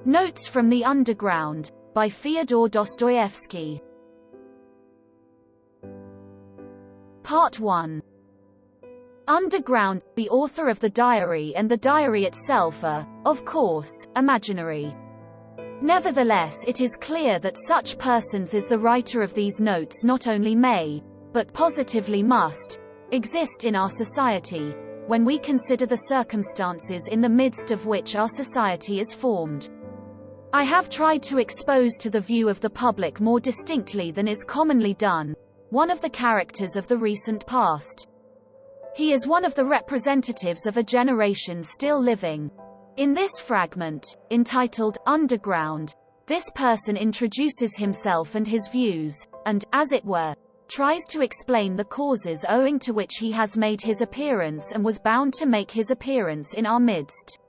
Notes from the Underground, by Fyodor Dostoevsky. Part 1. Underground. The author of the diary and the diary itself are, of course, imaginary. Nevertheless, it is clear that such persons as the writer of these notes not only may, but positively must, exist in our society, when we consider the circumstances in the midst of which our society is formed. I have tried to expose to the view of the public more distinctly than is commonly done, one of the characters of the recent past. He is one of the representatives of a generation still living. In this fragment, entitled Underground, this person introduces himself and his views, and, as it were, tries to explain the causes owing to which he has made his appearance and was bound to make his appearance in our midst.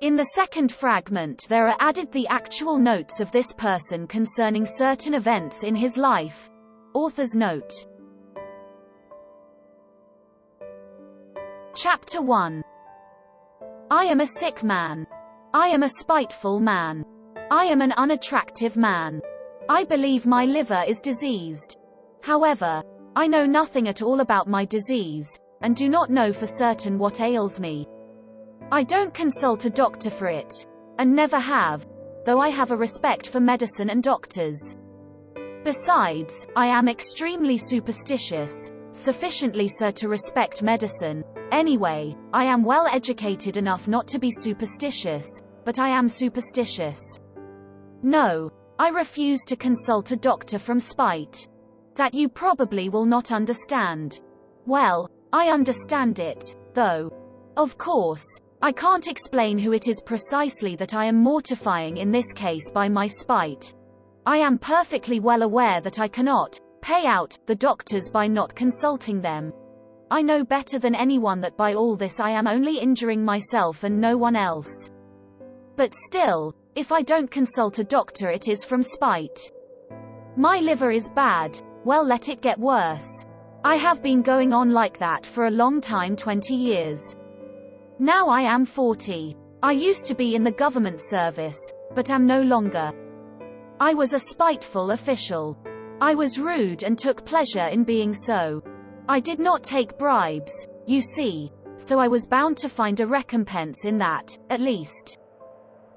In the second fragment there are added the actual notes of this person concerning certain events in his life. Author's note. Chapter 1. I am a sick man. I am a spiteful man. I am an unattractive man. I believe my liver is diseased. However, I know nothing at all about my disease, and do not know for certain what ails me. I don't consult a doctor for it, and never have, though I have a respect for medicine and doctors. Besides, I am extremely superstitious, sufficiently so to respect medicine. Anyway, I am well educated enough not to be superstitious, but I am superstitious. No, I refuse to consult a doctor from spite. That you probably will not understand. Well, I understand it, though. Of course, I can't explain who it is precisely that I am mortifying in this case by my spite. I am perfectly well aware that I cannot pay out the doctors by not consulting them. I know better than anyone that by all this I am only injuring myself and no one else. But still, if I don't consult a doctor it is from spite. My liver is bad, well let it get worse. I have been going on like that for a long time, 20 years. Now I am 40. I used to be in the government service, but am no longer. I was a spiteful official. I was rude and took pleasure in being so. I did not take bribes, you see, so I was bound to find a recompense in that, at least.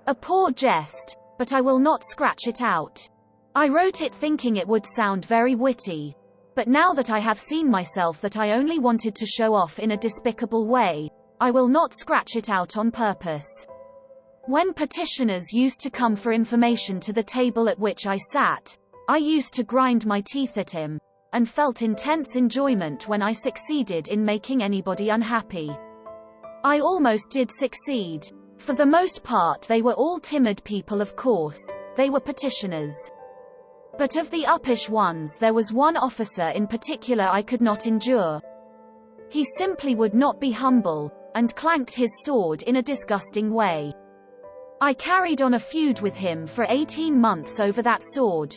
A poor jest, but I will not scratch it out. I wrote it thinking it would sound very witty, but now that I have seen myself that I only wanted to show off in a despicable way, I will not scratch it out on purpose. When petitioners used to come for information to the table at which I sat, I used to grind my teeth at him, and felt intense enjoyment when I succeeded in making anybody unhappy. I almost did succeed. For the most part they were all timid people, of course, they were petitioners. But of the uppish ones there was one officer in particular I could not endure. He simply would not be humble, and clanked his sword in a disgusting way. I carried on a feud with him for 18 months over that sword.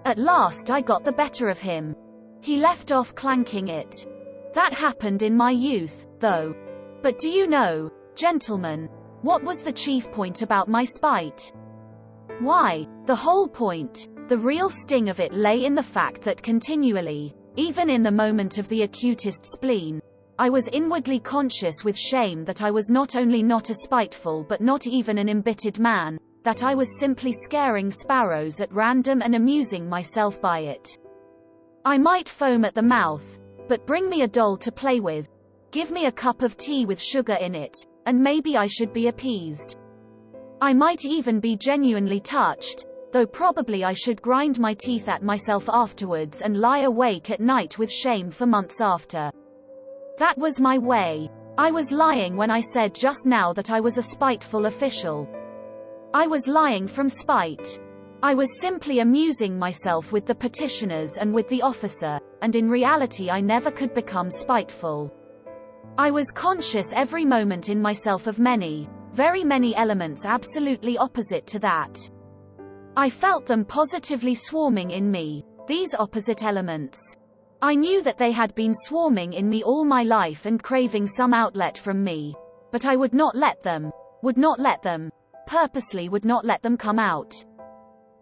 At last I got the better of him. He left off clanking it. That happened in my youth, though. But do you know, gentlemen, what was the chief point about my spite? Why, the whole point, the real sting of it lay in the fact that continually, even in the moment of the acutest spleen, I was inwardly conscious with shame that I was not only not a spiteful but not even an embittered man, that I was simply scaring sparrows at random and amusing myself by it. I might foam at the mouth, but bring me a doll to play with, give me a cup of tea with sugar in it, and maybe I should be appeased. I might even be genuinely touched, though probably I should grind my teeth at myself afterwards and lie awake at night with shame for months after. That was my way. I was lying when I said just now that I was a spiteful official. I was lying from spite. I was simply amusing myself with the petitioners and with the officer, and in reality I never could become spiteful. I was conscious every moment in myself of many, very many elements absolutely opposite to that. I felt them positively swarming in me, these opposite elements. I knew that they had been swarming in me all my life and craving some outlet from me, but I would not let them, purposely would not let them come out.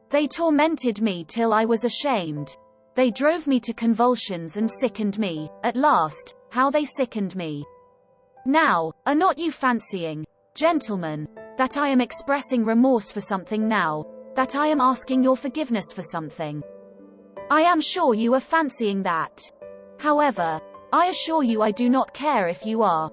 They tormented me till I was ashamed. They drove me to convulsions and sickened me. At last, how they sickened me. Now, are not you fancying, gentlemen, that I am expressing remorse for something now, that I am asking your forgiveness for something? I am sure you are fancying that. However, I assure you I do not care if you are.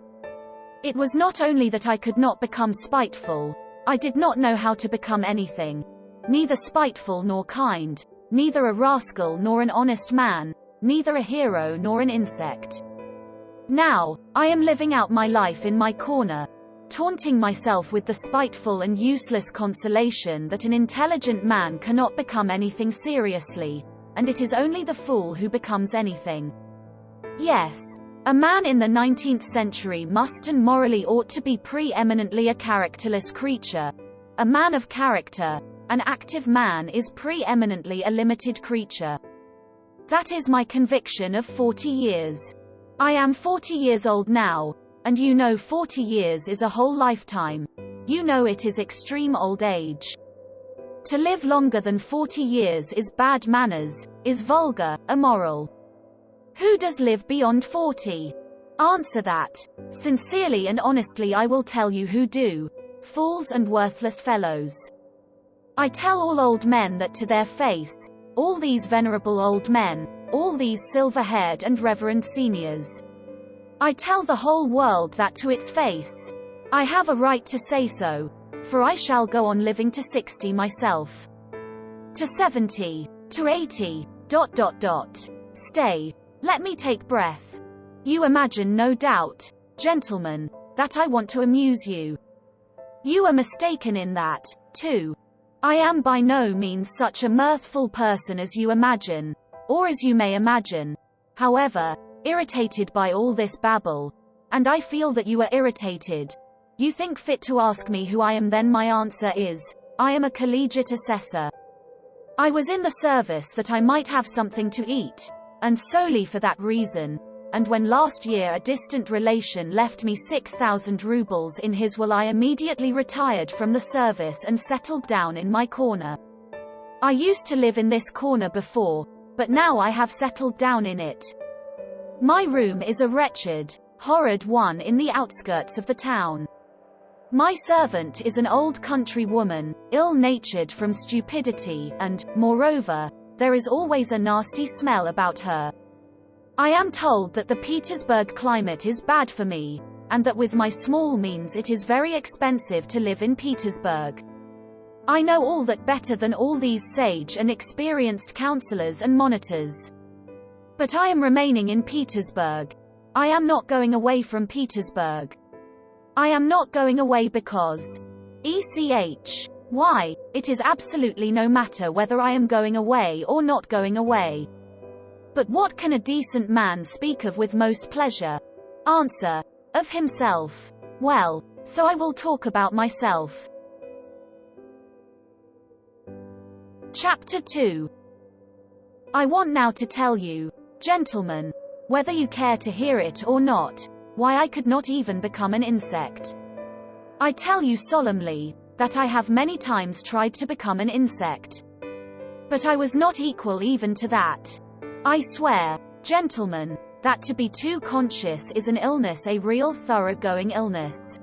It was not only that I could not become spiteful, I did not know how to become anything. Neither spiteful nor kind, neither a rascal nor an honest man, neither a hero nor an insect. Now, I am living out my life in my corner, taunting myself with the spiteful and useless consolation that an intelligent man cannot become anything seriously, and it is only the fool who becomes anything. Yes, a man in the 19th century must and morally ought to be pre-eminently a characterless creature. A man of character, an active man, is pre-eminently a limited creature. That is my conviction of 40 years. I am 40 years old now, and you know 40 years is a whole lifetime. You know it is extreme old age. To live longer than 40 years is bad manners, is vulgar, immoral. Who does live beyond 40? Answer that. Sincerely and honestly I will tell you who do. Fools and worthless fellows. I tell all old men that to their face, all these venerable old men, all these silver-haired and reverend seniors. I tell the whole world that to its face. I have a right to say so, for I shall go on living to 60 myself. To 70, to 80, ... Stay. Let me take breath. You imagine no doubt, gentlemen, that I want to amuse you. You are mistaken in that, too. I am by no means such a mirthful person as you imagine, or as you may imagine. However, irritated by all this babble, and I feel that you are irritated, you think fit to ask me who I am. Then my answer is, I am a collegiate assessor. I was in the service that I might have something to eat, and solely for that reason, and when last year a distant relation left me 6,000 rubles in his will, I immediately retired from the service and settled down in my corner. I used to live in this corner before, but now I have settled down in it. My room is a wretched, horrid one in the outskirts of the town. My servant is an old country woman, ill-natured from stupidity, and, moreover, there is always a nasty smell about her. I am told that the Petersburg climate is bad for me, and that with my small means it is very expensive to live in Petersburg. I know all that better than all these sage and experienced counselors and monitors. But I am remaining in Petersburg. I am not going away from Petersburg. I am not going away because... Why, it is absolutely no matter whether I am going away or not going away. But what can a decent man speak of with most pleasure? Answer. Of himself. Well, so I will talk about myself. Chapter 2. I want now to tell you, gentlemen, whether you care to hear it or not, why I could not even become an insect. I tell you solemnly, that I have many times tried to become an insect. But I was not equal even to that. I swear, gentlemen, that to be too conscious is an illness, a real thoroughgoing illness.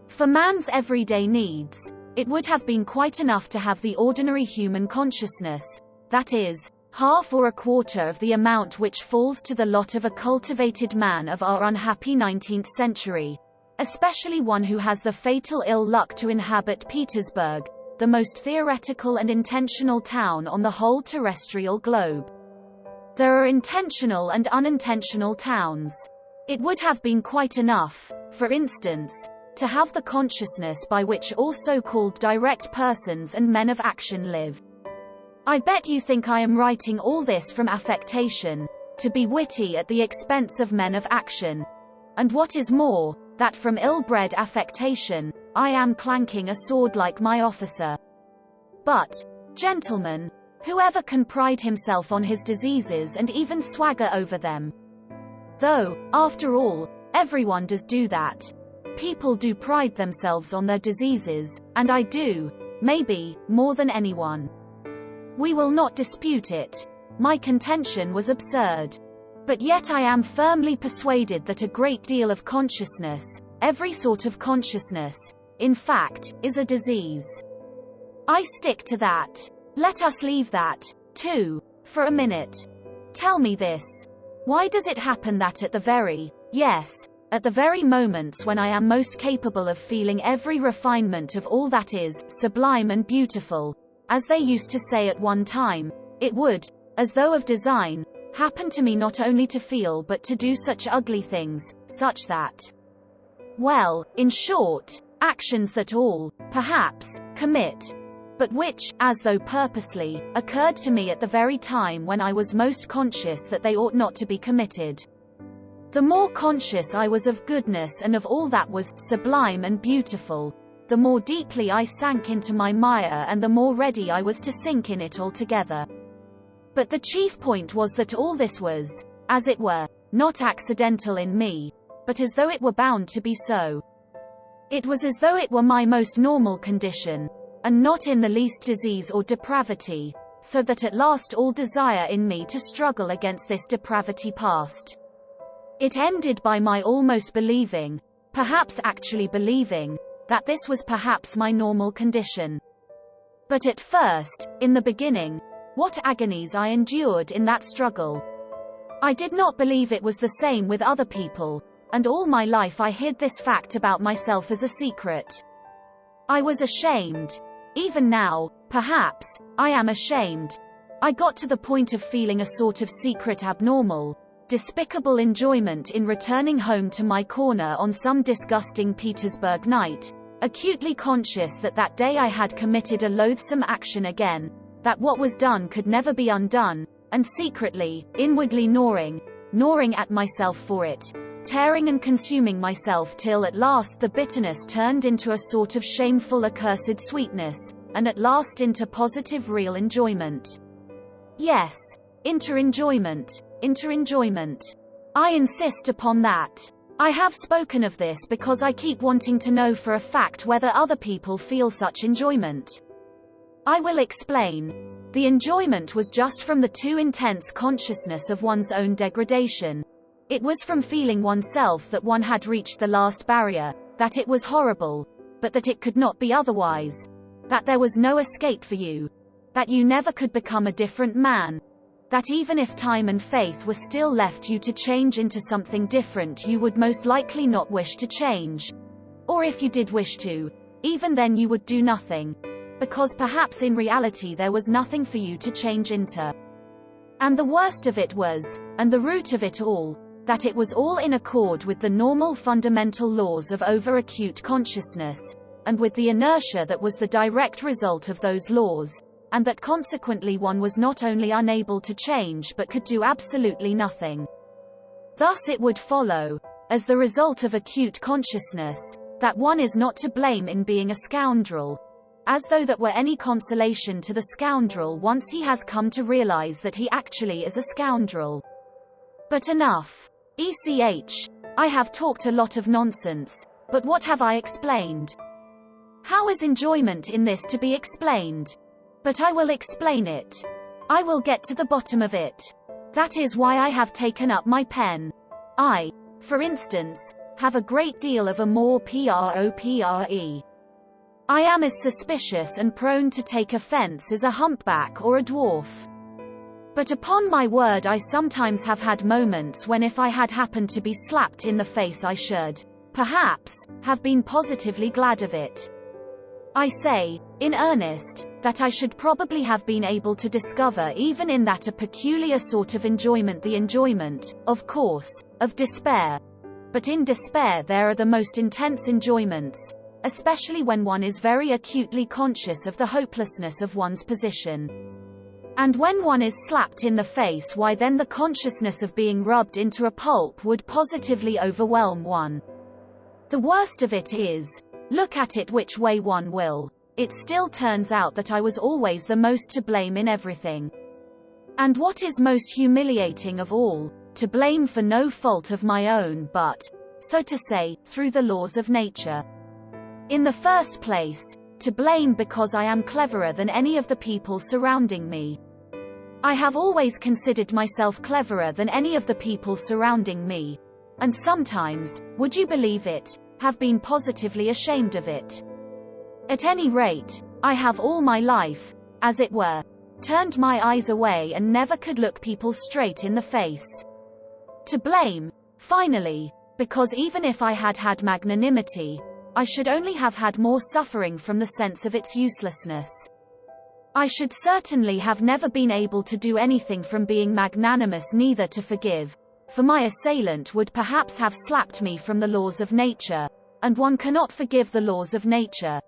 For man's everyday needs, it would have been quite enough to have the ordinary human consciousness, that is, half or a quarter of the amount which falls to the lot of a cultivated man of our unhappy 19th century, especially one who has the fatal ill luck to inhabit Petersburg, the most theoretical and intentional town on the whole terrestrial globe. There are intentional and unintentional towns. It would have been quite enough, for instance, to have the consciousness by which all so-called direct persons and men of action live. I bet you think I am writing all this from affectation, to be witty at the expense of men of action, and what is more, that from ill-bred affectation, I am clanking a sword like my officer. But, gentlemen, whoever can pride himself on his diseases and even swagger over them? Though, after all, everyone does do that. People do pride themselves on their diseases, and I do, maybe, more than anyone. We will not dispute it. My contention was absurd. But yet I am firmly persuaded that a great deal of consciousness, every sort of consciousness, in fact, is a disease. I stick to that. Let us leave that, too, for a minute. Tell me this. Why does it happen that at the very moments when I am most capable of feeling every refinement of all that is sublime and beautiful, as they used to say at one time, it would, as though of design, happen to me not only to feel but to do such ugly things, such that, well, in short, actions that all, perhaps, commit, but which, as though purposely, occurred to me at the very time when I was most conscious that they ought not to be committed. The more conscious I was of goodness and of all that was sublime and beautiful, the more deeply I sank into my mire and the more ready I was to sink in it altogether. But the chief point was that all this was, as it were, not accidental in me, but as though it were bound to be so. It was as though it were my most normal condition, and not in the least disease or depravity, so that at last all desire in me to struggle against this depravity passed. It ended by my almost believing, perhaps actually believing, that this was perhaps my normal condition. But at first, in the beginning, what agonies I endured in that struggle. I did not believe it was the same with other people, and all my life I hid this fact about myself as a secret. I was ashamed. Even now, perhaps, I am ashamed. I got to the point of feeling a sort of secret abnormal, despicable enjoyment in returning home to my corner on some disgusting Petersburg night, acutely conscious that that day I had committed a loathsome action again, that what was done could never be undone, and secretly, inwardly gnawing at myself for it, tearing and consuming myself till at last the bitterness turned into a sort of shameful accursed sweetness, and at last into positive real enjoyment. Yes, enjoyment. I insist upon that. I have spoken of this because I keep wanting to know for a fact whether other people feel such enjoyment. I will explain. The enjoyment was just from the too intense consciousness of one's own degradation. It was from feeling oneself that one had reached the last barrier, that it was horrible, but that it could not be otherwise, that there was no escape for you, that you never could become a different man, that even if time and faith were still left you to change into something different you would most likely not wish to change. Or if you did wish to, even then you would do nothing, because perhaps in reality there was nothing for you to change into. And the worst of it was, and the root of it all, that it was all in accord with the normal fundamental laws of over-acute consciousness, and with the inertia that was the direct result of those laws, and that consequently one was not only unable to change but could do absolutely nothing. Thus it would follow, as the result of acute consciousness, that one is not to blame in being a scoundrel, as though that were any consolation to the scoundrel once he has come to realize that he actually is a scoundrel. But enough. I have talked a lot of nonsense, but what have I explained? How is enjoyment in this to be explained? But I will explain it. I will get to the bottom of it. That is why I have taken up my pen. I, for instance, have a great deal of amour propre. I am as suspicious and prone to take offense as a humpback or a dwarf. But upon my word I sometimes have had moments when if I had happened to be slapped in the face I should, perhaps, have been positively glad of it. I say, in earnest, that I should probably have been able to discover even in that a peculiar sort of enjoyment, the enjoyment, of course, of despair. But in despair there are the most intense enjoyments, especially when one is very acutely conscious of the hopelessness of one's position. And when one is slapped in the face, why then the consciousness of being rubbed into a pulp would positively overwhelm one. The worst of it is, look at it which way one will, it still turns out that I was always the most to blame in everything. And what is most humiliating of all, to blame for no fault of my own but, so to say, through the laws of nature. In the first place, to blame because I am cleverer than any of the people surrounding me. I have always considered myself cleverer than any of the people surrounding me. And sometimes, would you believe it, have been positively ashamed of it. At any rate, I have all my life, as it were, turned my eyes away and never could look people straight in the face. To blame, finally, because even if I had had magnanimity, I should only have had more suffering from the sense of its uselessness. I should certainly have never been able to do anything from being magnanimous, neither to forgive, for my assailant would perhaps have slapped me from the laws of nature, and one cannot forgive the laws of nature,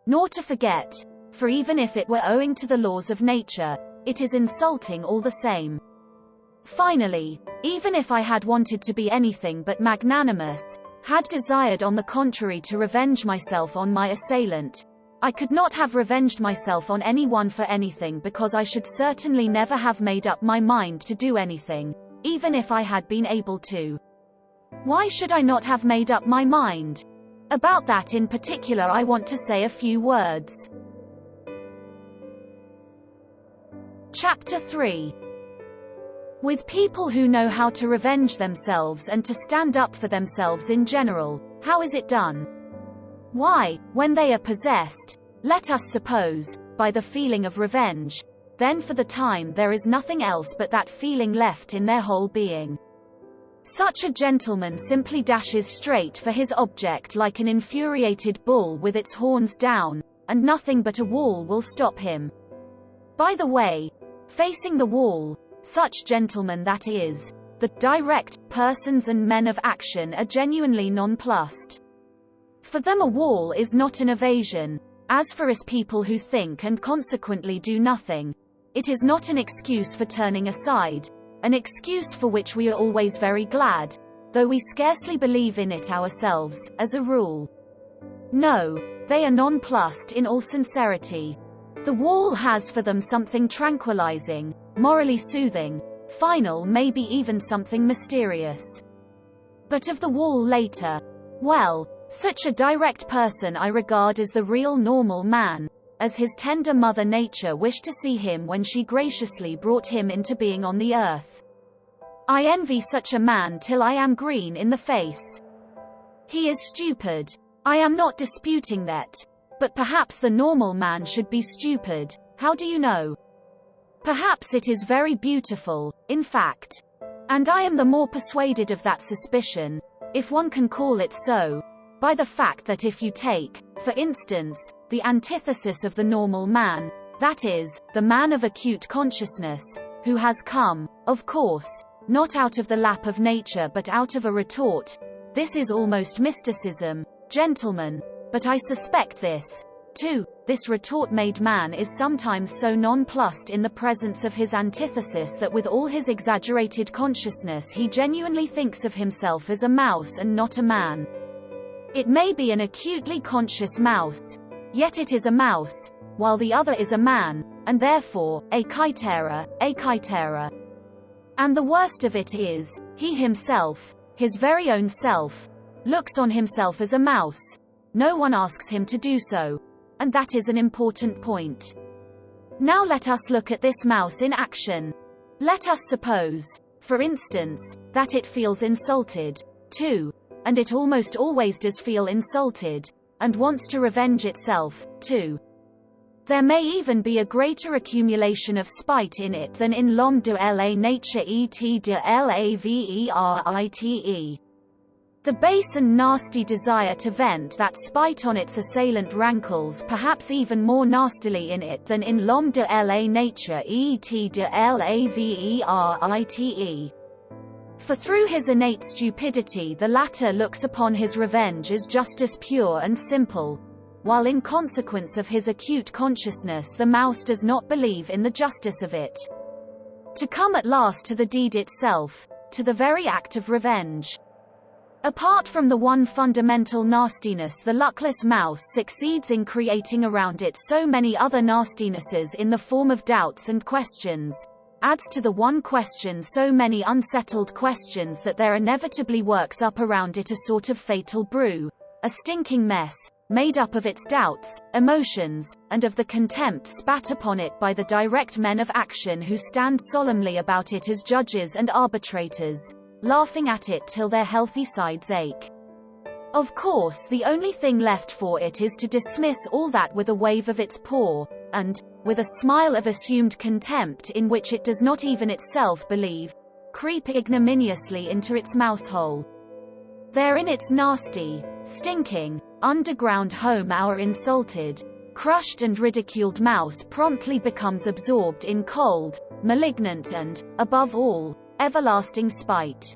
nor to forget, for even if it were owing to the laws of nature, it is insulting all the same. Finally, even if I had wanted to be anything but magnanimous, had desired on the contrary to revenge myself on my assailant, I could not have revenged myself on anyone for anything, because I should certainly never have made up my mind to do anything, even if I had been able to. Why should I not have made up my mind? About that in particular I want to say a few words. Chapter 3. With people who know how to revenge themselves and to stand up for themselves in general, how is it done? Why, when they are possessed, let us suppose, by the feeling of revenge, then for the time there is nothing else but that feeling left in their whole being. Such a gentleman simply dashes straight for his object like an infuriated bull with its horns down, and nothing but a wall will stop him. By the way, facing the wall, such gentlemen, that is, the direct persons and men of action, are genuinely nonplussed. For them a wall is not an evasion, as for us people who think and consequently do nothing, it is not an excuse for turning aside, an excuse for which we are always very glad, though we scarcely believe in it ourselves, as a rule. No, they are nonplussed in all sincerity. The wall has for them something tranquilizing, morally soothing, final, maybe even something mysterious. But of the wall later, well, such a direct person I regard as the real normal man, as his tender mother nature wished to see him when she graciously brought him into being on the earth. I envy such a man till I am green in the face. He is stupid. I am not disputing that. But perhaps the normal man should be stupid. How do you know? Perhaps it is very beautiful, in fact. And I am the more persuaded of that suspicion, if one can call it so, by the fact that if you take, for instance, the antithesis of the normal man, that is, the man of acute consciousness, who has come, of course, not out of the lap of nature but out of a retort, this is almost mysticism, gentlemen, but I suspect this, too, this retort-made man is sometimes so nonplussed in the presence of his antithesis that with all his exaggerated consciousness he genuinely thinks of himself as a mouse and not a man. It may be an acutely conscious mouse, yet it is a mouse, while the other is a man, and therefore, a kaitera. And the worst of it is, he himself, his very own self, looks on himself as a mouse. No one asks him to do so. And that is an important point. Now let us look at this mouse in action. Let us suppose, for instance, that it feels insulted, too, and it almost always does feel insulted, and wants to revenge itself, too. There may even be a greater accumulation of spite in it than in l'homme de la nature et de l'averite. The base and nasty desire to vent that spite on its assailant rankles perhaps even more nastily in it than in l'homme de la nature et de l'averite. For through his innate stupidity the latter looks upon his revenge as justice pure and simple, while in consequence of his acute consciousness the mouse does not believe in the justice of it. To come at last to the deed itself, to the very act of revenge. Apart from the one fundamental nastiness, the luckless mouse succeeds in creating around it so many other nastinesses in the form of doubts and questions, adds to the one question so many unsettled questions that there inevitably works up around it a sort of fatal brew, a stinking mess, made up of its doubts, emotions, and of the contempt spat upon it by the direct men of action who stand solemnly about it as judges and arbitrators, laughing at it till their healthy sides ache. Of course, the only thing left for it is to dismiss all that with a wave of its paw, and, with a smile of assumed contempt in which it does not even itself believe, creep ignominiously into its mousehole. There in its nasty, stinking, underground home our insulted, crushed and ridiculed mouse promptly becomes absorbed in cold, malignant and, above all, everlasting spite.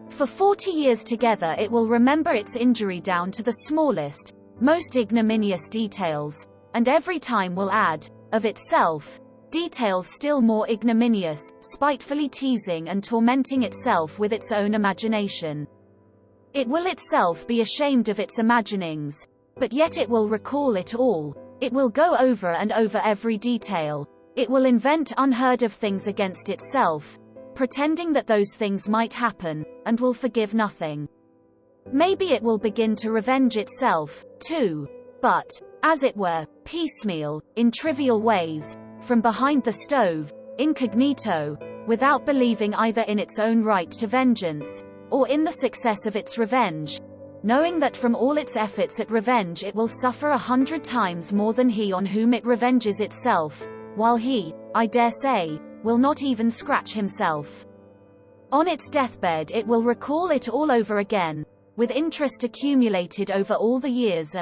For 40 years together it will remember its injury down to the smallest, most ignominious details, and every time will add, of itself, details still more ignominious, spitefully teasing and tormenting itself with its own imagination. It will itself be ashamed of its imaginings, but yet it will recall it all. It will go over and over every detail. It will invent unheard of things against itself, pretending that those things might happen, and will forgive nothing. Maybe it will begin to revenge itself, too, but, as it were, piecemeal, in trivial ways, from behind the stove, incognito, without believing either in its own right to vengeance, or in the success of its revenge, knowing that from all its efforts at revenge it will suffer 100 times more than he on whom it revenges itself, while he, I dare say, will not even scratch himself. On its deathbed it will recall it all over again, with interest accumulated over all the years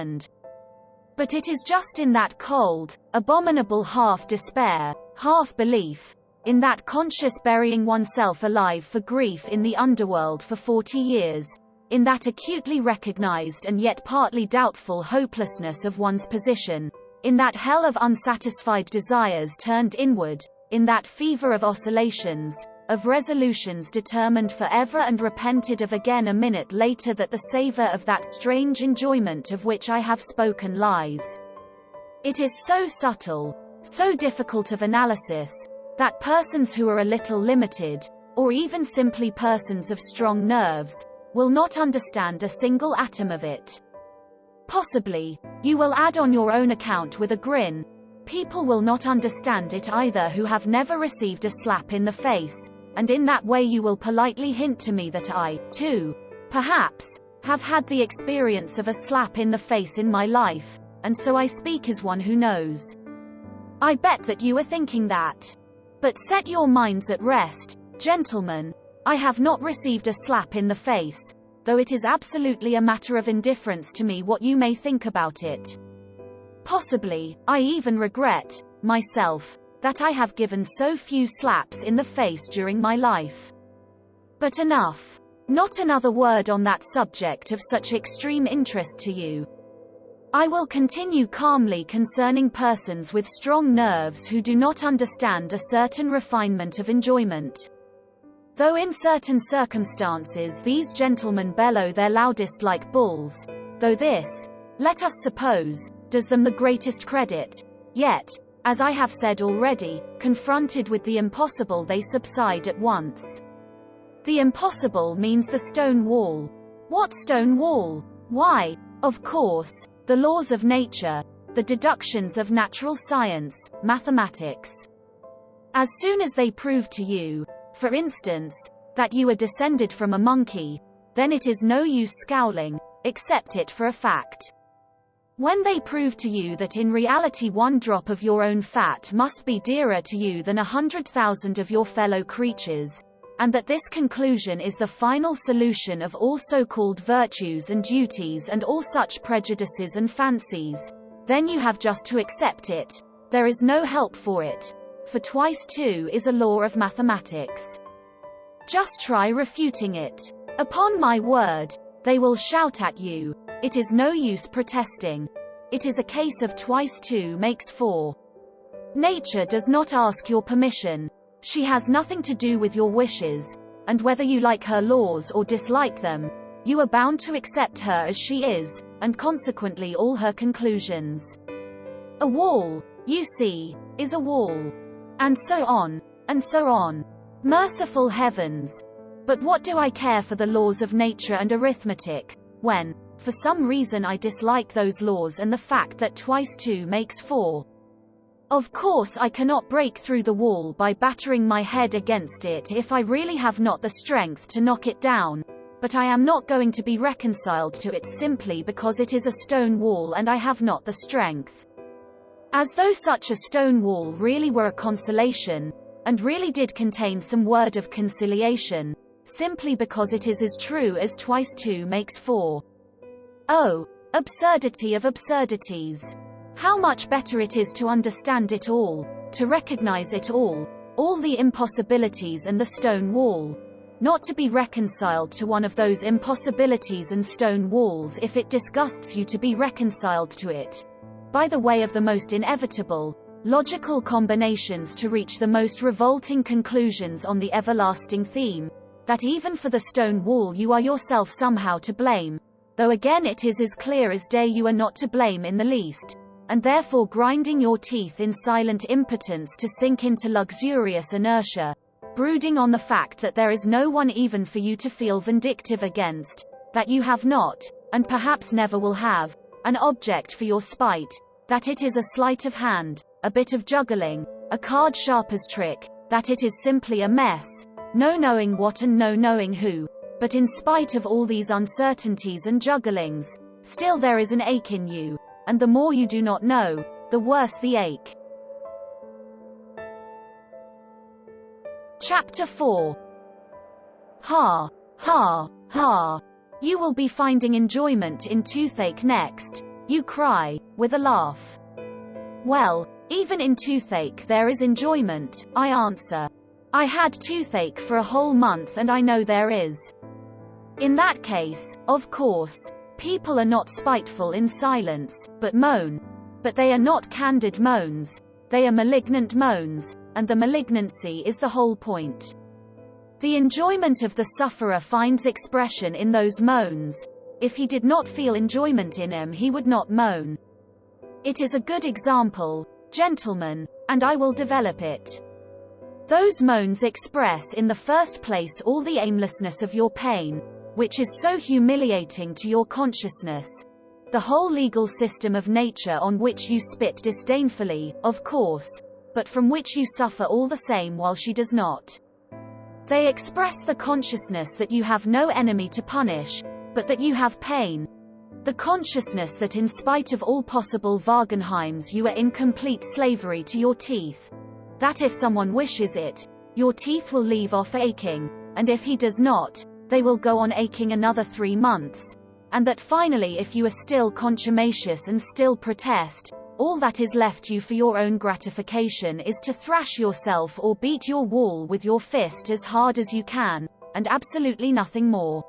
but it is just in that cold, abominable half-despair, half-belief, in that conscious burying oneself alive for grief in the underworld for 40 years, in that acutely recognized and yet partly doubtful hopelessness of one's position, in that hell of unsatisfied desires turned inward, in that fever of oscillations, of resolutions determined forever and repented of again a minute later, that the savor of that strange enjoyment of which I have spoken lies. It is so subtle, so difficult of analysis, that persons who are a little limited, or even simply persons of strong nerves, will not understand a single atom of it. Possibly, you will add on your own account with a grin, people will not understand it either who have never received a slap in the face, and in that way you will politely hint to me that I, too, perhaps, have had the experience of a slap in the face in my life, and so I speak as one who knows. I bet that you are thinking that. But set your minds at rest, gentlemen, I have not received a slap in the face, though it is absolutely a matter of indifference to me what you may think about it. Possibly, I even regret, myself, that I have given so few slaps in the face during my life. But enough. Not another word on that subject of such extreme interest to you. I will continue calmly concerning persons with strong nerves who do not understand a certain refinement of enjoyment. Though in certain circumstances these gentlemen bellow their loudest like bulls, though this, let us suppose, does them the greatest credit, yet, as I have said already, confronted with the impossible they subside at once. The impossible means the stone wall. What stone wall? Why, of course, the laws of nature, the deductions of natural science, mathematics. As soon as they prove to you, for instance, that you are descended from a monkey, then it is no use scowling, accept it for a fact. When they prove to you that in reality one drop of your own fat must be dearer to you than 100,000 of your fellow creatures, and that this conclusion is the final solution of all so-called virtues and duties and all such prejudices and fancies, then you have just to accept it. There is no help for it, for twice two is a law of mathematics. Just try refuting it. Upon my word, they will shout at you. It is no use protesting. It is a case of twice two makes four. Nature does not ask your permission. She has nothing to do with your wishes, and whether you like her laws or dislike them, you are bound to accept her as she is, and consequently all her conclusions. A wall, you see, is a wall. And so on. and so on. Merciful heavens! But what do I care for the laws of nature and arithmetic, when, for some reason I dislike those laws and the fact that twice 2 makes 4? Of course I cannot break through the wall by battering my head against it if I really have not the strength to knock it down, but I am not going to be reconciled to it simply because it is a stone wall and I have not the strength. As though such a stone wall really were a consolation, and really did contain some word of conciliation, simply because it is as true as twice 2 makes 4. Oh, absurdity of absurdities! How much better it is to understand it all, to recognize it all the impossibilities and the stone wall. Not to be reconciled to one of those impossibilities and stone walls if it disgusts you to be reconciled to it, by the way of the most inevitable, logical combinations to reach the most revolting conclusions on the everlasting theme, that even for the stone wall you are yourself somehow to blame, though again it is as clear as day you are not to blame in the least, and therefore grinding your teeth in silent impotence to sink into luxurious inertia, brooding on the fact that there is no one even for you to feel vindictive against, that you have not, and perhaps never will have, an object for your spite, that it is a sleight of hand, a bit of juggling, a card sharper's trick, that it is simply a mess, no knowing what and no knowing who. But in spite of all these uncertainties and jugglings, still there is an ache in you, and the more you do not know, the worse the ache. Chapter 4. Ha, ha, ha. You will be finding enjoyment in toothache next, you cry, with a laugh. Well, even in toothache there is enjoyment, I answer. I had toothache for a whole month and I know there is. In that case, of course, people are not spiteful in silence, but moan. But they are not candid moans, they are malignant moans, and the malignancy is the whole point. The enjoyment of the sufferer finds expression in those moans. If he did not feel enjoyment in them he would not moan. It is a good example, gentlemen, and I will develop it. Those moans express in the first place all the aimlessness of your pain, which is so humiliating to your consciousness, the whole legal system of nature on which you spit disdainfully, of course, but from which you suffer all the same while she does not. They express the consciousness that you have no enemy to punish, but that you have pain. The consciousness that in spite of all possible Wagenheims you are in complete slavery to your teeth. That if someone wishes it, your teeth will leave off aching, and if he does not, they will go on aching another 3 months, and that finally if you are still contumacious and still protest, all that is left you for your own gratification is to thrash yourself or beat your wall with your fist as hard as you can, and absolutely nothing more.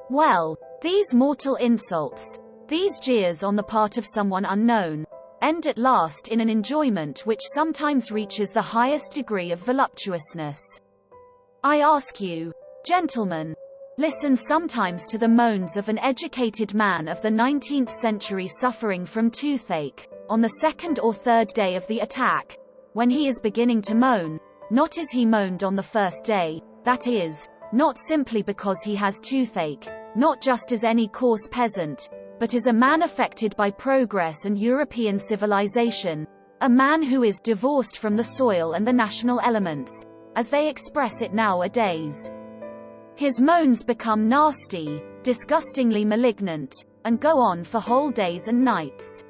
Well, these mortal insults, these jeers on the part of someone unknown, end at last in an enjoyment which sometimes reaches the highest degree of voluptuousness. I ask you, gentlemen, listen sometimes to the moans of an educated man of the 19th century suffering from toothache, on the 2nd or 3rd day of the attack, when he is beginning to moan, not as he moaned on the first day, that is, not simply because he has toothache, not just as any coarse peasant, but as a man affected by progress and European civilization, a man who is divorced from the soil and the national elements, as they express it nowadays. His moans become nasty, disgustingly malignant, and go on for whole days and nights.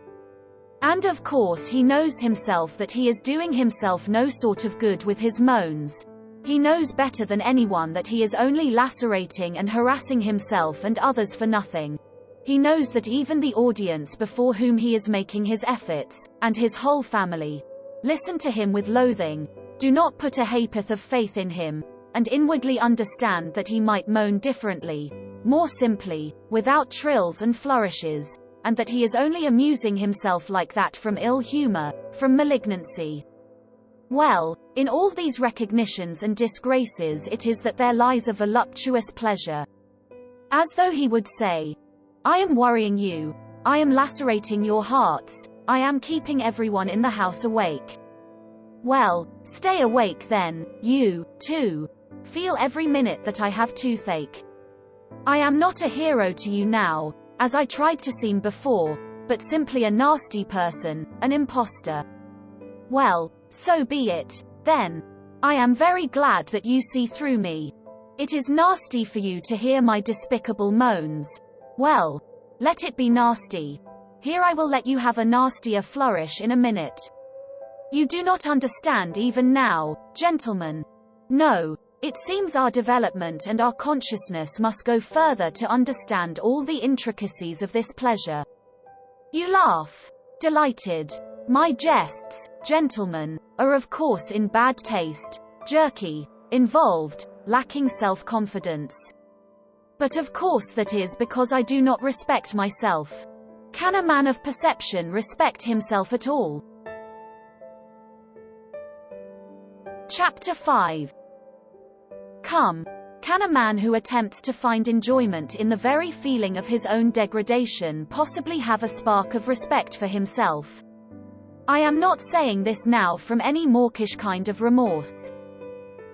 And of course he knows himself that he is doing himself no sort of good with his moans. He knows better than anyone that he is only lacerating and harassing himself and others for nothing. He knows that even the audience before whom he is making his efforts, and his whole family, listen to him with loathing, do not put a ha'porth of faith in him, and inwardly understand that he might moan differently, more simply, without trills and flourishes, and that he is only amusing himself like that from ill humor, from malignancy. Well, in all these recognitions and disgraces it is that there lies a voluptuous pleasure. As though he would say, I am worrying you, I am lacerating your hearts, I am keeping everyone in the house awake. Well, stay awake then, you, too. Feel every minute that I have toothache. I am not a hero to you now, as I tried to seem before, but simply a nasty person, an imposter. Well, so be it, then. I am very glad that you see through me. It is nasty for you to hear my despicable moans. Well, let it be nasty. Here I will let you have a nastier flourish in a minute. You do not understand even now, gentlemen. No, it seems our development and our consciousness must go further to understand all the intricacies of this pleasure. You laugh. Delighted. My jests, gentlemen, are of course in bad taste, jerky, involved, lacking self-confidence. But of course that is because I do not respect myself. Can a man of perception respect himself at all? Chapter 5. Come. Can a man who attempts to find enjoyment in the very feeling of his own degradation possibly have a spark of respect for himself? I am not saying this now from any mawkish kind of remorse.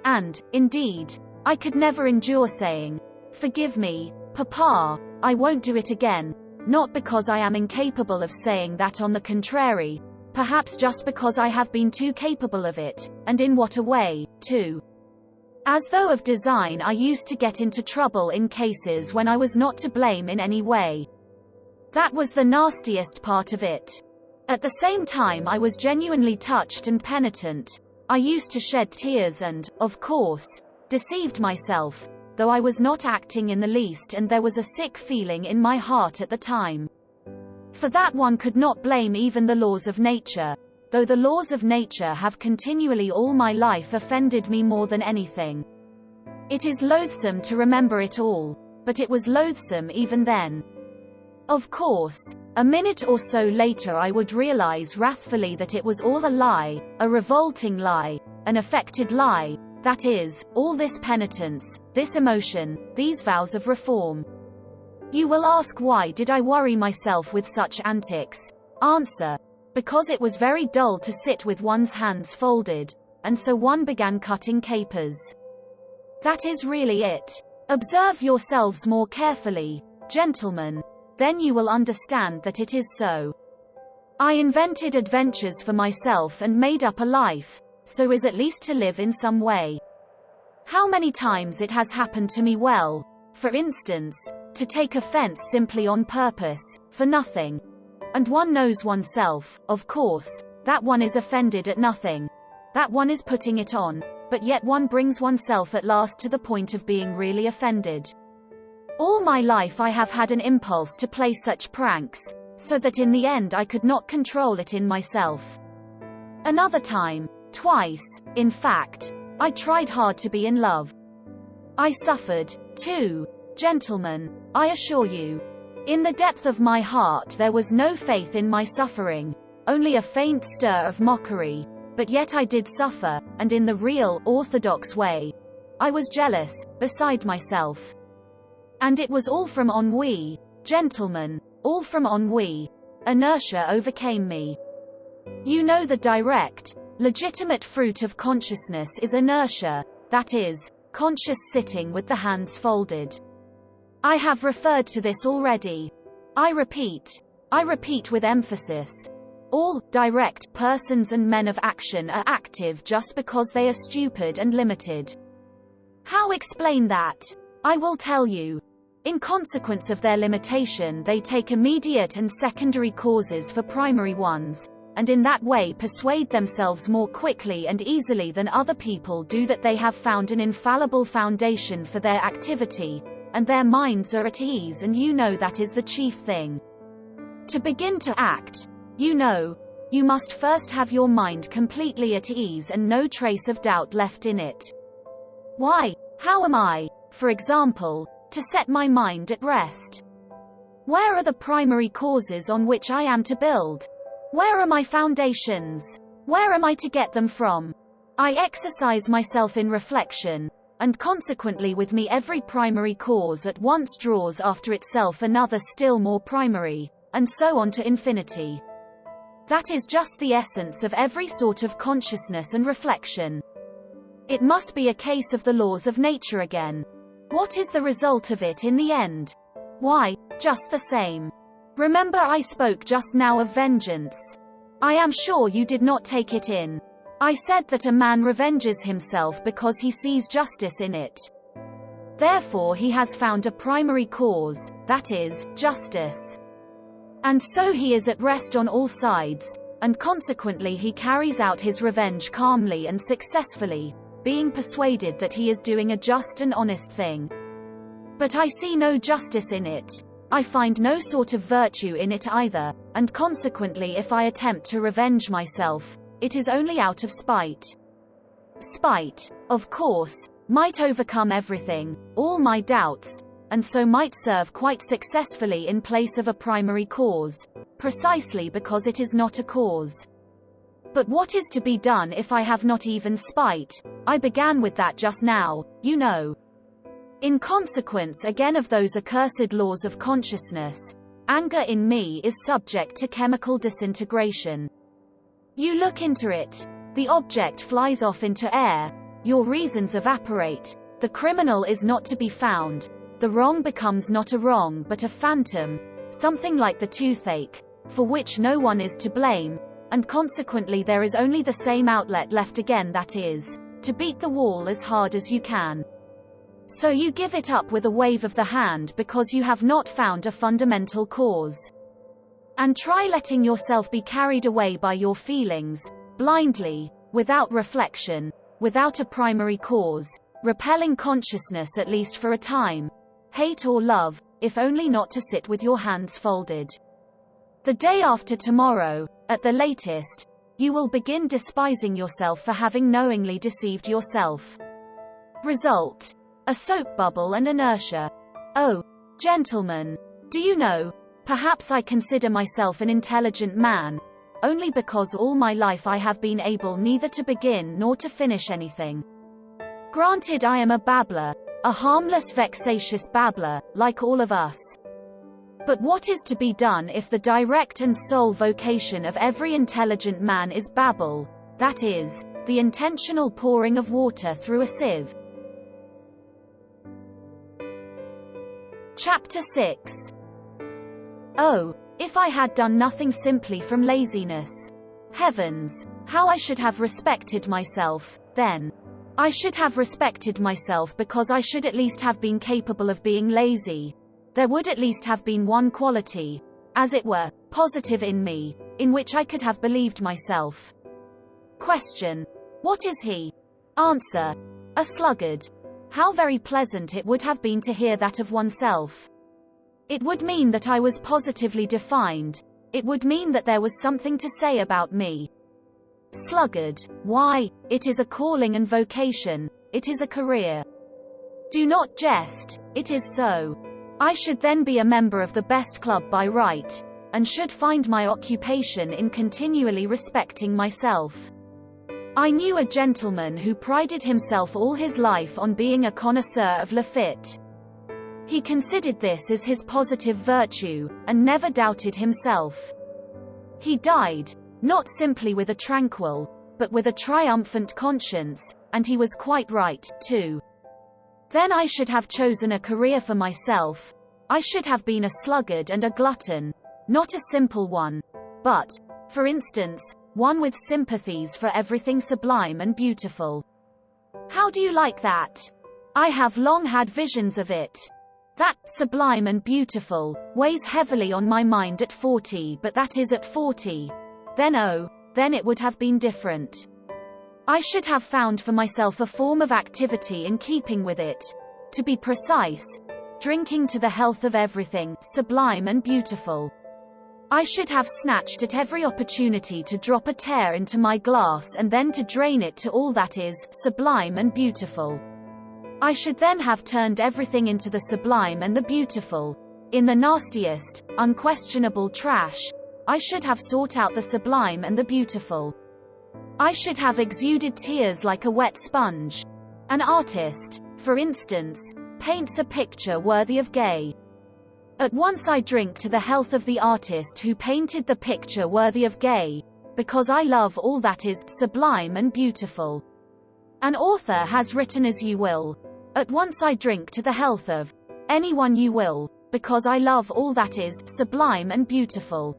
And, indeed, I could never endure saying, "Forgive me, Papa, I won't do it again," not because I am incapable of saying that, on the contrary, perhaps just because I have been too capable of it, and in what a way, too. As though of design, I used to get into trouble in cases when I was not to blame in any way. That was the nastiest part of it. At the same time I was genuinely touched and penitent. I used to shed tears and, of course, deceived myself, though I was not acting in the least, and there was a sick feeling in my heart at the time. For that one could not blame even the laws of nature, though the laws of nature have continually all my life offended me more than anything. It is loathsome to remember it all, but it was loathsome even then. Of course, a minute or so later I would realize wrathfully that it was all a lie, a revolting lie, an affected lie, that is, all this penitence, this emotion, these vows of reform. You will ask, why did I worry myself with such antics? Answer: because it was very dull to sit with one's hands folded, and so one began cutting capers. That is really it. Observe yourselves more carefully, gentlemen. Then you will understand that it is so. I invented adventures for myself and made up a life, so as at least to live in some way. How many times it has happened to me, well, for instance, to take offense simply on purpose, for nothing. And one knows oneself, of course, that one is offended at nothing. That one is putting it on, but yet one brings oneself at last to the point of being really offended. All my life I have had an impulse to play such pranks, so that in the end I could not control it in myself. Another time, twice, in fact, I tried hard to be in love. I suffered, too, gentlemen, I assure you. In the depth of my heart there was no faith in my suffering, only a faint stir of mockery, but yet I did suffer, and in the real, orthodox way. I was jealous, beside myself. And it was all from ennui, gentlemen, all from ennui. Inertia overcame me. You know the direct, legitimate fruit of consciousness is inertia, that is, conscious sitting with the hands folded. I have referred to this already. I repeat with emphasis. All direct persons and men of action are active just because they are stupid and limited. How explain that? I will tell you. In consequence of their limitation, they take immediate and secondary causes for primary ones, and in that way persuade themselves more quickly and easily than other people do that they have found an infallible foundation for their activity, and their minds are at ease, and you know that is the chief thing. To begin to act, you know, you must first have your mind completely at ease and no trace of doubt left in it. Why, how am I, for example, to set my mind at rest? Where are the primary causes on which I am to build? Where are my foundations? Where am I to get them from? I exercise myself in reflection, and consequently with me every primary cause at once draws after itself another still more primary, and so on to infinity. That is just the essence of every sort of consciousness and reflection. It must be a case of the laws of nature again. What is the result of it in the end? Why, just the same. Remember I spoke just now of vengeance. I am sure you did not take it in. I said that a man revenges himself because he sees justice in it. Therefore he has found a primary cause, that is, justice. And so he is at rest on all sides, and consequently he carries out his revenge calmly and successfully, being persuaded that he is doing a just and honest thing. But I see no justice in it. I find no sort of virtue in it either, and consequently if I attempt to revenge myself, it is only out of spite. Spite, of course, might overcome everything, all my doubts, and so might serve quite successfully in place of a primary cause, precisely because it is not a cause. But what is to be done if I have not even spite? I began with that just now, you know. In consequence again of those accursed laws of consciousness, anger in me is subject to chemical disintegration. You look into it, the object flies off into air, your reasons evaporate, the criminal is not to be found, the wrong becomes not a wrong but a phantom, something like the toothache, for which no one is to blame, and consequently there is only the same outlet left again, that is, to beat the wall as hard as you can. So you give it up with a wave of the hand because you have not found a fundamental cause. And try letting yourself be carried away by your feelings, blindly, without reflection, without a primary cause, repelling consciousness at least for a time, hate or love, if only not to sit with your hands folded. The day after tomorrow, at the latest, you will begin despising yourself for having knowingly deceived yourself. Result: a soap bubble and inertia. Oh, gentlemen, do you know, perhaps I consider myself an intelligent man, only because all my life I have been able neither to begin nor to finish anything. Granted I am a babbler, a harmless vexatious babbler, like all of us. But what is to be done if the direct and sole vocation of every intelligent man is babble, that is, the intentional pouring of water through a sieve? Chapter 6. Oh, if I had done nothing simply from laziness. Heavens, how I should have respected myself, then. I should have respected myself because I should at least have been capable of being lazy. There would at least have been one quality, as it were, positive in me, in which I could have believed myself. Question: what is he? Answer: a sluggard. How very pleasant it would have been to hear that of oneself. It would mean that I was positively defined. It would mean that there was something to say about me. Sluggard, why, it is a calling and vocation, it is a career. Do not jest, it is so. I should then be a member of the best club by right, and should find my occupation in continually respecting myself. I knew a gentleman who prided himself all his life on being a connoisseur of Lafitte. He considered this as his positive virtue, and never doubted himself. He died, not simply with a tranquil, but with a triumphant conscience, and he was quite right, too. Then I should have chosen a career for myself. I should have been a sluggard and a glutton, not a simple one, but, for instance, one with sympathies for everything sublime and beautiful. How do you like that? I have long had visions of it. That, sublime and beautiful, weighs heavily on my mind at 40, but that is at 40. Then then it would have been different. I should have found for myself a form of activity in keeping with it. To be precise, drinking to the health of everything, sublime and beautiful. I should have snatched at every opportunity to drop a tear into my glass and then to drain it to all that is, sublime and beautiful. I should then have turned everything into the sublime and the beautiful. In the nastiest, unquestionable trash, I should have sought out the sublime and the beautiful. I should have exuded tears like a wet sponge. An artist, for instance, paints a picture worthy of Gay. At once I drink to the health of the artist who painted the picture worthy of gay, because I love all that is sublime and beautiful. An author has written as you will. At once I drink to the health of anyone you will, because I love all that is sublime and beautiful.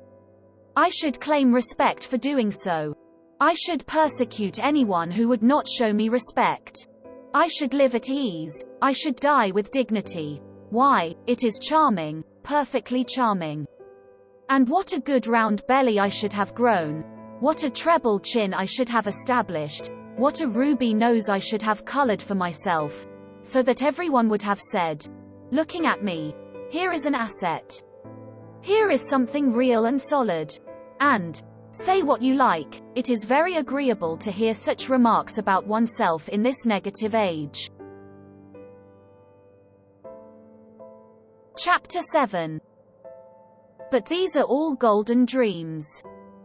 I should claim respect for doing so. I should persecute anyone who would not show me respect. I should live at ease. I should die with dignity. Why, it is charming, perfectly charming. And what a good round belly I should have grown. What a treble chin I should have established. What a ruby nose I should have colored for myself, so that everyone would have said, looking at me, here is an asset. Here is something real and solid. And, say what you like, it is very agreeable to hear such remarks about oneself in this negative age. Chapter 7. But these are all golden dreams.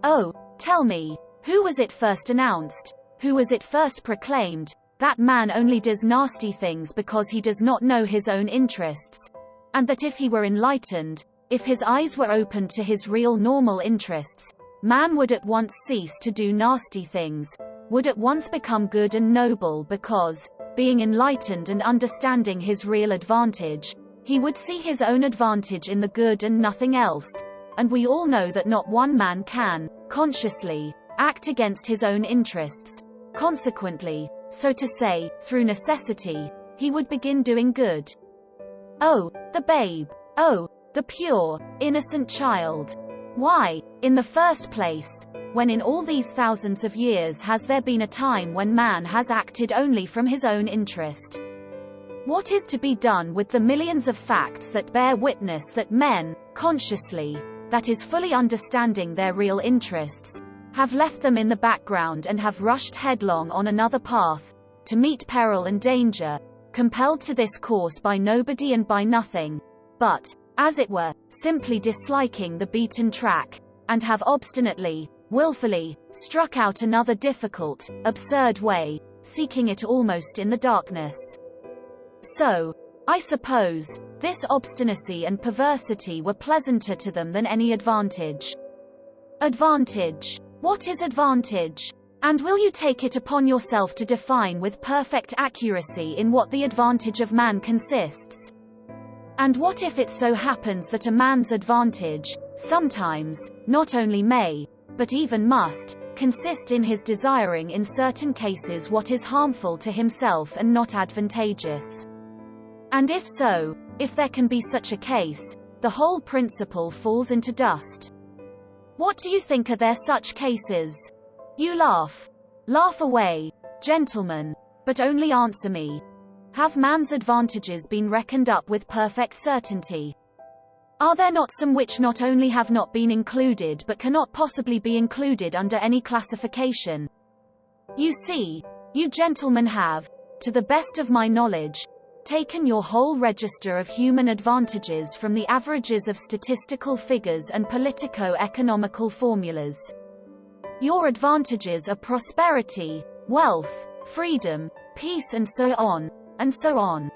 Oh, tell me, who was it first announced? Who was it first proclaimed? That man only does nasty things because he does not know his own interests. And that if he were enlightened, if his eyes were opened to his real normal interests, man would at once cease to do nasty things, would at once become good and noble because, being enlightened and understanding his real advantage, he would see his own advantage in the good and nothing else. And we all know that not one man can, consciously, act against his own interests. Consequently, so to say, through necessity, he would begin doing good. Oh, the babe! Oh, the pure, innocent child! Why, in the first place, when in all these thousands of years has there been a time when man has acted only from his own interest? What is to be done with the millions of facts that bear witness that men, consciously, that is fully understanding their real interests, have left them in the background and have rushed headlong on another path, to meet peril and danger, compelled to this course by nobody and by nothing, but, as it were, simply disliking the beaten track, and have obstinately, willfully, struck out another difficult, absurd way, seeking it almost in the darkness. So, I suppose, this obstinacy and perversity were pleasanter to them than any advantage. Advantage. What is advantage? And will you take it upon yourself to define with perfect accuracy in what the advantage of man consists? And what if it so happens that a man's advantage, sometimes, not only may, but even must, consist in his desiring in certain cases what is harmful to himself and not advantageous? And if so, if there can be such a case, the whole principle falls into dust. What do you think are there such cases? You laugh. Laugh away, gentlemen, but only answer me. Have man's advantages been reckoned up with perfect certainty? Are there not some which not only have not been included but cannot possibly be included under any classification? You see, you gentlemen have, to the best of my knowledge, taken your whole register of human advantages from the averages of statistical figures and politico-economical formulas. Your advantages are prosperity, wealth, freedom, peace and so on, and so on.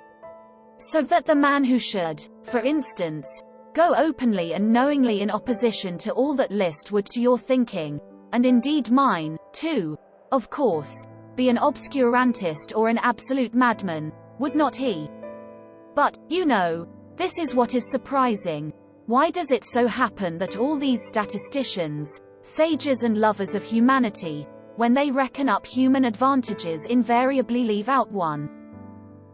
So that the man who should, for instance, go openly and knowingly in opposition to all that list would to your thinking, and indeed mine, too, of course, be an obscurantist or an absolute madman, would not he? But, you know, this is what is surprising. Why does it so happen that all these statisticians, sages and lovers of humanity, when they reckon up human advantages invariably leave out one?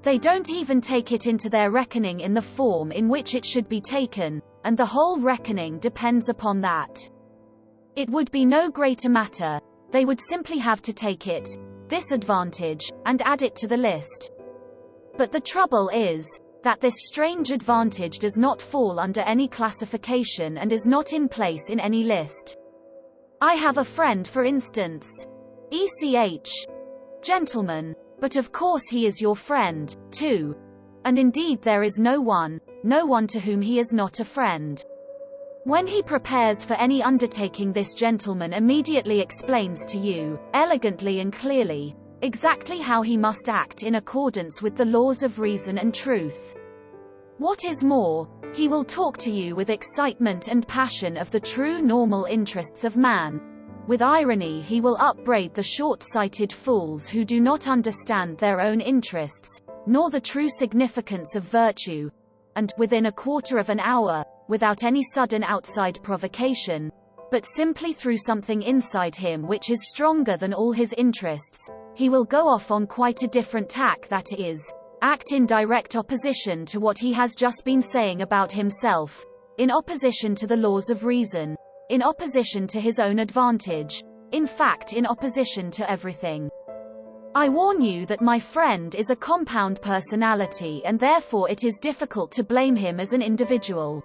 They don't even take it into their reckoning in the form in which it should be taken, and the whole reckoning depends upon that. It would be no greater matter, they would simply have to take it, this advantage, and add it to the list. But the trouble is, that this strange advantage does not fall under any classification and is not in place in any list. I have a friend for instance. ECH. Gentlemen, but of course he is your friend, too. And indeed there is no one to whom he is not a friend. When he prepares for any undertaking, this gentleman immediately explains to you, elegantly and clearly, exactly how he must act in accordance with the laws of reason and truth. What is more, he will talk to you with excitement and passion of the true normal interests of man. With irony he will upbraid the short-sighted fools who do not understand their own interests, nor the true significance of virtue. And, within a quarter of an hour, without any sudden outside provocation, but simply through something inside him which is stronger than all his interests, he will go off on quite a different tack, that is, act in direct opposition to what he has just been saying about himself, in opposition to the laws of reason, in opposition to his own advantage, in fact in opposition to everything. I warn you that my friend is a compound personality and therefore it is difficult to blame him as an individual.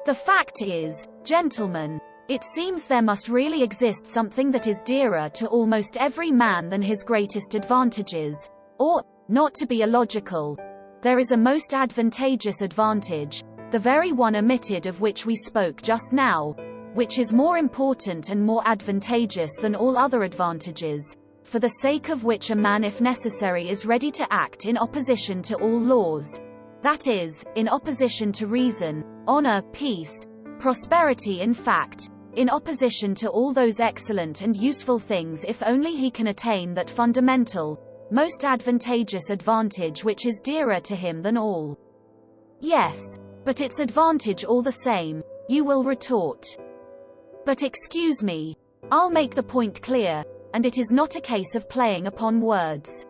The fact is, gentlemen, it seems there must really exist something that is dearer to almost every man than his greatest advantages, or, not to be illogical, there is a most advantageous advantage, the very one omitted of which we spoke just now, which is more important and more advantageous than all other advantages, for the sake of which a man if necessary is ready to act in opposition to all laws, that is, in opposition to reason, honor, peace, prosperity, in fact, in opposition to all those excellent and useful things, if only he can attain that fundamental, most advantageous advantage which is dearer to him than all. Yes, but it's advantage all the same, you will retort. But excuse me, I'll make the point clear, and it is not a case of playing upon words.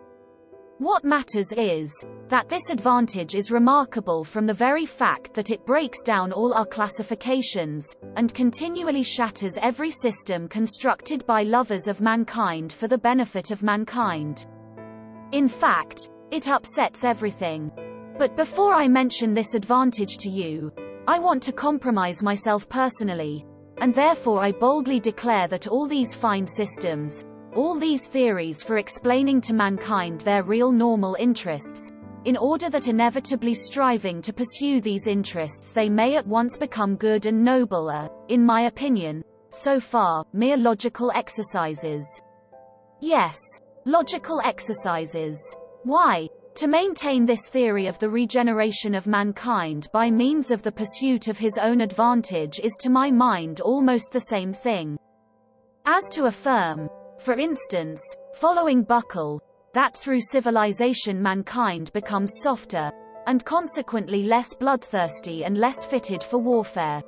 What matters is, that this advantage is remarkable from the very fact that it breaks down all our classifications, and continually shatters every system constructed by lovers of mankind for the benefit of mankind. In fact, it upsets everything. But before I mention this advantage to you, I want to compromise myself personally, and therefore I boldly declare that all these fine systems, all these theories for explaining to mankind their real normal interests, in order that inevitably striving to pursue these interests they may at once become good and noble, are, in my opinion, so far, mere logical exercises. Yes, logical exercises. Why? To maintain this theory of the regeneration of mankind by means of the pursuit of his own advantage is to my mind almost the same thing as to affirm, for instance, following Buckle, that through civilization mankind becomes softer, and consequently less bloodthirsty and less fitted for warfare.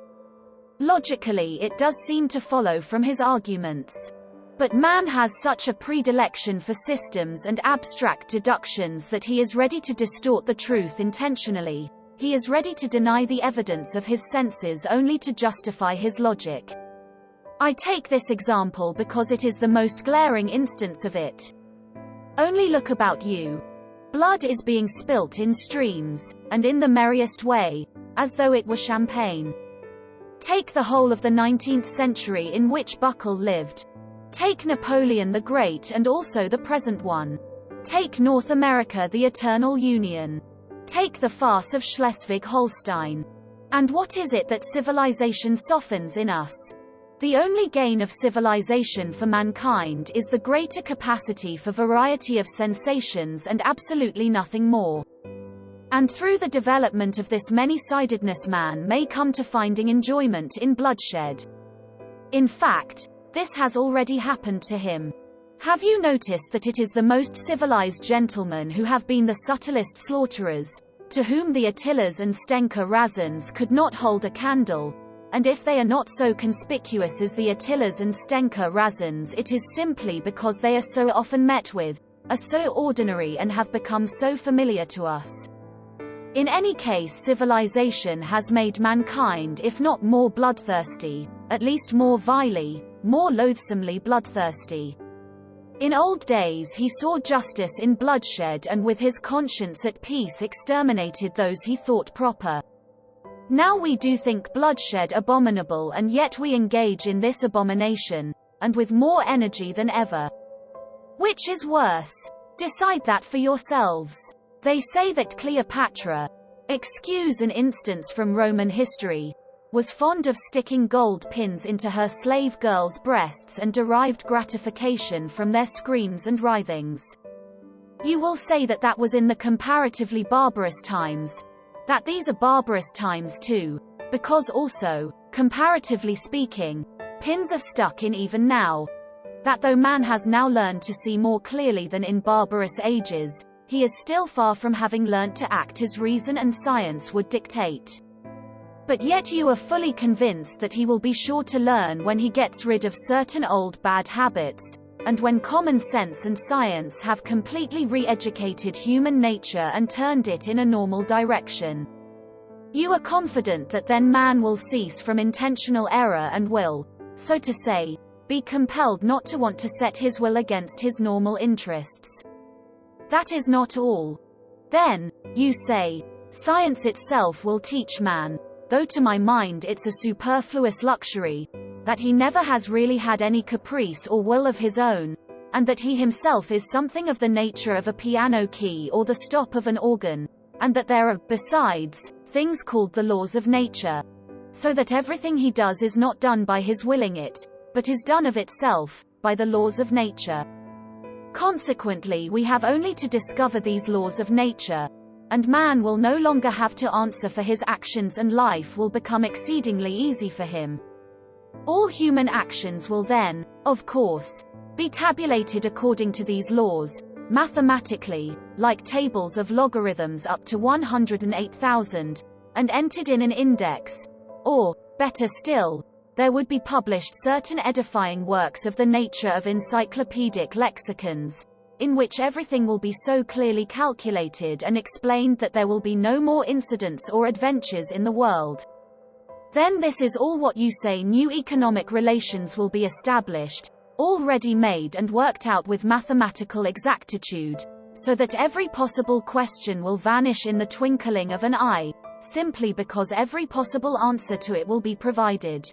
Logically it does seem to follow from his arguments. But man has such a predilection for systems and abstract deductions that he is ready to distort the truth intentionally. He is ready to deny the evidence of his senses only to justify his logic. I take this example because it is the most glaring instance of it. Only look about you. Blood is being spilt in streams, and in the merriest way, as though it were champagne. Take the whole of the 19th century in which Buckle lived. Take Napoleon the Great and also the present one. Take North America, the Eternal Union. Take the farce of Schleswig-Holstein. And what is it that civilization softens in us? The only gain of civilization for mankind is the greater capacity for variety of sensations and absolutely nothing more. And through the development of this many-sidedness man may come to finding enjoyment in bloodshed. In fact, this has already happened to him. Have you noticed that it is the most civilized gentlemen who have been the subtlest slaughterers, to whom the Attilas and Stenka Razins could not hold a candle, and if they are not so conspicuous as the Attilas and Stenka Razins it is simply because they are so often met with, are so ordinary and have become so familiar to us. In any case, civilization has made mankind if not more bloodthirsty, at least more vilely, more loathsomely bloodthirsty. In old days he saw justice in bloodshed and with his conscience at peace exterminated those he thought proper. Now we do think bloodshed abominable and yet we engage in this abomination, and with more energy than ever. Which is worse? Decide that for yourselves. They say that Cleopatra, excuse an instance from Roman history, was fond of sticking gold pins into her slave girls' breasts and derived gratification from their screams and writhings. You will say that that was in the comparatively barbarous times, That these are barbarous times too, because also, comparatively speaking, pins are stuck in even now. That though man has now learned to see more clearly than in barbarous ages, he is still far from having learnt to act as reason and science would dictate. But yet you are fully convinced that he will be sure to learn when he gets rid of certain old bad habits, and when common sense and science have completely re-educated human nature and turned it in a normal direction. You are confident that then man will cease from intentional error and will, so to say, be compelled not to want to set his will against his normal interests. That is not all. Then, you say, science itself will teach man, though to my mind it's a superfluous luxury, that he never has really had any caprice or will of his own, and that he himself is something of the nature of a piano key or the stop of an organ, and that there are, besides, things called the laws of nature, so that everything he does is not done by his willing it, but is done of itself, by the laws of nature. Consequently, we have only to discover these laws of nature, and man will no longer have to answer for his actions and life will become exceedingly easy for him. All human actions will then, of course, be tabulated according to these laws, mathematically, like tables of logarithms up to 108,000, and entered in an index, or, better still, there would be published certain edifying works of the nature of encyclopedic lexicons, in which everything will be so clearly calculated and explained that there will be no more incidents or adventures in the world. Then this is all what you say new economic relations will be established, all ready-made and worked out with mathematical exactitude, so that every possible question will vanish in the twinkling of an eye, simply because every possible answer to it will be provided.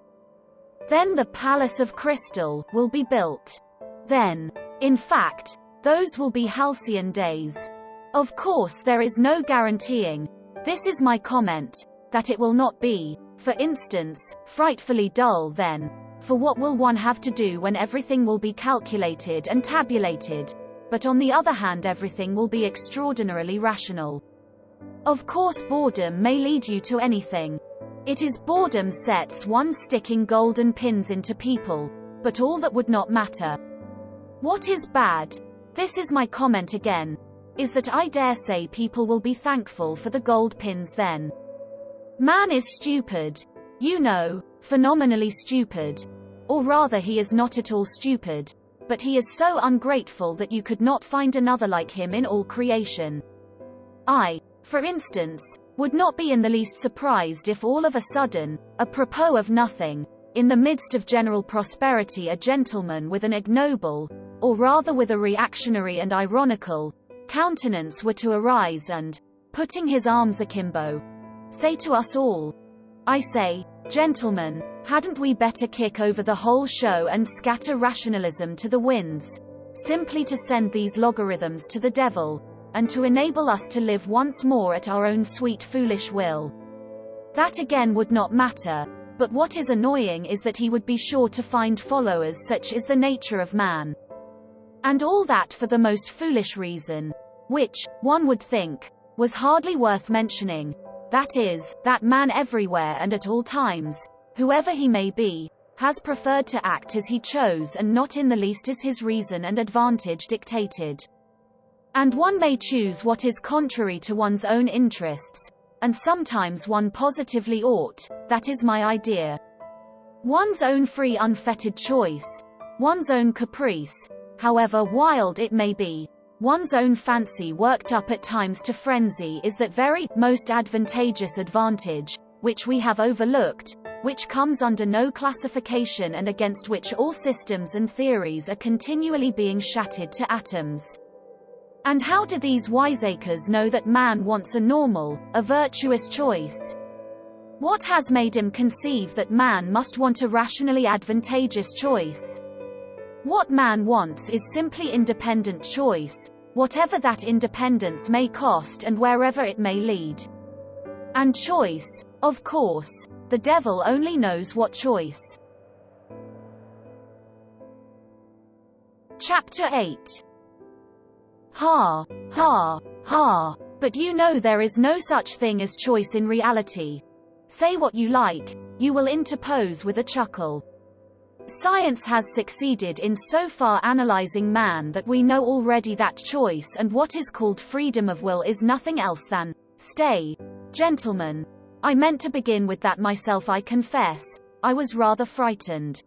Then the palace of crystal will be built. Then, in fact, those will be halcyon days. Of course there is no guaranteeing, this is my comment, that it will not be, for instance, frightfully dull then, for what will one have to do when everything will be calculated and tabulated, but on the other hand everything will be extraordinarily rational. Of course boredom may lead you to anything. It is boredom sets one sticking golden pins into people, but all that would not matter. What is bad, this is my comment again, is that I dare say people will be thankful for the gold pins then. Man is stupid. You know, phenomenally stupid. Or rather he is not at all stupid, but he is so ungrateful that you could not find another like him in all creation. I, for instance, would not be in the least surprised if all of a sudden, apropos of nothing, in the midst of general prosperity a gentleman with an ignoble, or rather with a reactionary and ironical, countenance were to arise and, putting his arms akimbo, say to us all, I say, gentlemen, hadn't we better kick over the whole show and scatter rationalism to the winds, simply to send these logarithms to the devil, and to enable us to live once more at our own sweet foolish will? That again would not matter, but what is annoying is that he would be sure to find followers, such is the nature of man. And all that for the most foolish reason, which, one would think, was hardly worth mentioning, that is, that man everywhere and at all times, whoever he may be, has preferred to act as he chose and not in the least as his reason and advantage dictated. And one may choose what is contrary to one's own interests, and sometimes one positively ought, that is my idea. One's own free unfettered choice, one's own caprice, however wild it may be, one's own fancy worked up at times to frenzy is that very, most advantageous advantage, which we have overlooked, which comes under no classification and against which all systems and theories are continually being shattered to atoms. And how do these wiseacres know that man wants a normal, a virtuous choice? What has made him conceive that man must want a rationally advantageous choice? What man wants is simply independent choice, whatever that independence may cost and wherever it may lead. And choice, of course, the devil only knows what choice. Chapter 8. Ha, ha, ha. But you know there is no such thing as choice in reality. Say what you like, you will interpose with a chuckle. Science has succeeded in so far analyzing man that we know already that choice and what is called freedom of will is nothing else than, stay, gentlemen. I meant to begin with that myself, I confess. I was rather frightened.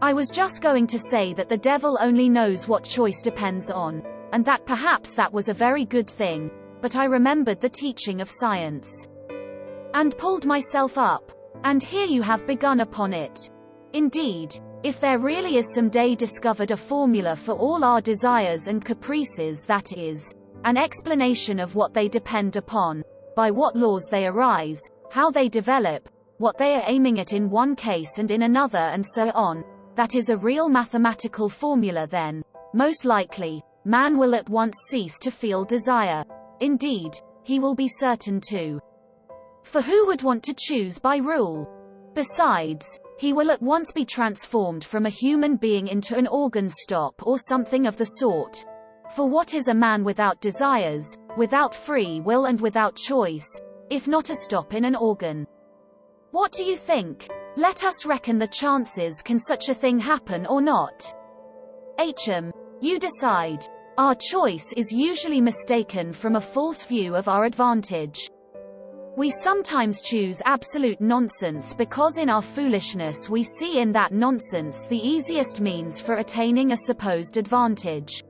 I was just going to say that the devil only knows what choice depends on, and that perhaps that was a very good thing, but I remembered the teaching of science. And pulled myself up. And here you have begun upon it. Indeed, if there really is some day discovered a formula for all our desires and caprices, that is, an explanation of what they depend upon, by what laws they arise, how they develop, what they are aiming at in one case and in another and so on, that is a real mathematical formula, then, most likely, man will at once cease to feel desire. Indeed, he will be certain to. For who would want to choose by rule? Besides, he will at once be transformed from a human being into an organ stop or something of the sort. For what is a man without desires, without free will and without choice, if not a stop in an organ? What do you think? Let us reckon the chances. Can such a thing happen or not? You decide. Our choice is usually mistaken from a false view of our advantage. We sometimes choose absolute nonsense because in our foolishness we see in that nonsense the easiest means for attaining a supposed advantage.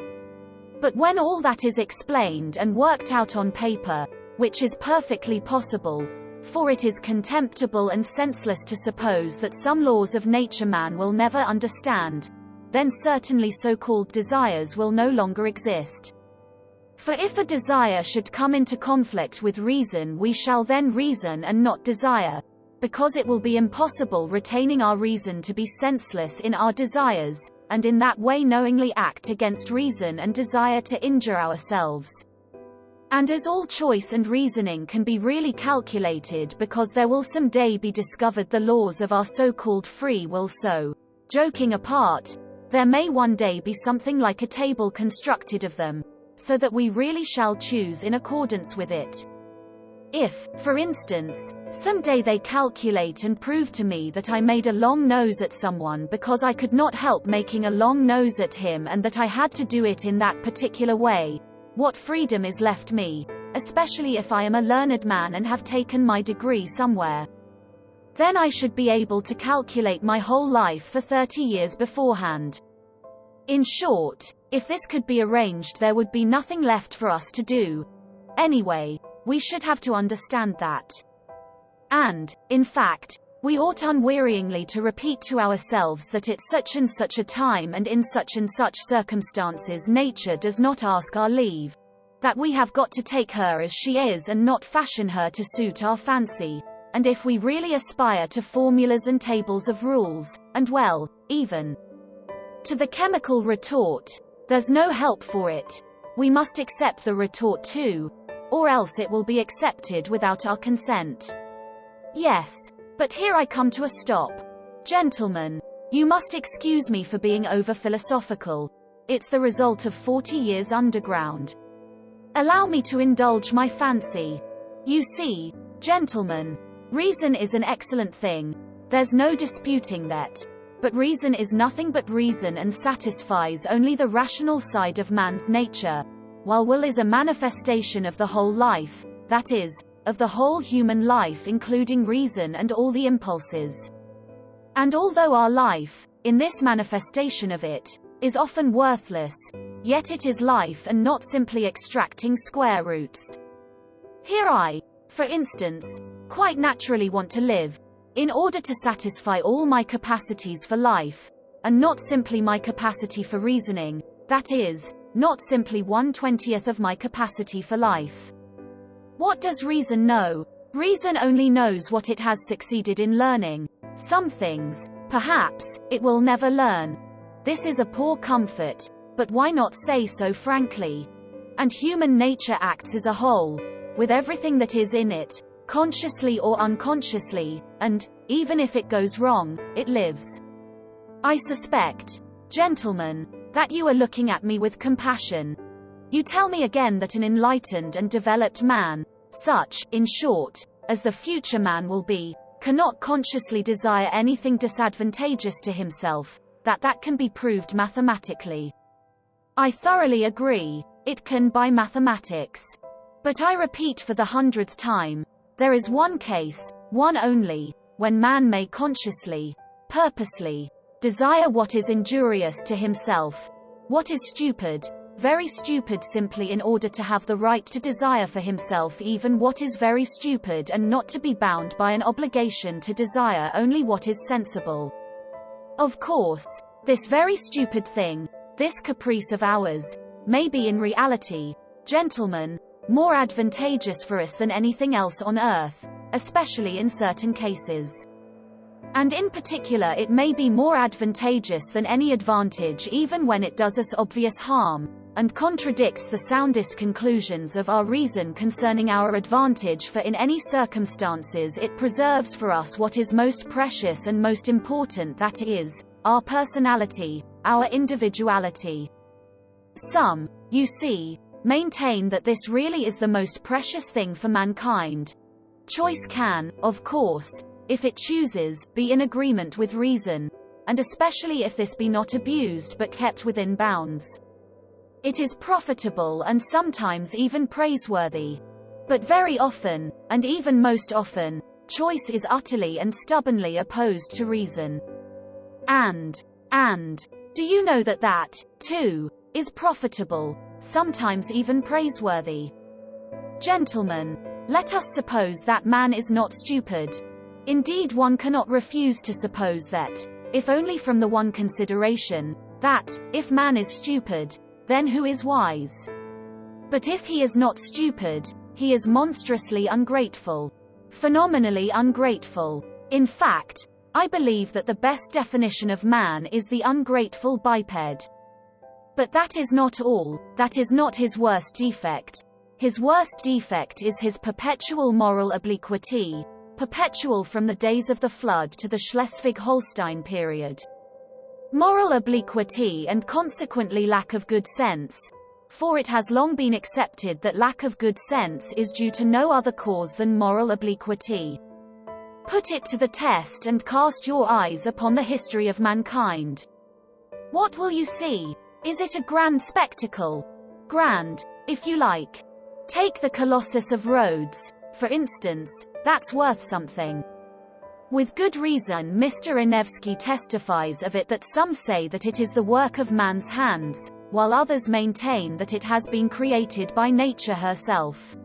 But when all that is explained and worked out on paper, which is perfectly possible, for it is contemptible and senseless to suppose that some laws of nature man will never understand, then certainly so-called desires will no longer exist. For if a desire should come into conflict with reason, we shall then reason and not desire, because it will be impossible retaining our reason to be senseless in our desires, and in that way knowingly act against reason and desire to injure ourselves. And as all choice and reasoning can be really calculated, because there will some day be discovered the laws of our so-called free will, so, joking apart, there may one day be something like a table constructed of them, so that we really shall choose in accordance with it. If, for instance, some day they calculate and prove to me that I made a long nose at someone because I could not help making a long nose at him and that I had to do it in that particular way, what freedom is left me, especially if I am a learned man and have taken my degree somewhere? Then I should be able to calculate my whole life for 30 years beforehand. In short, if this could be arranged, there would be nothing left for us to do. Anyway, we should have to understand that. And, in fact, we ought unwearyingly to repeat to ourselves that at such and such a time and in such and such circumstances nature does not ask our leave. That we have got to take her as she is and not fashion her to suit our fancy. And if we really aspire to formulas and tables of rules, and well, even to the chemical retort, there's no help for it. We must accept the retort too, or else it will be accepted without our consent. Yes, but here I come to a stop. Gentlemen, you must excuse me for being over-philosophical. It's the result of 40 years underground. Allow me to indulge my fancy. You see, gentlemen, reason is an excellent thing. There's no disputing that. But reason is nothing but reason and satisfies only the rational side of man's nature, while will is a manifestation of the whole life, that is, of the whole human life including reason and all the impulses. And although our life, in this manifestation of it, is often worthless, yet it is life and not simply extracting square roots. Here I, for instance, quite naturally want to live, in order to satisfy all my capacities for life, and not simply my capacity for reasoning, that is, not simply 1/20th of my capacity for life. What does reason know? Reason only knows what it has succeeded in learning. Some things, perhaps, it will never learn. This is a poor comfort, but why not say so frankly? And human nature acts as a whole, with everything that is in it, consciously or unconsciously, and, even if it goes wrong, it lives. I suspect, gentlemen, that you are looking at me with compassion. You tell me again that an enlightened and developed man, such, in short, as the future man will be, cannot consciously desire anything disadvantageous to himself, that can be proved mathematically. I thoroughly agree, it can by mathematics. But I repeat for the 100th time, there is one case, one only, when man may consciously, purposely, desire what is injurious to himself, what is stupid, very stupid simply in order to have the right to desire for himself even what is very stupid and not to be bound by an obligation to desire only what is sensible. Of course, this very stupid thing, this caprice of ours, may be in reality, gentlemen, more advantageous for us than anything else on earth, especially in certain cases. And in particular it may be more advantageous than any advantage even when it does us obvious harm, and contradicts the soundest conclusions of our reason concerning our advantage, for in any circumstances it preserves for us what is most precious and most important, that is, our personality, our individuality. Some, you see, maintain that this really is the most precious thing for mankind. Choice can, of course, if it chooses, be in agreement with reason, and especially if this be not abused but kept within bounds. It is profitable and sometimes even praiseworthy. But very often, and even most often, choice is utterly and stubbornly opposed to reason. And, do you know that, too, is profitable, sometimes even praiseworthy? Gentlemen, let us suppose that man is not stupid. Indeed, one cannot refuse to suppose that, if only from the one consideration, that, if man is stupid, then who is wise? But if he is not stupid, he is monstrously ungrateful. Phenomenally ungrateful. In fact, I believe that the best definition of man is the ungrateful biped. But that is not all, that is not his worst defect. His worst defect is his perpetual moral obliquity, perpetual from the days of the flood to the Schleswig-Holstein period. Moral obliquity and consequently lack of good sense, for it has long been accepted that lack of good sense is due to no other cause than moral obliquity. Put it to the test and cast your eyes upon the history of mankind. What will you see? Is it a grand spectacle? Grand, if you like. Take the Colossus of Rhodes, for instance, that's worth something. With good reason Mr. Inevsky testifies of it that some say that it is the work of man's hands, while others maintain that it has been created by nature herself.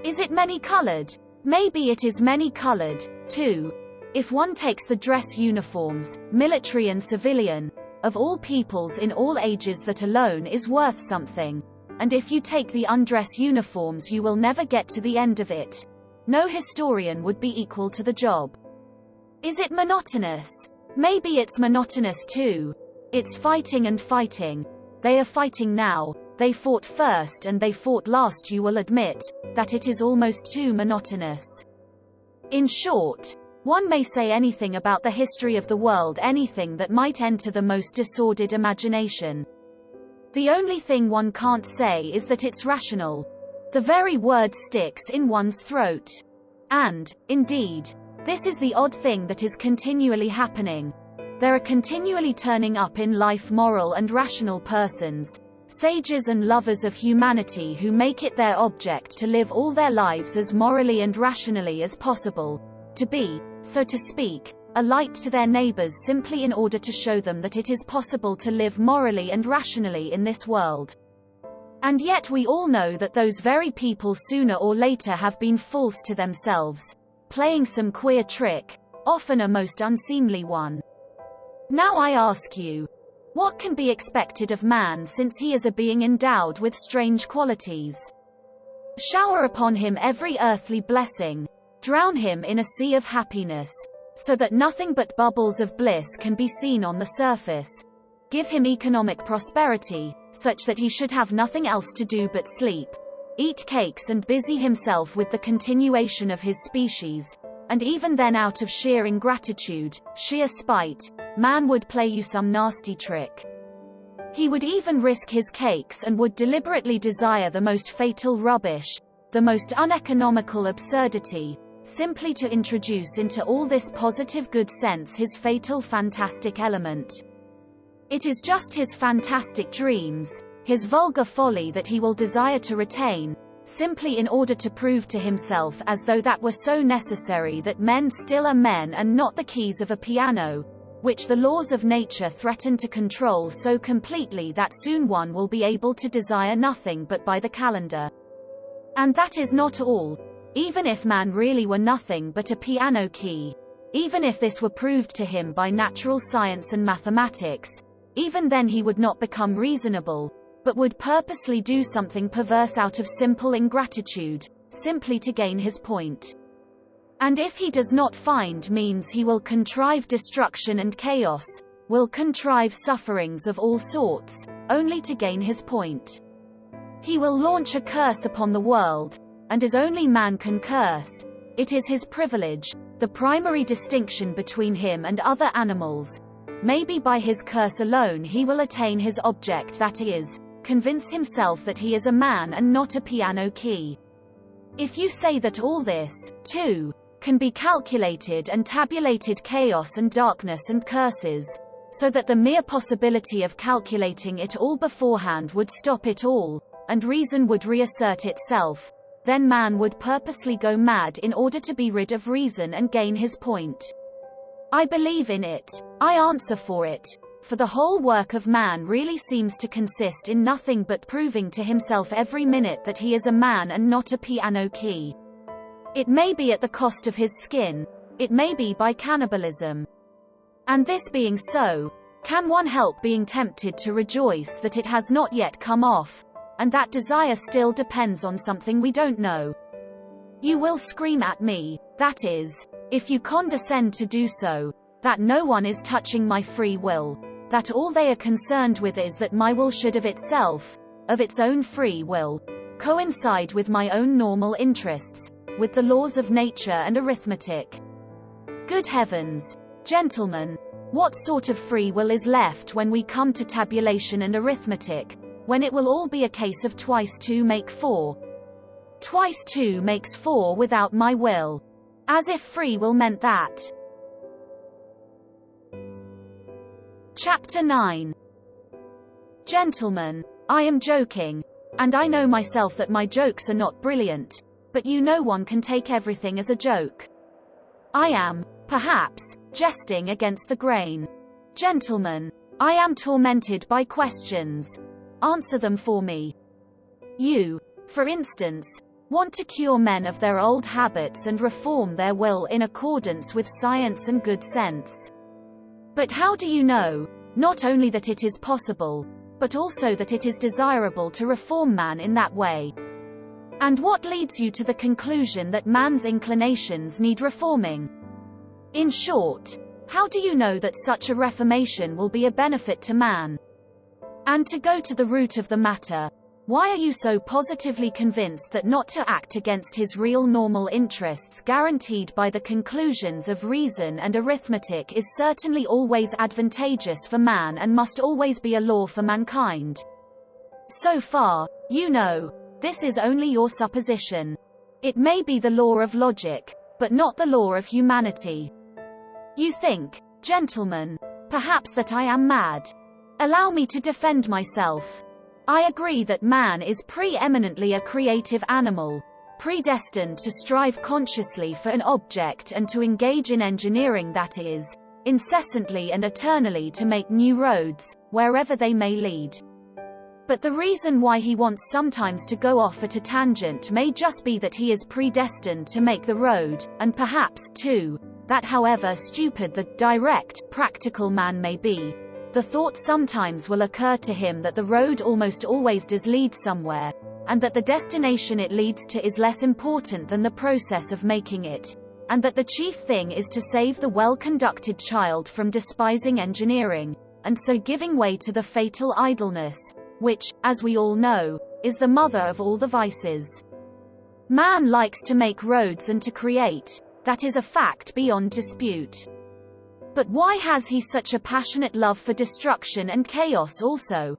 Is it many-colored? Maybe it is many-colored, too. If one takes the dress uniforms, military and civilian, of all peoples in all ages, that alone is worth something. And if you take the undress uniforms you will never get to the end of it. No historian would be equal to the job. Is it monotonous? Maybe it's monotonous too. It's fighting and fighting. They are fighting now, they fought first and they fought last. You will admit that it is almost too monotonous. In short, one may say anything about the history of the world, anything that might enter the most disordered imagination. The only thing one can't say is that it's rational. The very word sticks in one's throat. And, indeed, this is the odd thing that is continually happening. There are continually turning up in life moral and rational persons, sages and lovers of humanity, who make it their object to live all their lives as morally and rationally as possible, to be, so to speak, a light to their neighbors, simply in order to show them that it is possible to live morally and rationally in this world. And yet we all know that those very people sooner or later have been false to themselves, playing some queer trick, often a most unseemly one. Now I ask you, what can be expected of man since he is a being endowed with strange qualities? Shower upon him every earthly blessing, drown him in a sea of happiness, so that nothing but bubbles of bliss can be seen on the surface. Give him economic prosperity, such that he should have nothing else to do but sleep, eat cakes and busy himself with the continuation of his species, and even then out of sheer ingratitude, sheer spite, man would play you some nasty trick. He would even risk his cakes and would deliberately desire the most fatal rubbish, the most uneconomical absurdity, simply to introduce into all this positive good sense his fatal fantastic element. It is just his fantastic dreams, his vulgar folly that he will desire to retain, simply in order to prove to himself as though that were so necessary that men still are men and not the keys of a piano, which the laws of nature threaten to control so completely that soon one will be able to desire nothing but by the calendar. And that is not all. Even if man really were nothing but a piano key, even if this were proved to him by natural science and mathematics, even then he would not become reasonable, but would purposely do something perverse out of simple ingratitude, simply to gain his point. And if he does not find means, he will contrive destruction and chaos, will contrive sufferings of all sorts, only to gain his point. He will launch a curse upon the world, and as only man can curse, it is his privilege, the primary distinction between him and other animals. Maybe by his curse alone he will attain his object, that is, convince himself that he is a man and not a piano key. If you say that all this, too, can be calculated and tabulated chaos and darkness and curses, so that the mere possibility of calculating it all beforehand would stop it all, and reason would reassert itself, then man would purposely go mad in order to be rid of reason and gain his point. I believe in it. I answer for it. For the whole work of man really seems to consist in nothing but proving to himself every minute that he is a man and not a piano key. It may be at the cost of his skin, it may be by cannibalism. And this being so, can one help being tempted to rejoice that it has not yet come off, and that desire still depends on something we don't know? You will scream at me, that is, if you condescend to do so, that no one is touching my free will, that all they are concerned with is that my will should of itself, of its own free will, coincide with my own normal interests, with the laws of nature and arithmetic. Good heavens, gentlemen, what sort of free will is left when we come to tabulation and arithmetic, when it will all be a case of twice 2 make 4? Twice 2 makes 4 without my will. As if free will meant that. Chapter 9. Gentlemen, I am joking, and I know myself that my jokes are not brilliant, but you know one can take everything as a joke. I am, perhaps, jesting against the grain. Gentlemen, I am tormented by questions. Answer them for me. You, for instance, want to cure men of their old habits and reform their will in accordance with science and good sense. But how do you know, not only that it is possible, but also that it is desirable to reform man in that way? And what leads you to the conclusion that man's inclinations need reforming? In short, how do you know that such a reformation will be a benefit to man? And to go to the root of the matter, why are you so positively convinced that not to act against his real normal interests guaranteed by the conclusions of reason and arithmetic is certainly always advantageous for man and must always be a law for mankind? So far, you know, this is only your supposition. It may be the law of logic, but not the law of humanity. You think, gentlemen, perhaps that I am mad. Allow me to defend myself. I agree that man is preeminently a creative animal, predestined to strive consciously for an object and to engage in engineering, that is, incessantly and eternally to make new roads, wherever they may lead. But the reason why he wants sometimes to go off at a tangent may just be that he is predestined to make the road, and perhaps, too, that however stupid the direct, practical man may be, the thought sometimes will occur to him that the road almost always does lead somewhere, and that the destination it leads to is less important than the process of making it, and that the chief thing is to save the well-conducted child from despising engineering, and so giving way to the fatal idleness, which, as we all know, is the mother of all the vices. Man likes to make roads and to create, that is a fact beyond dispute. But why has he such a passionate love for destruction and chaos also?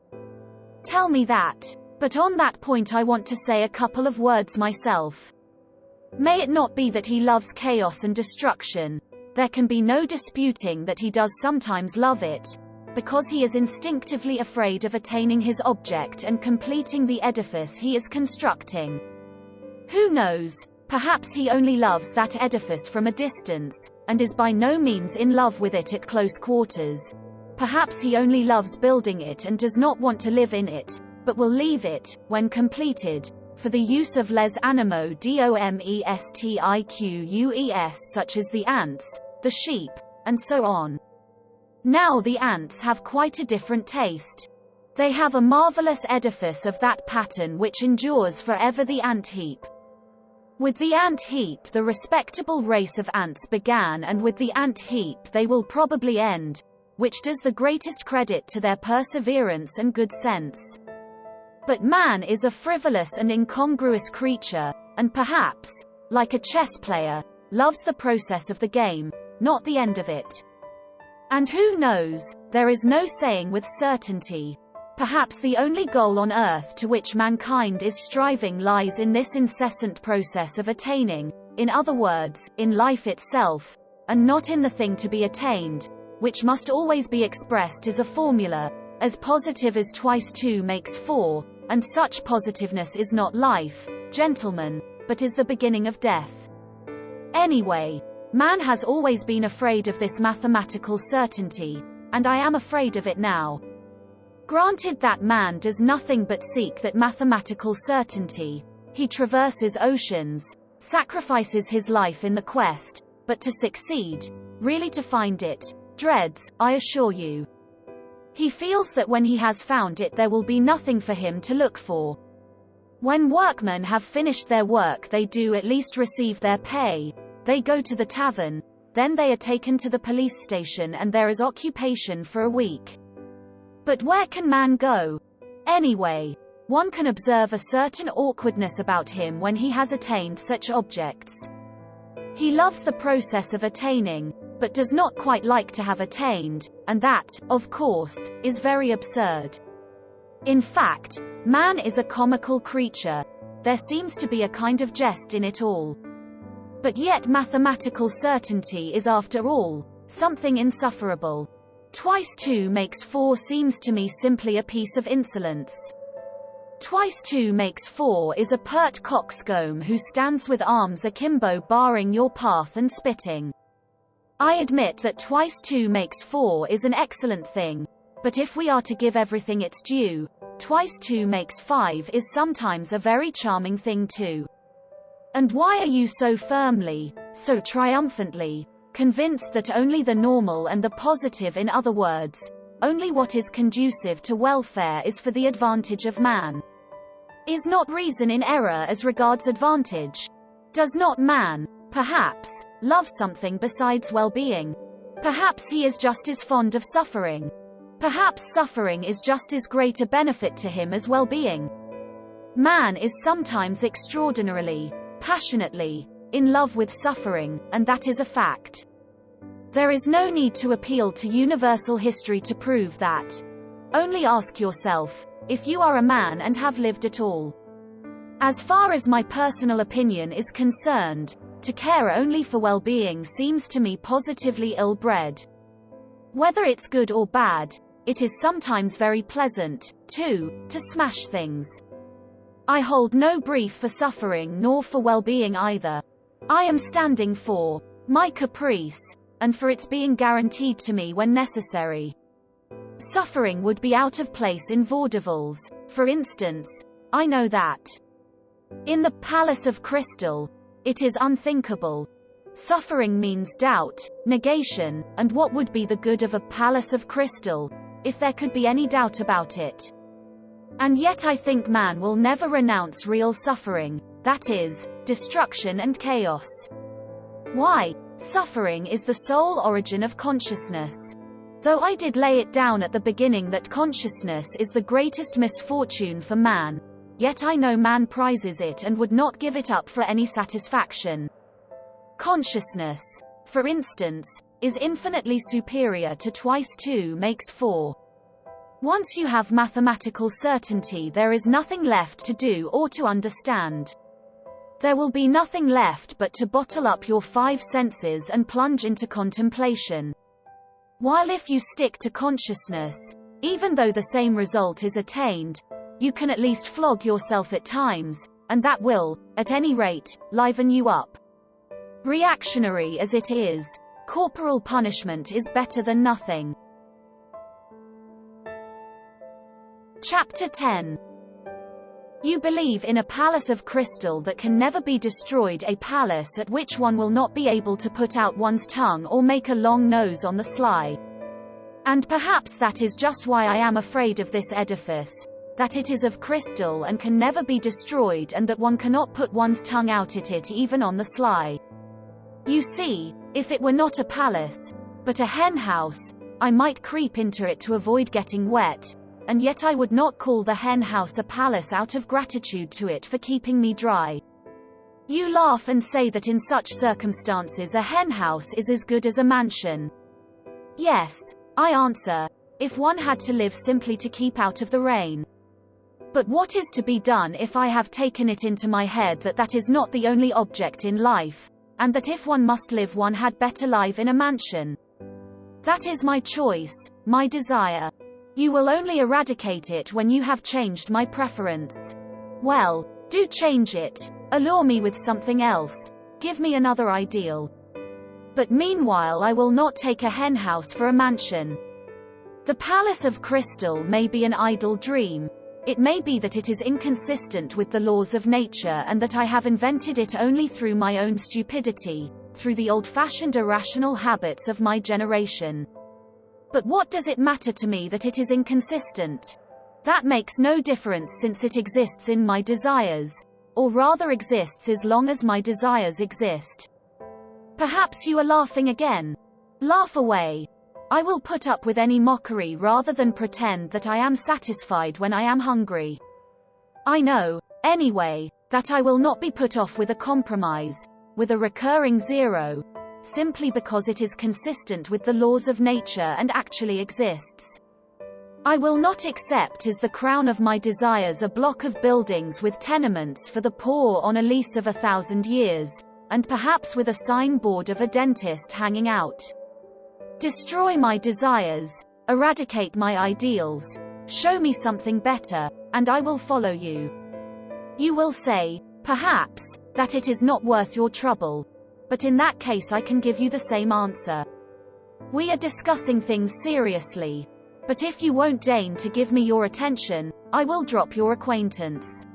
Tell me that. But on that point I want to say a couple of words myself. May it not be that he loves chaos and destruction. There can be no disputing that he does sometimes love it, because he is instinctively afraid of attaining his object and completing the edifice he is constructing. Who knows, perhaps he only loves that edifice from a distance, and is by no means in love with it at close quarters. Perhaps he only loves building it and does not want to live in it, but will leave it, when completed, for the use of les animaux domestiqués such as the ants, the sheep, and so on. Now the ants have quite a different taste. They have a marvelous edifice of that pattern which endures forever, the ant heap. With the ant heap the respectable race of ants began, and with the ant heap they will probably end, which does the greatest credit to their perseverance and good sense. But man is a frivolous and incongruous creature, and perhaps, like a chess player, loves the process of the game, not the end of it. And who knows, there is no saying with certainty. Perhaps the only goal on earth to which mankind is striving lies in this incessant process of attaining, in other words, in life itself, and not in the thing to be attained, which must always be expressed as a formula, as positive as twice two makes four, and such positiveness is not life, gentlemen, but is the beginning of death. Anyway, man has always been afraid of this mathematical certainty, and I am afraid of it now. Granted that man does nothing but seek that mathematical certainty, he traverses oceans, sacrifices his life in the quest, but to succeed, really to find it, dreads, I assure you. He feels that when he has found it there will be nothing for him to look for. When workmen have finished their work they do at least receive their pay, they go to the tavern, then they are taken to the police station and there is occupation for a week. But where can man go? Anyway, one can observe a certain awkwardness about him when he has attained such objects. He loves the process of attaining, but does not quite like to have attained, and that, of course, is very absurd. In fact, man is a comical creature. There seems to be a kind of jest in it all. But yet mathematical certainty is after all something insufferable. Twice two makes four seems to me simply a piece of insolence. Twice two makes four is a pert coxcomb who stands with arms akimbo barring your path and spitting. I admit that twice two makes four is an excellent thing, but if we are to give everything its due, twice two makes five is sometimes a very charming thing too. And why are you so firmly, so triumphantly, convinced that only the normal and the positive, in other words, only what is conducive to welfare is for the advantage of man? Is not reason in error as regards advantage? Does not man, perhaps, love something besides well-being? Perhaps he is just as fond of suffering. Perhaps suffering is just as great a benefit to him as well-being. Man is sometimes extraordinarily, passionately, in love with suffering, and that is a fact. There is no need to appeal to universal history to prove that. Only ask yourself, if you are a man and have lived at all. As far as my personal opinion is concerned, to care only for well-being seems to me positively ill-bred. Whether it's good or bad, it is sometimes very pleasant, too, to smash things. I hold no brief for suffering nor for well-being either. I am standing for my caprice, and for its being guaranteed to me when necessary. Suffering would be out of place in vaudevilles, for instance, I know that. In the Palace of Crystal, it is unthinkable. Suffering means doubt, negation, and what would be the good of a palace of crystal, if there could be any doubt about it? And yet I think man will never renounce real suffering, that is, destruction and chaos. Why? Suffering is the sole origin of consciousness. Though I did lay it down at the beginning that consciousness is the greatest misfortune for man, yet I know man prizes it and would not give it up for any satisfaction. Consciousness, for instance, is infinitely superior to twice two makes four. Once you have mathematical certainty, there is nothing left to do or to understand. There will be nothing left but to bottle up your five senses and plunge into contemplation. While if you stick to consciousness, even though the same result is attained, you can at least flog yourself at times, and that will, at any rate, liven you up. Reactionary as it is, corporal punishment is better than nothing. Chapter 10. You believe in a palace of crystal that can never be destroyed, a palace at which one will not be able to put out one's tongue or make a long nose on the sly. And perhaps that is just why I am afraid of this edifice, that it is of crystal and can never be destroyed, and that one cannot put one's tongue out at it even on the sly. You see, if it were not a palace, but a hen house, I might creep into it to avoid getting wet, and yet I would not call the hen house a palace out of gratitude to it for keeping me dry. You laugh and say that in such circumstances a hen house is as good as a mansion. Yes, I answer, if one had to live simply to keep out of the rain. But what is to be done if I have taken it into my head that that is not the only object in life, and that if one must live one had better live in a mansion? That is my choice, my desire. You will only eradicate it when you have changed my preference. Well, do change it. Allure me with something else. Give me another ideal. But meanwhile I will not take a hen house for a mansion. The palace of crystal may be an idle dream. It may be that it is inconsistent with the laws of nature, and that I have invented it only through my own stupidity, through the old-fashioned irrational habits of my generation. But what does it matter to me that it is inconsistent? That makes no difference, since it exists in my desires, or rather exists as long as my desires exist. Perhaps you are laughing again. Laugh away. I will put up with any mockery rather than pretend that I am satisfied when I am hungry. I know, anyway, that I will not be put off with a compromise, with a recurring zero, simply because it is consistent with the laws of nature and actually exists. I will not accept as the crown of my desires a block of buildings with tenements for the poor on a lease of 1,000 years, and perhaps with a signboard of a dentist hanging out. Destroy my desires, eradicate my ideals, show me something better, and I will follow you. You will say, perhaps, that it is not worth your trouble. But in that case I can give you the same answer. We are discussing things seriously. But if you won't deign to give me your attention, I will drop your acquaintance.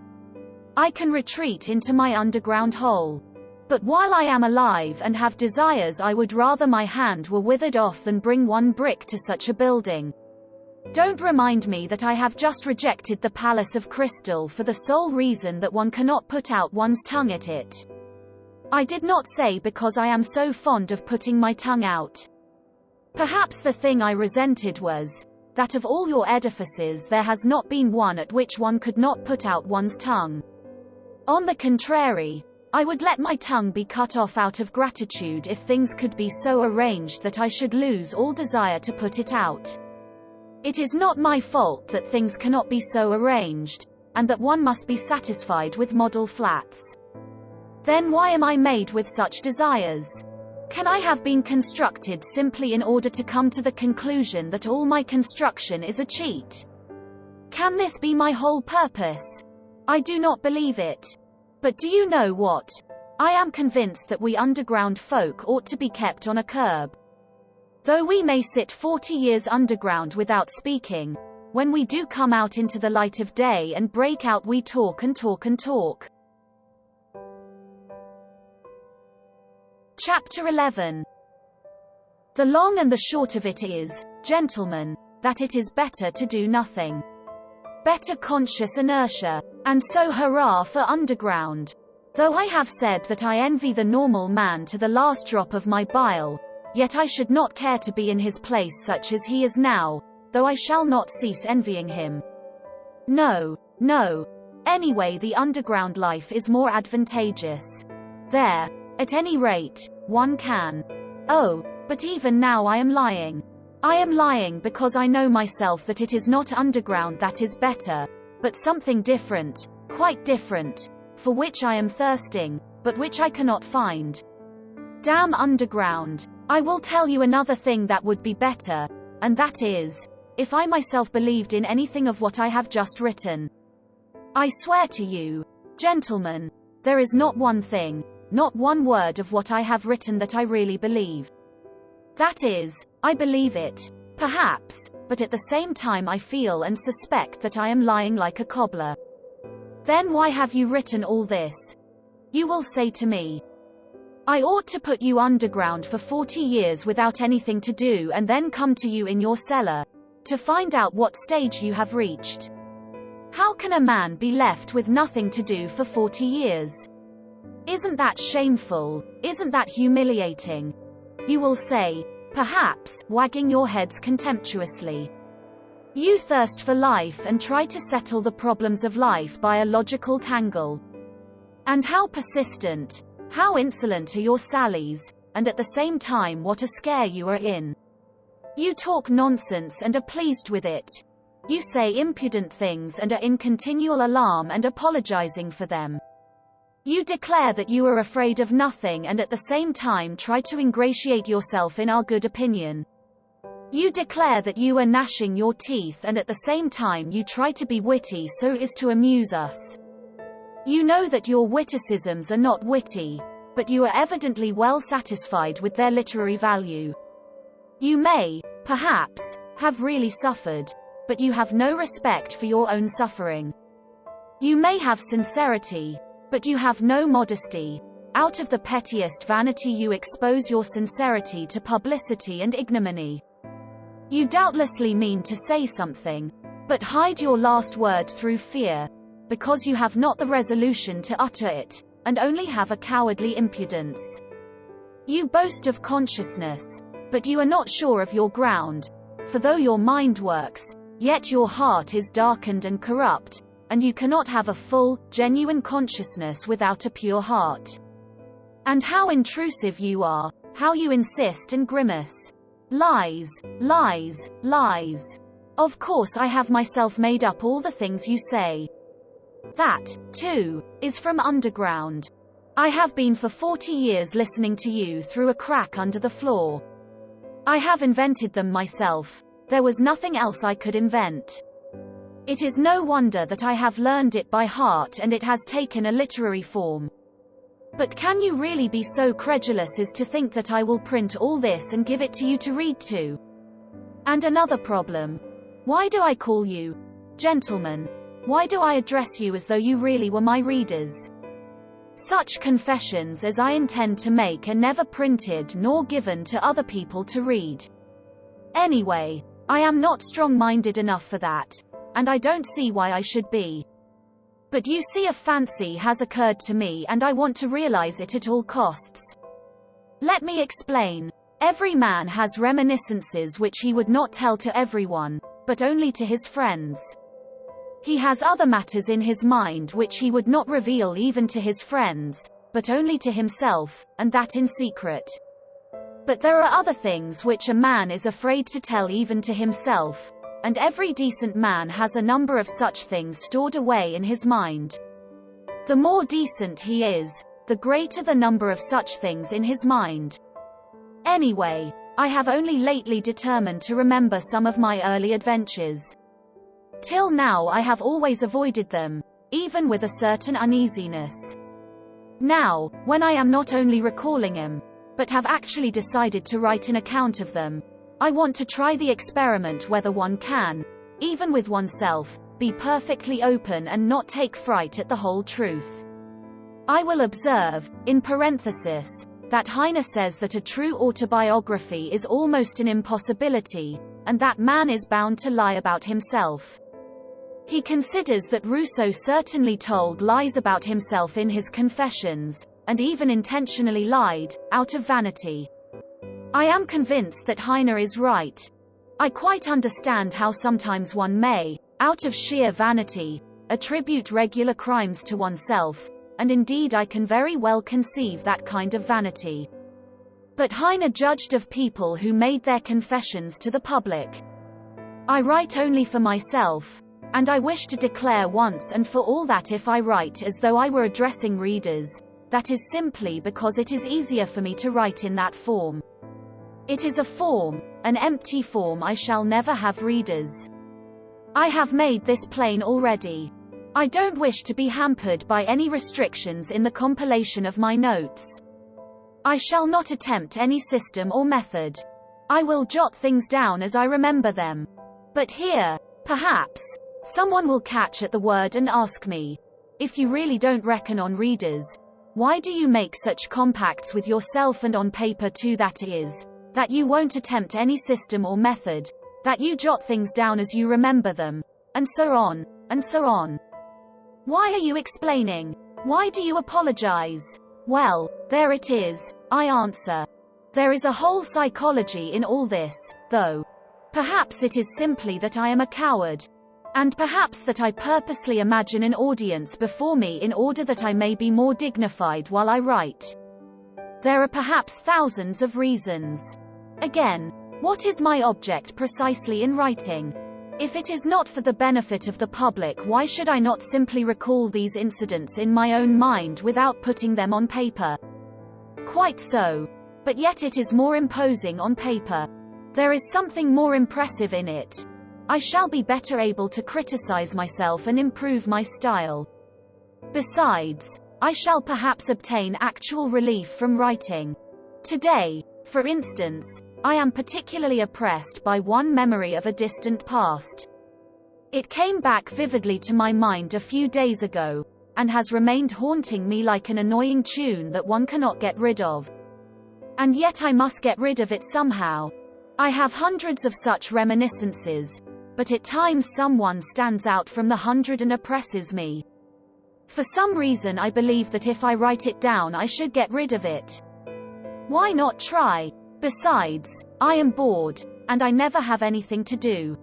I can retreat into my underground hole. But while I am alive and have desires, I would rather my hand were withered off than bring one brick to such a building. Don't remind me that I have just rejected the palace of crystal for the sole reason that one cannot put out one's tongue at it. I did not say because I am so fond of putting my tongue out. Perhaps the thing I resented was that of all your edifices there has not been one at which one could not put out one's tongue. On the contrary, I would let my tongue be cut off out of gratitude if things could be so arranged that I should lose all desire to put it out. It is not my fault that things cannot be so arranged, and that one must be satisfied with model flats. Then why am I made with such desires? Can I have been constructed simply in order to come to the conclusion that all my construction is a cheat? Can this be my whole purpose? I do not believe it. But do you know what? I am convinced that we underground folk ought to be kept on a curb. Though we may sit 40 years underground without speaking, when we do come out into the light of day and break out, we talk and talk and talk. Chapter 11. The long and the short of it is, gentlemen, that it is better to do nothing. Better conscious inertia. And so hurrah for underground. Though I have said that I envy the normal man to the last drop of my bile, yet I should not care to be in his place such as he is now, though I shall not cease envying him. No, no. Anyway, the underground life is more advantageous. There, at any rate, one can. Oh, but even now I am lying. I am lying because I know myself that it is not underground that is better, but something different, quite different, for which I am thirsting, but which I cannot find. Damn underground. I will tell you another thing that would be better, and that is, if I myself believed in anything of what I have just written. I swear to you, gentlemen, there is not one thing, not one word of what I have written that I really believe. That is, I believe it, perhaps, but at the same time I feel and suspect that I am lying like a cobbler. Then why have you written all this? You will say to me. I ought to put you underground for 40 years without anything to do and then come to you in your cellar, to find out what stage you have reached. How can a man be left with nothing to do for 40 years? Isn't that shameful? Isn't that humiliating? You will say, perhaps, wagging your heads contemptuously. You thirst for life and try to settle the problems of life by a logical tangle. And how persistent, how insolent are your sallies, and at the same time what a scare you are in. You talk nonsense and are pleased with it. You say impudent things and are in continual alarm and apologizing for them. You declare that you are afraid of nothing and at the same time try to ingratiate yourself in our good opinion. You declare that you are gnashing your teeth and at the same time you try to be witty so as to amuse us. You know that your witticisms are not witty, but you are evidently well satisfied with their literary value. You may, perhaps, have really suffered, but you have no respect for your own suffering. You may have sincerity, but you have no modesty. Out of the pettiest vanity you expose your sincerity to publicity and ignominy. You doubtlessly mean to say something, but hide your last word through fear, because you have not the resolution to utter it, and only have a cowardly impudence. You boast of consciousness, but you are not sure of your ground, for though your mind works, yet your heart is darkened and corrupt, and you cannot have a full, genuine consciousness without a pure heart. And how intrusive you are, how you insist and grimace. Lies, lies, lies. Of course I have myself made up all the things you say. That, too, is from underground. I have been for 40 years listening to you through a crack under the floor. I have invented them myself. There was nothing else I could invent. It is no wonder that I have learned it by heart and it has taken a literary form. But can you really be so credulous as to think that I will print all this and give it to you to read to? And another problem. Why do I call you gentlemen? Why do I address you as though you really were my readers? Such confessions as I intend to make are never printed nor given to other people to read. Anyway, I am not strong-minded enough for that, and I don't see why I should be. But you see, a fancy has occurred to me and I want to realize it at all costs. Let me explain. Every man has reminiscences which he would not tell to everyone, but only to his friends. He has other matters in his mind which he would not reveal even to his friends, but only to himself, and that in secret. But there are other things which a man is afraid to tell even to himself, and every decent man has a number of such things stored away in his mind. The more decent he is, the greater the number of such things in his mind. Anyway, I have only lately determined to remember some of my early adventures. Till now I have always avoided them, even with a certain uneasiness. Now, when I am not only recalling them, but have actually decided to write an account of them, I want to try the experiment whether one can, even with oneself, be perfectly open and not take fright at the whole truth. I will observe, in parenthesis, that Heine says that a true autobiography is almost an impossibility, and that man is bound to lie about himself. He considers that Rousseau certainly told lies about himself in his Confessions, and even intentionally lied, out of vanity. I am convinced that Heine is right. I quite understand how sometimes one may, out of sheer vanity, attribute regular crimes to oneself, and indeed I can very well conceive that kind of vanity. But Heine judged of people who made their confessions to the public. I write only for myself, and I wish to declare once and for all that if I write as though I were addressing readers, that is simply because it is easier for me to write in that form. It is a form, an empty form. I shall never have readers. I have made this plain already. I don't wish to be hampered by any restrictions in the compilation of my notes. I shall not attempt any system or method. I will jot things down as I remember them. But here, perhaps, someone will catch at the word and ask me, if you really don't reckon on readers, why do you make such compacts with yourself and on paper too, that is, that you won't attempt any system or method, that you jot things down as you remember them, and so on, and so on. Why are you explaining? Why do you apologize? Well, there it is, I answer. There is a whole psychology in all this, though. Perhaps it is simply that I am a coward. And perhaps that I purposely imagine an audience before me in order that I may be more dignified while I write. There are perhaps thousands of reasons. Again, what is my object precisely in writing? If it is not for the benefit of the public, why should I not simply recall these incidents in my own mind without putting them on paper? Quite so. But yet it is more imposing on paper. There is something more impressive in it. I shall be better able to criticize myself and improve my style. Besides, I shall perhaps obtain actual relief from writing. Today, for instance, I am particularly oppressed by one memory of a distant past. It came back vividly to my mind a few days ago, and has remained haunting me like an annoying tune that one cannot get rid of. And yet I must get rid of it somehow. I have hundreds of such reminiscences, but at times someone stands out from the hundred and oppresses me. For some reason I believe that if I write it down I should get rid of it. Why not try? Besides, I am bored, and I never have anything to do.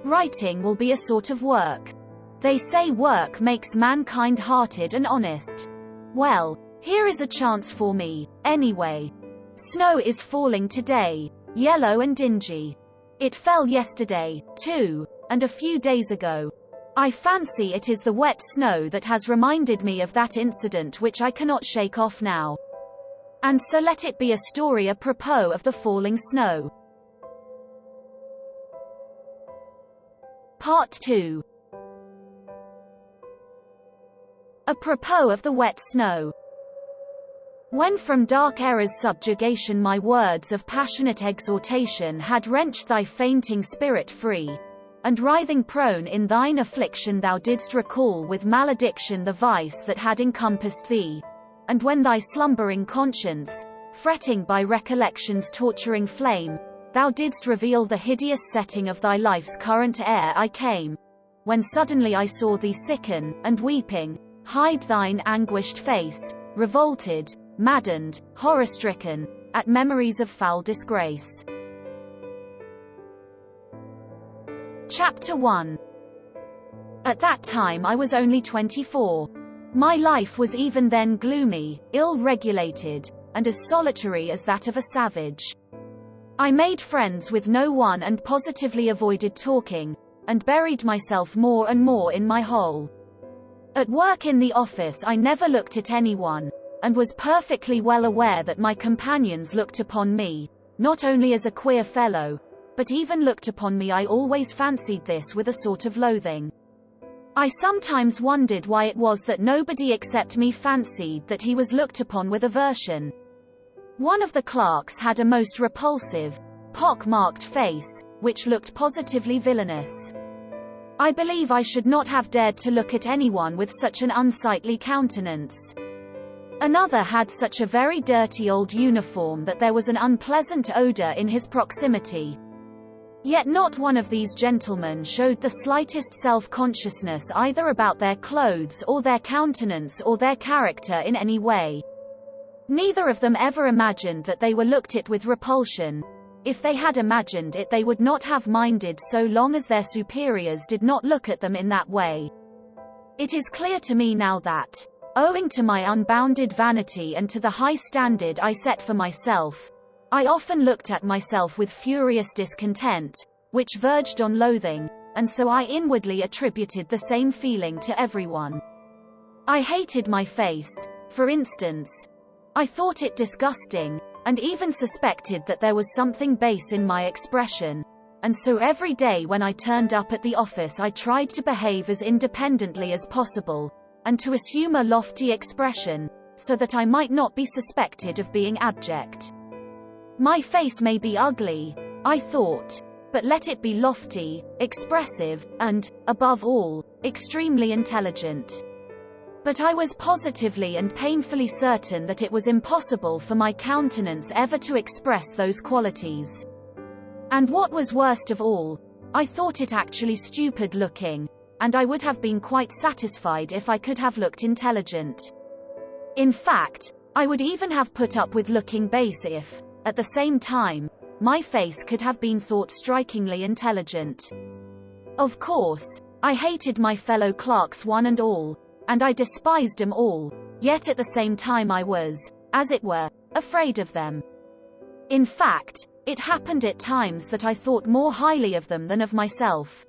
Writing will be a sort of work. They say work makes mankind hearted and honest. Well, here is a chance for me, anyway. Snow is falling today, yellow and dingy. It fell yesterday, too, and a few days ago. I fancy it is the wet snow that has reminded me of that incident which I cannot shake off now. And so let it be a story apropos of the falling snow. Part 2. Apropos of the wet snow. When from dark error's subjugation my words of passionate exhortation had wrenched thy fainting spirit free, and writhing prone in thine affliction thou didst recall with malediction the vice that had encompassed thee, and when thy slumbering conscience, fretting by recollection's torturing flame, thou didst reveal the hideous setting of thy life's current air, I came, when suddenly I saw thee sicken, and weeping, hide thine anguished face, revolted, maddened, horror-stricken, at memories of foul disgrace. Chapter 1. At that time I was only 24. My life was even then gloomy, ill-regulated, and as solitary as that of a savage. I made friends with no one and positively avoided talking, and buried myself more and more in my hole. At work in the office I never looked at anyone, and was perfectly well aware that my companions looked upon me, not only as a queer fellow, but even looked upon me, I always fancied this, with a sort of loathing. I sometimes wondered why it was that nobody except me fancied that he was looked upon with aversion. One of the clerks had a most repulsive, pock-marked face, which looked positively villainous. I believe I should not have dared to look at anyone with such an unsightly countenance. Another had such a very dirty old uniform that there was an unpleasant odor in his proximity. Yet not one of these gentlemen showed the slightest self-consciousness either about their clothes or their countenance or their character in any way. Neither of them ever imagined that they were looked at with repulsion. If they had imagined it, they would not have minded so long as their superiors did not look at them in that way. It is clear to me now that, Owing to my unbounded vanity and to the high standard I set for myself, I often looked at myself with furious discontent, which verged on loathing, and so I inwardly attributed the same feeling to everyone. I hated my face, for instance. I thought it disgusting, and even suspected that there was something base in my expression, and so every day when I turned up at the office I tried to behave as independently as possible, and to assume a lofty expression, so that I might not be suspected of being abject. My face may be ugly, I thought, but let it be lofty, expressive, and, above all, extremely intelligent. But I was positively and painfully certain that it was impossible for my countenance ever to express those qualities. And what was worst of all, I thought it actually stupid looking, and I would have been quite satisfied if I could have looked intelligent. In fact, I would even have put up with looking base if, at the same time, my face could have been thought strikingly intelligent. Of course, I hated my fellow clerks one and all, and I despised them all, yet at the same time I was, as it were, afraid of them. In fact, it happened at times that I thought more highly of them than of myself.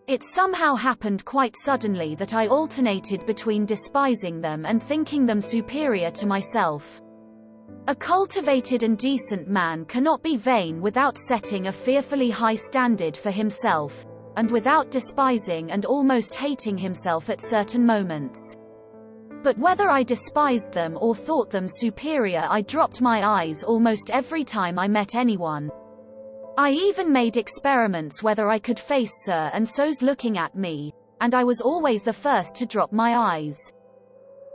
It somehow happened quite suddenly that I alternated between despising them and thinking them superior to myself. A cultivated and decent man cannot be vain without setting a fearfully high standard for himself, and without despising and almost hating himself at certain moments. But whether I despised them or thought them superior, I dropped my eyes almost every time I met anyone. I even made experiments whether I could face so and so's looking at me, and I was always the first to drop my eyes.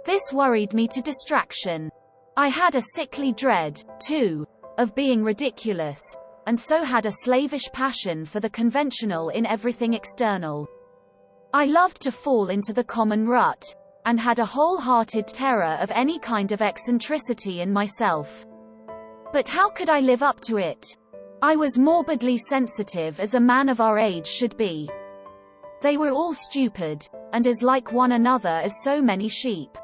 This worried me to distraction. I had a sickly dread, too, of being ridiculous, and so had a slavish passion for the conventional in everything external. I loved to fall into the common rut, and had a wholehearted terror of any kind of eccentricity in myself. But how could I live up to it? I was morbidly sensitive, as a man of our age should be. They were all stupid, and as like one another as so many sheep.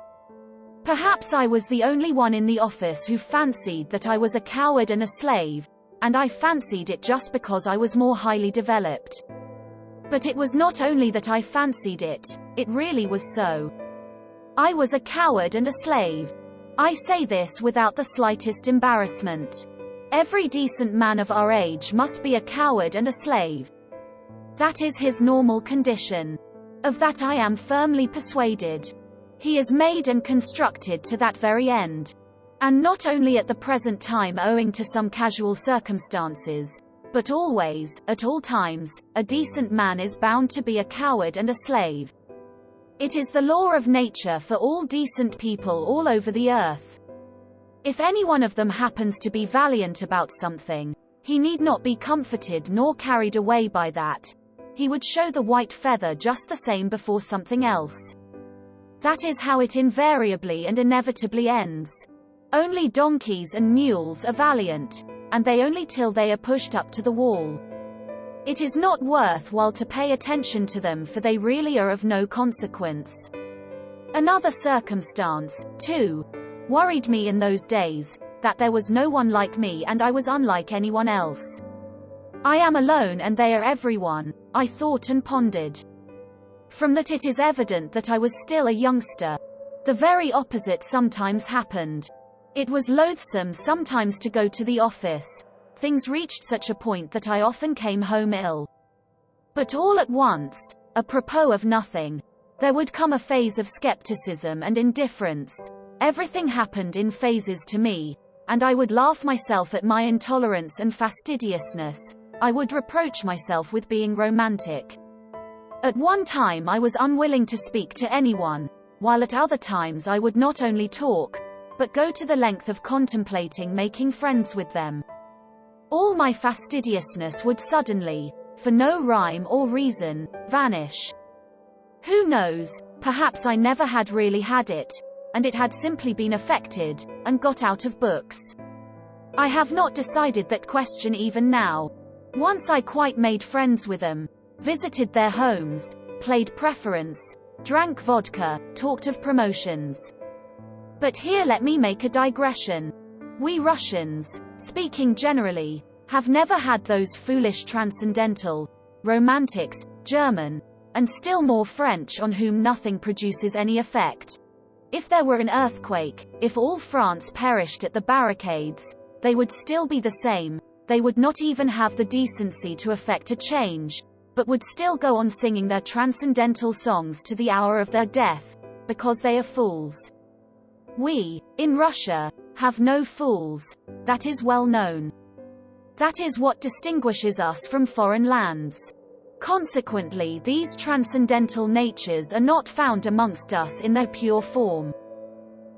Perhaps I was the only one in the office who fancied that I was a coward and a slave, and I fancied it just because I was more highly developed. But it was not only that I fancied it, it really was so. I was a coward and a slave. I say this without the slightest embarrassment. Every decent man of our age must be a coward and a slave. That is his normal condition. Of that I am firmly persuaded. He is made and constructed to that very end. And not only at the present time owing to some casual circumstances, but always, at all times, a decent man is bound to be a coward and a slave. It is the law of nature for all decent people all over the earth. If any one of them happens to be valiant about something, he need not be comforted nor carried away by that. He would show the white feather just the same before something else. That is how it invariably and inevitably ends. Only donkeys and mules are valiant, and they only till they are pushed up to the wall. It is not worth while to pay attention to them, for they really are of no consequence. Another circumstance, too, worried me in those days, that there was no one like me and I was unlike anyone else. I am alone and they are everyone, I thought and pondered. From that it is evident that I was still a youngster. The very opposite sometimes happened. It was loathsome sometimes to go to the office. Things reached such a point that I often came home ill. But all at once, apropos of nothing, there would come a phase of skepticism and indifference. Everything happened in phases to me, and I would laugh myself at my intolerance and fastidiousness. I would reproach myself with being romantic. At one time I was unwilling to speak to anyone, while at other times I would not only talk, but go to the length of contemplating making friends with them. All my fastidiousness would suddenly, for no rhyme or reason, vanish. Who knows, perhaps I never had really had it, and it had simply been affected, and got out of books. I have not decided that question even now. Once I quite made friends with them, visited their homes, played preference, drank vodka, talked of promotions. But here let me make a digression. We Russians, speaking generally, have never had those foolish transcendental romantics, German, and still more French, on whom nothing produces any effect. If there were an earthquake, if all France perished at the barricades, they would still be the same. They would not even have the decency to effect a change, but would still go on singing their transcendental songs to the hour of their death, because they are fools. We, in Russia, have no fools. That is well known. That is what distinguishes us from foreign lands. Consequently, these transcendental natures are not found amongst us in their pure form.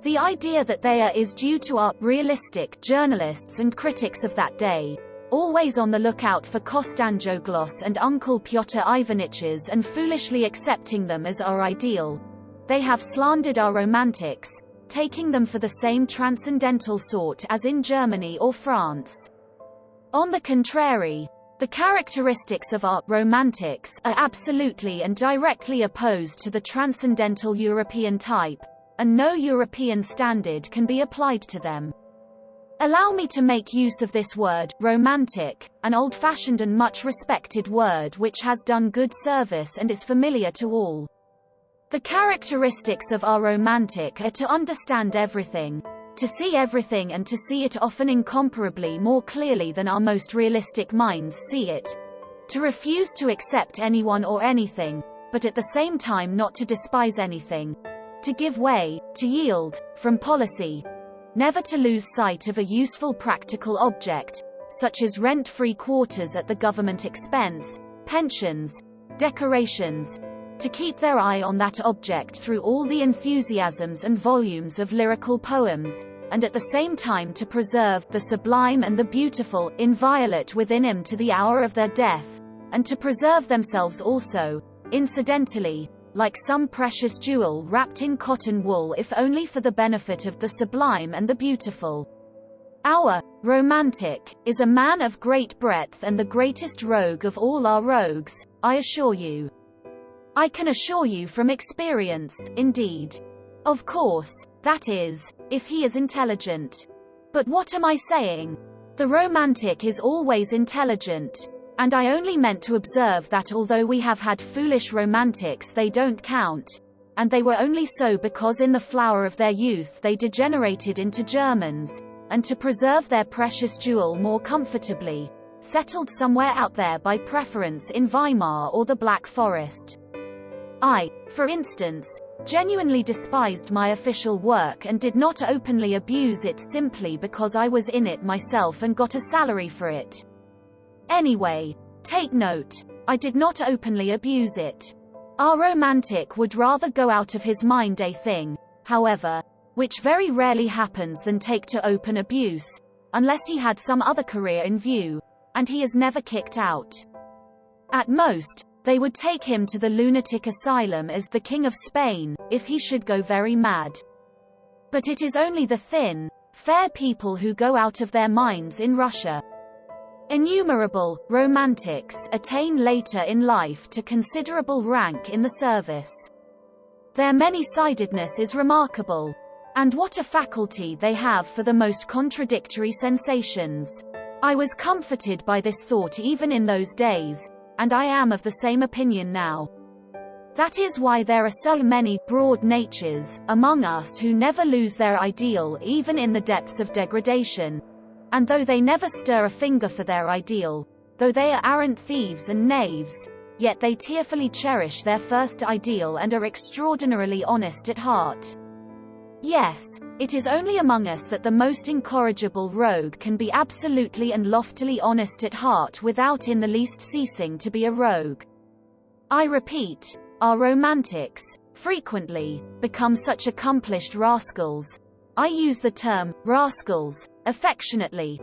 The idea that they are is due to our realistic journalists and critics of that day, always on the lookout for Kostanjoglos and Uncle Pyotr Ivaniches and foolishly accepting them as our ideal. They have slandered our romantics, taking them for the same transcendental sort as in Germany or France. On the contrary, the characteristics of our romantics are absolutely and directly opposed to the transcendental European type, and no European standard can be applied to them. Allow me to make use of this word, romantic, an old-fashioned and much respected word which has done good service and is familiar to all. The characteristics of our romantic are to understand everything, to see everything, and to see it often incomparably more clearly than our most realistic minds see it, to refuse to accept anyone or anything, but at the same time not to despise anything, to give way, to yield, from policy, never to lose sight of a useful practical object, such as rent-free quarters at the government expense, pensions, decorations, to keep their eye on that object through all the enthusiasms and volumes of lyrical poems, and at the same time to preserve the sublime and the beautiful, inviolate within him to the hour of their death, and to preserve themselves also, incidentally, like some precious jewel wrapped in cotton wool, if only for the benefit of the sublime and the beautiful. Our romantic is a man of great breadth and the greatest rogue of all our rogues, I assure you. I can assure you from experience, indeed. Of course, that is, if he is intelligent. But what am I saying? The romantic is always intelligent, and I only meant to observe that although we have had foolish romantics, they don't count, and they were only so because in the flower of their youth they degenerated into Germans, and to preserve their precious jewel more comfortably, settled somewhere out there by preference in Weimar or the Black Forest. I, for instance, genuinely despised my official work and did not openly abuse it simply because I was in it myself and got a salary for it. Anyway, take note, I did not openly abuse it. Our romantic would rather go out of his mind a thing, however, which very rarely happens, than take to open abuse, unless he had some other career in view, and he is never kicked out. At most, they would take him to the lunatic asylum as the King of Spain, if he should go very mad. But it is only the thin, fair people who go out of their minds in Russia. Innumerable romantics attain later in life to considerable rank in the service. Their many-sidedness is remarkable. And what a faculty they have for the most contradictory sensations. I was comforted by this thought even in those days, and I am of the same opinion now. That is why there are so many broad natures among us who never lose their ideal even in the depths of degradation, and though they never stir a finger for their ideal, though they are arrant thieves and knaves, yet they tearfully cherish their first ideal and are extraordinarily honest at heart. Yes, it is only among us that the most incorrigible rogue can be absolutely and loftily honest at heart without in the least ceasing to be a rogue. I repeat, our romantics, frequently, become such accomplished rascals. I use the term, rascals, affectionately.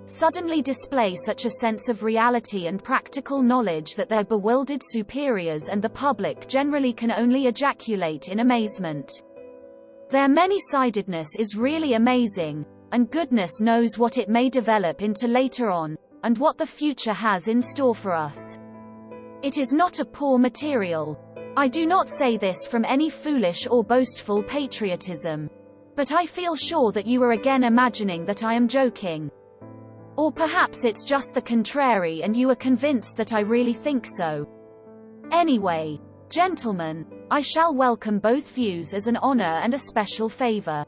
Suddenly display such a sense of reality and practical knowledge that their bewildered superiors and the public generally can only ejaculate in amazement. Their many-sidedness is really amazing, and goodness knows what it may develop into later on, and what the future has in store for us. It is not a poor material. I do not say this from any foolish or boastful patriotism. But I feel sure that you are again imagining that I am joking. Or perhaps it's just the contrary and you are convinced that I really think so. Anyway, gentlemen, I shall welcome both views as an honor and a special favor.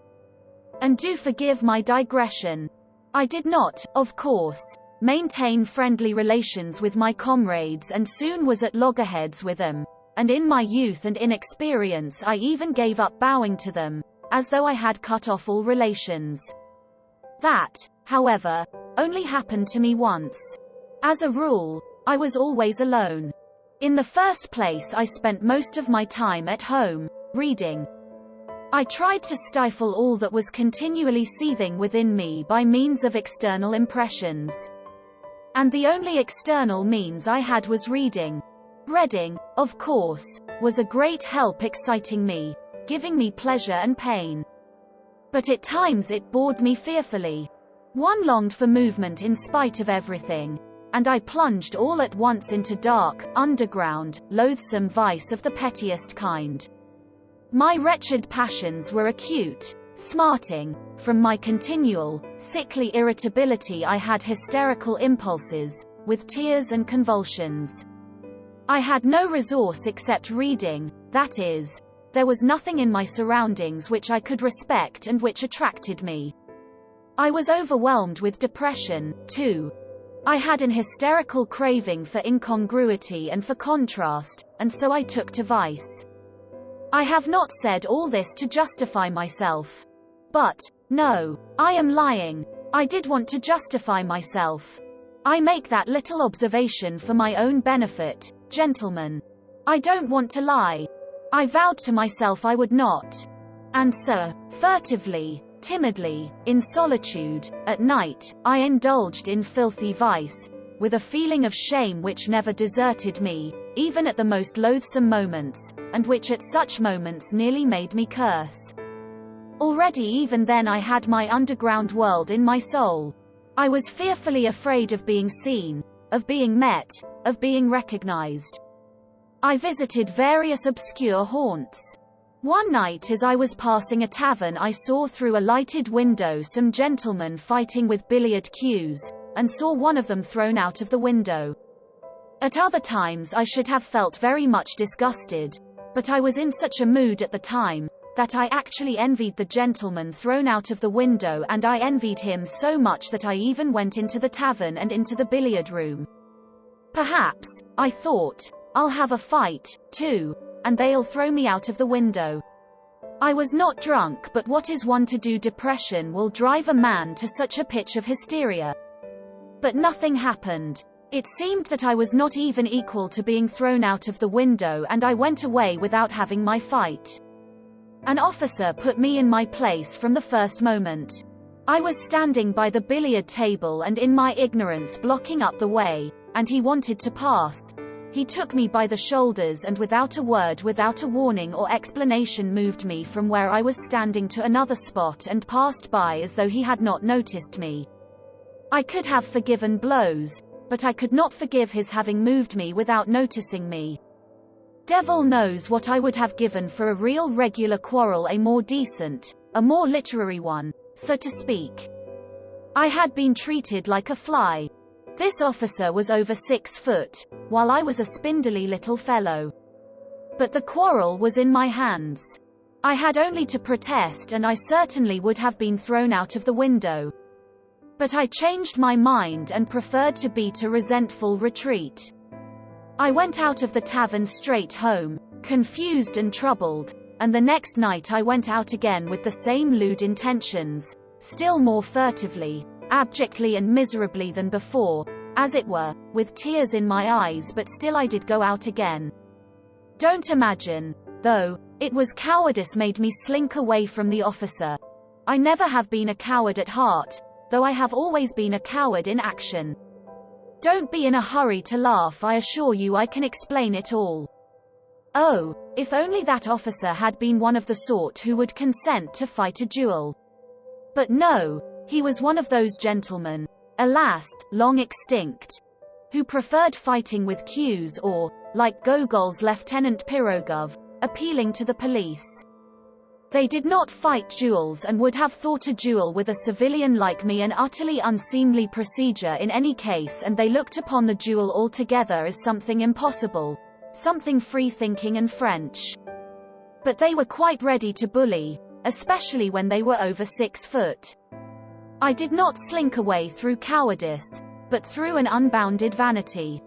And do forgive my digression. I did not, of course, maintain friendly relations with my comrades and soon was at loggerheads with them, and in my youth and inexperience I even gave up bowing to them, as though I had cut off all relations. That, however, only happened to me once. As a rule, I was always alone. In the first place, I spent most of my time at home, reading. I tried to stifle all that was continually seething within me by means of external impressions. And the only external means I had was reading. Reading, of course, was a great help exciting me, giving me pleasure and pain. But at times it bored me fearfully. One longed for movement in spite of everything, and I plunged all at once into dark, underground, loathsome vice of the pettiest kind. My wretched passions were acute, smarting. From my continual, sickly irritability I had hysterical impulses, with tears and convulsions. I had no resource except reading, that is, there was nothing in my surroundings which I could respect and which attracted me. I was overwhelmed with depression, too. I had an hysterical craving for incongruity and for contrast, and so I took to vice. I have not said all this to justify myself. But, no, I am lying. I did want to justify myself. I make that little observation for my own benefit, gentlemen. I don't want to lie. I vowed to myself I would not. And so, furtively, timidly, in solitude, at night, I indulged in filthy vice, with a feeling of shame which never deserted me, even at the most loathsome moments, and which at such moments nearly made me curse. Already even then I had my underground world in my soul. I was fearfully afraid of being seen, of being met, of being recognized. I visited various obscure haunts. One night as I was passing a tavern I saw through a lighted window some gentlemen fighting with billiard cues, and saw one of them thrown out of the window. At other times I should have felt very much disgusted, but I was in such a mood at the time, that I actually envied the gentleman thrown out of the window, and I envied him so much that I even went into the tavern and into the billiard room. Perhaps, I thought, I'll have a fight, too, and they'll throw me out of the window. I was not drunk, but what is one to do? Depression will drive a man to such a pitch of hysteria. But nothing happened. It seemed that I was not even equal to being thrown out of the window, and I went away without having my fight. An officer put me in my place from the first moment. I was standing by the billiard table and in my ignorance blocking up the way, and he wanted to pass. He took me by the shoulders and without a word, without a warning or explanation, moved me from where I was standing to another spot and passed by as though he had not noticed me. I could have forgiven blows, but I could not forgive his having moved me without noticing me. Devil knows what I would have given for a real regular quarrel, a more decent, a more literary one, so to speak. I had been treated like a fly. This officer was over 6 foot, while I was a spindly little fellow. But the quarrel was in my hands. I had only to protest and I certainly would have been thrown out of the window. But I changed my mind and preferred to beat a resentful retreat. I went out of the tavern straight home, confused and troubled, and the next night I went out again with the same lewd intentions, still more furtively, abjectly and miserably than before, as it were, with tears in my eyes, but still I did go out again. Don't imagine, though, it was cowardice made me slink away from the officer. I never have been a coward at heart, though I have always been a coward in action. Don't be in a hurry to laugh, I assure you I can explain it all. Oh, if only that officer had been one of the sort who would consent to fight a duel. But no, he was one of those gentlemen, alas, long extinct, who preferred fighting with cues or, like Gogol's Lieutenant Pirogov, appealing to the police. They did not fight duels and would have thought a duel with a civilian like me an utterly unseemly procedure in any case, and they looked upon the duel altogether as something impossible, something free-thinking and French. But they were quite ready to bully, especially when they were over 6 foot. I did not slink away through cowardice, but through an unbounded vanity.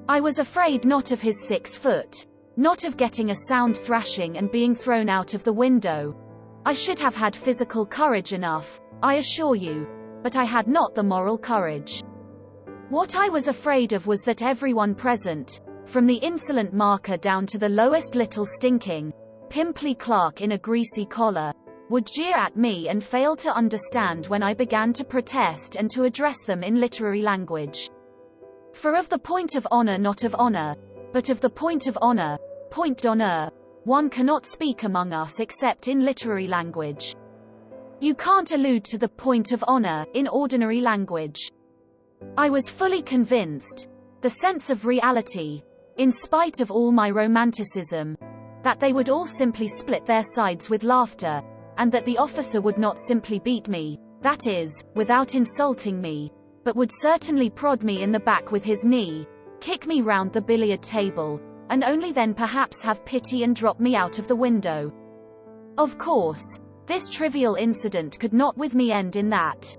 I was afraid not of his 6 foot, not of getting a sound thrashing and being thrown out of the window. I should have had physical courage enough, I assure you, but I had not the moral courage. What I was afraid of was that everyone present, from the insolent marker down to the lowest little stinking, pimply clerk in a greasy collar, would jeer at me and fail to understand when I began to protest and to address them in literary language. For of the point of honor, not of honor, but of the point of honor, point d'honneur, one cannot speak among us except in literary language. You can't allude to the point of honor in ordinary language. I was fully convinced, the sense of reality, in spite of all my romanticism, that they would all simply split their sides with laughter, and that the officer would not simply beat me, that is, without insulting me, but would certainly prod me in the back with his knee, kick me round the billiard table, and only then perhaps have pity and drop me out of the window. Of course, this trivial incident could not with me end in that.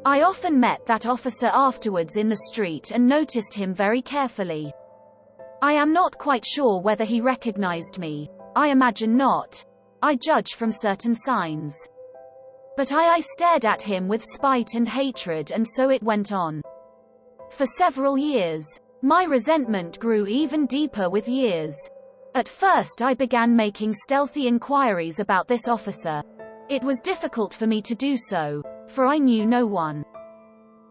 I often met that officer afterwards in the street and noticed him very carefully. I am not quite sure whether he recognized me. I imagine not. I judge from certain signs. But I stared at him with spite and hatred, and so it went on. For several years. My resentment grew even deeper with years. At first I began making stealthy inquiries about this officer. It was difficult for me to do so, for I knew no one.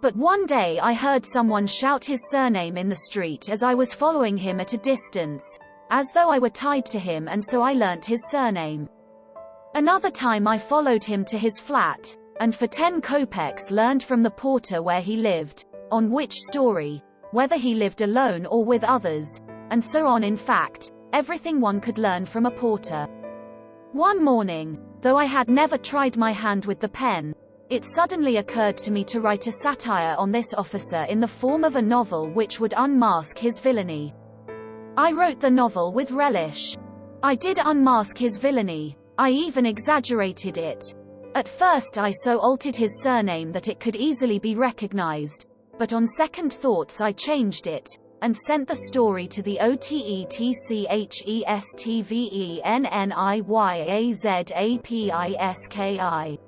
But one day I heard someone shout his surname in the street as I was following him at a distance, as though I were tied to him, and so I learnt his surname. Another time I followed him to his flat, and for 10 kopecks learned from the porter where he lived, on which story, whether he lived alone or with others, and so on. In fact, everything one could learn from a porter. One morning, though I had never tried my hand with the pen, it suddenly occurred to me to write a satire on this officer in the form of a novel which would unmask his villainy. I wrote the novel with relish. I did unmask his villainy. I even exaggerated it. At first I so altered his surname that it could easily be recognized, but on second thoughts I changed it, and sent the story to the OTETCHESTVENNIYAZAPISKI.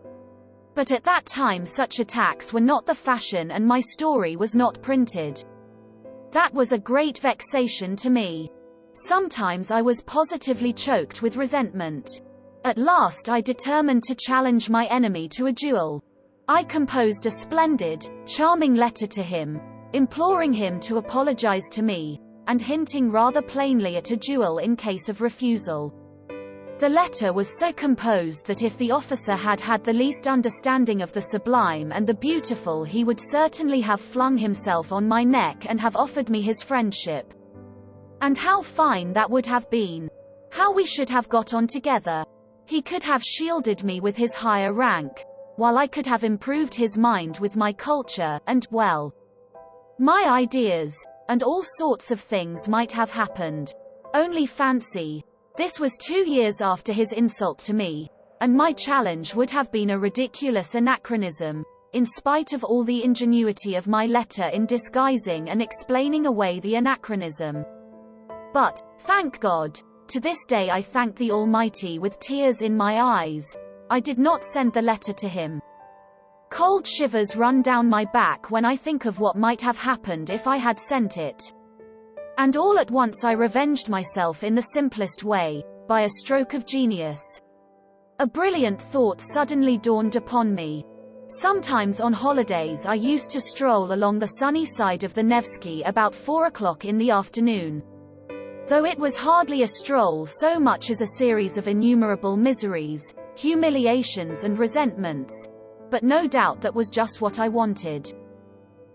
But at that time such attacks were not the fashion, and my story was not printed. That was a great vexation to me. Sometimes I was positively choked with resentment. At last I determined to challenge my enemy to a duel. I composed a splendid, charming letter to him, imploring him to apologize to me, and hinting rather plainly at a duel in case of refusal. The letter was so composed that if the officer had had the least understanding of the sublime and the beautiful, he would certainly have flung himself on my neck and have offered me his friendship. And how fine that would have been! How we should have got on together! He could have shielded me with his higher rank, while I could have improved his mind with my culture, and, well, my ideas, and all sorts of things might have happened. Only fancy, this was 2 years after his insult to me, and my challenge would have been a ridiculous anachronism, in spite of all the ingenuity of my letter in disguising and explaining away the anachronism. But, thank God, to this day I thank the Almighty with tears in my eyes, I did not send the letter to him. Cold shivers run down my back when I think of what might have happened if I had sent it. And all at once I revenged myself in the simplest way, by a stroke of genius. A brilliant thought suddenly dawned upon me. Sometimes on holidays I used to stroll along the sunny side of the Nevsky about 4 o'clock in the afternoon. Though it was hardly a stroll so much as a series of innumerable miseries, humiliations and resentments, but no doubt that was just what I wanted.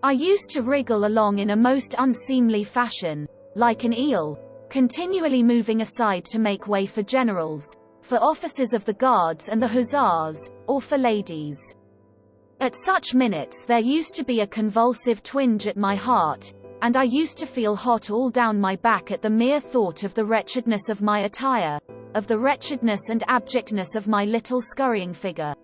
I used to wriggle along in a most unseemly fashion, like an eel, continually moving aside to make way for generals, for officers of the guards and the hussars, or for ladies. At such minutes there used to be a convulsive twinge at my heart, and I used to feel hot all down my back at the mere thought of the wretchedness of my attire, of the wretchedness and abjectness of my little scurrying figure.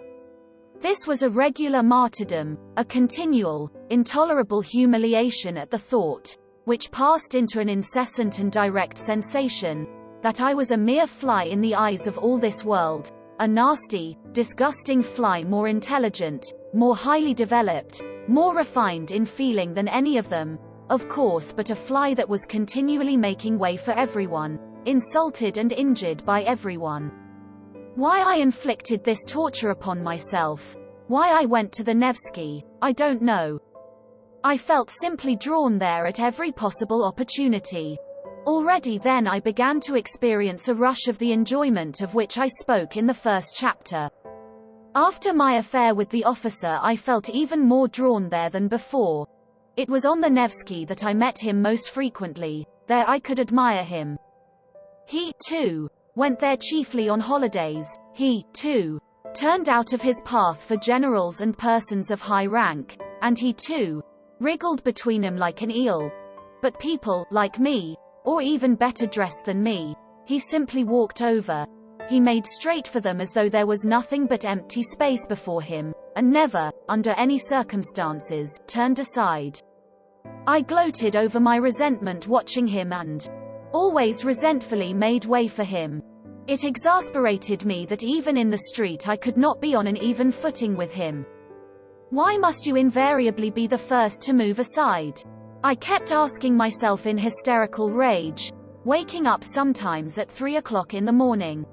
This was a regular martyrdom, a continual, intolerable humiliation at the thought, which passed into an incessant and direct sensation, that I was a mere fly in the eyes of all this world, a nasty, disgusting fly, more intelligent, more highly developed, more refined in feeling than any of them, of course, but a fly that was continually making way for everyone, insulted and injured by everyone. Why I inflicted this torture upon myself, why I went to the Nevsky, I don't know. I felt simply drawn there at every possible opportunity. Already then I began to experience a rush of the enjoyment of which I spoke in the first chapter. After my affair with the officer I felt even more drawn there than before. It was on the Nevsky that I met him most frequently, there I could admire him. He, too, went there chiefly on holidays, he, too, turned out of his path for generals and persons of high rank, and he, too, wriggled between them like an eel. But people, like me, or even better dressed than me, he simply walked over. He made straight for them as though there was nothing but empty space before him, and never, under any circumstances, turned aside. I gloated over my resentment watching him and always resentfully made way for him. It exasperated me that even in the street I could not be on an even footing with him. Why must you invariably be the first to move aside? I kept asking myself in hysterical rage, waking up sometimes at 3 o'clock in the morning.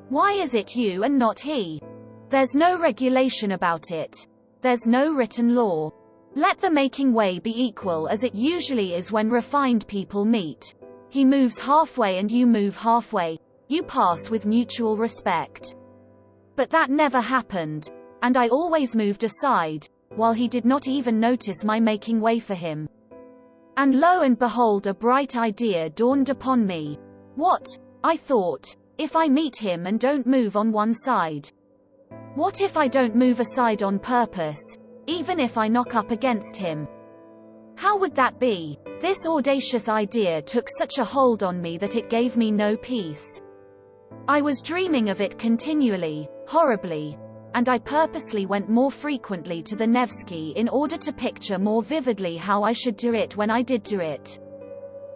Why is it you and not he? There's no regulation about it. There's no written law. Let the making way be equal as it usually is when refined people meet. He moves halfway and you move halfway. You pass with mutual respect. But that never happened, and I always moved aside, while he did not even notice my making way for him. And lo and behold, a bright idea dawned upon me. What, I thought, if I meet him and don't move on one side? What if I don't move aside on purpose, even if I knock up against him? How would that be? This audacious idea took such a hold on me that it gave me no peace. I was dreaming of it continually, horribly, and I purposely went more frequently to the Nevsky in order to picture more vividly how I should do it when I did do it.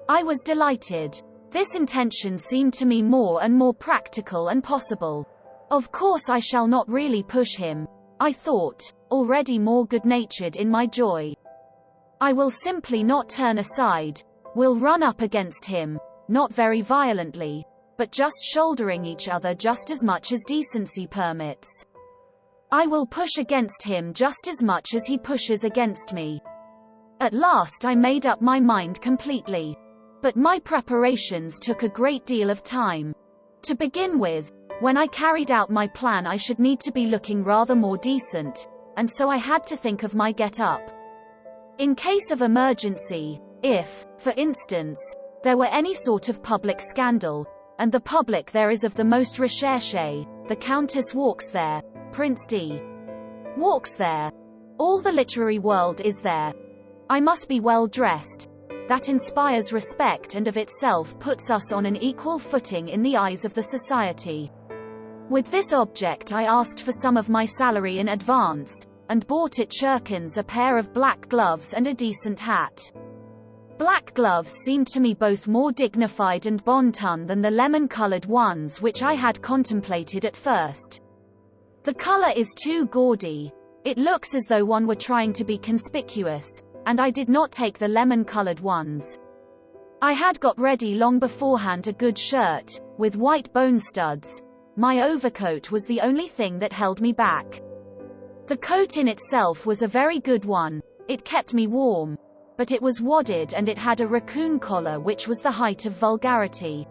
I was delighted. This intention seemed to me more and more practical and possible. Of course I shall not really push him, I thought, already more good-natured in my joy. I will simply not turn aside, will run up against him, not very violently, but just shouldering each other just as much as decency permits. I will push against him just as much as he pushes against me. At last I made up my mind completely. But my preparations took a great deal of time. To begin with, when I carried out my plan I should need to be looking rather more decent, and so I had to think of my get-up. In case of emergency, if, for instance, there were any sort of public scandal, and the public there is of the most recherché, the Countess walks there, Prince D. walks there, all the literary world is there. I must be well dressed. That inspires respect and of itself puts us on an equal footing in the eyes of the society. With this object I asked for some of my salary in advance, and bought at Churkin's a pair of black gloves and a decent hat. Black gloves seemed to me both more dignified and bon ton than the lemon-colored ones which I had contemplated at first. The color is too gaudy. It looks as though one were trying to be conspicuous, and I did not take the lemon-colored ones. I had got ready long beforehand a good shirt, with white bone studs. My overcoat was the only thing that held me back. The coat in itself was a very good one, it kept me warm, but it was wadded and it had a raccoon collar which was the height of vulgarity.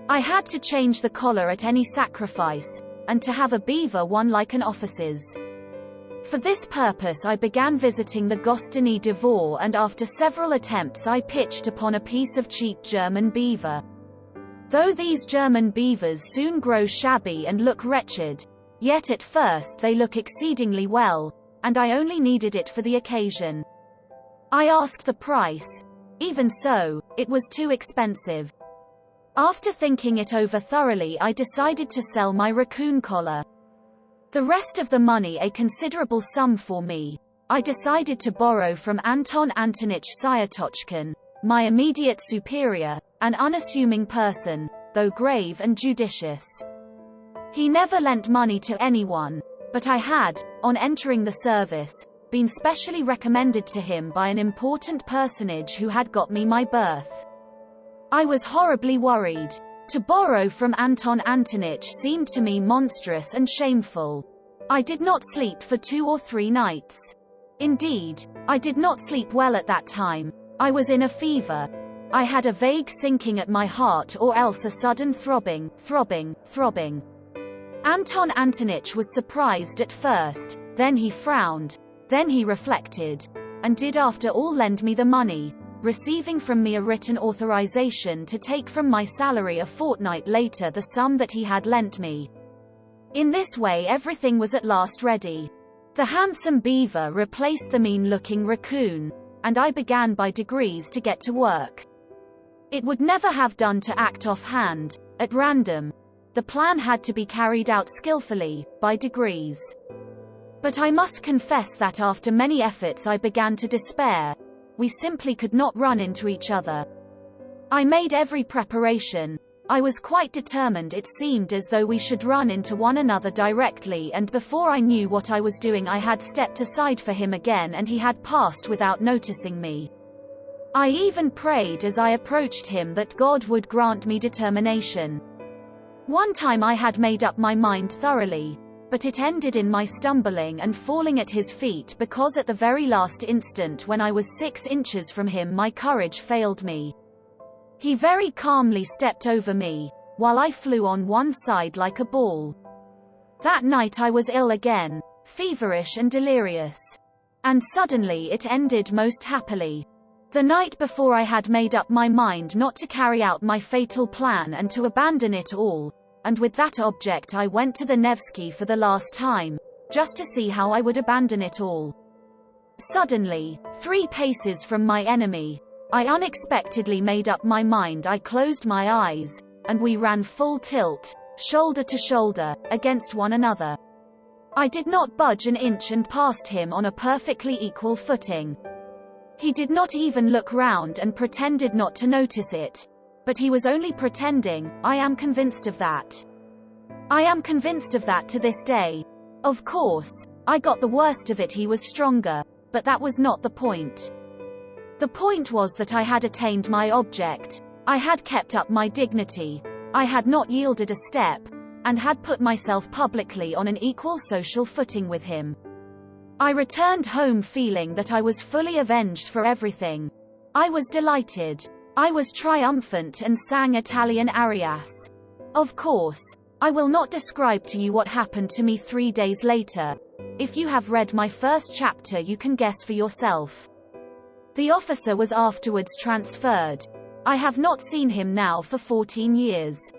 I had to change the collar at any sacrifice, and to have a beaver one like an officer's. For this purpose I began visiting the Gostiny Dvor, and after several attempts I pitched upon a piece of cheap German beaver. Though these German beavers soon grow shabby and look wretched, yet at first they look exceedingly well, and I only needed it for the occasion. I asked the price. Even so, it was too expensive. After thinking it over thoroughly, I decided to sell my raccoon collar. The rest of the money, a considerable sum for me, I decided to borrow from Anton Antonich Siertochkin, my immediate superior, an unassuming person, though grave and judicious. He never lent money to anyone, but I had, on entering the service, been specially recommended to him by an important personage who had got me my berth. I was horribly worried. To borrow from Anton Antonich seemed to me monstrous and shameful. I did not sleep for 2 or 3 nights. Indeed, I did not sleep well at that time. I was in a fever. I had a vague sinking at my heart, or else a sudden throbbing. Anton Antonich was surprised at first, then he frowned, then he reflected, and did after all lend me the money, receiving from me a written authorization to take from my salary a fortnight later the sum that he had lent me. In this way everything was at last ready. The handsome beaver replaced the mean-looking raccoon, and I began by degrees to get to work. It would never have done to act offhand, at random. The plan had to be carried out skillfully, by degrees. But I must confess that after many efforts I began to despair. We simply could not run into each other. I made every preparation. I was quite determined. It seemed as though we should run into one another directly, and before I knew what I was doing I had stepped aside for him again and he had passed without noticing me. I even prayed as I approached him that God would grant me determination. One time I had made up my mind thoroughly, but it ended in my stumbling and falling at his feet, because at the very last instant when I was 6 inches from him my courage failed me. He very calmly stepped over me, while I flew on one side like a ball. That night I was ill again, feverish and delirious. And suddenly it ended most happily. The night before I had made up my mind not to carry out my fatal plan and to abandon it all, and with that object I went to the Nevsky for the last time, just to see how I would abandon it all. Suddenly, 3 paces from my enemy, I unexpectedly made up my mind. I closed my eyes, and we ran full tilt, shoulder to shoulder, against one another. I did not budge an inch and passed him on a perfectly equal footing. He did not even look round and pretended not to notice it. But he was only pretending. I am convinced of that. I am convinced of that to this day. Of course, I got the worst of it. He was stronger, but that was not the point. The point was that I had attained my object. I had kept up my dignity. I had not yielded a step, and had put myself publicly on an equal social footing with him. I returned home feeling that I was fully avenged for everything. I was delighted. I was triumphant and sang Italian arias. Of course, I will not describe to you what happened to me 3 days later. If you have read my first chapter you can guess for yourself. The officer was afterwards transferred. I have not seen him now for 14 years.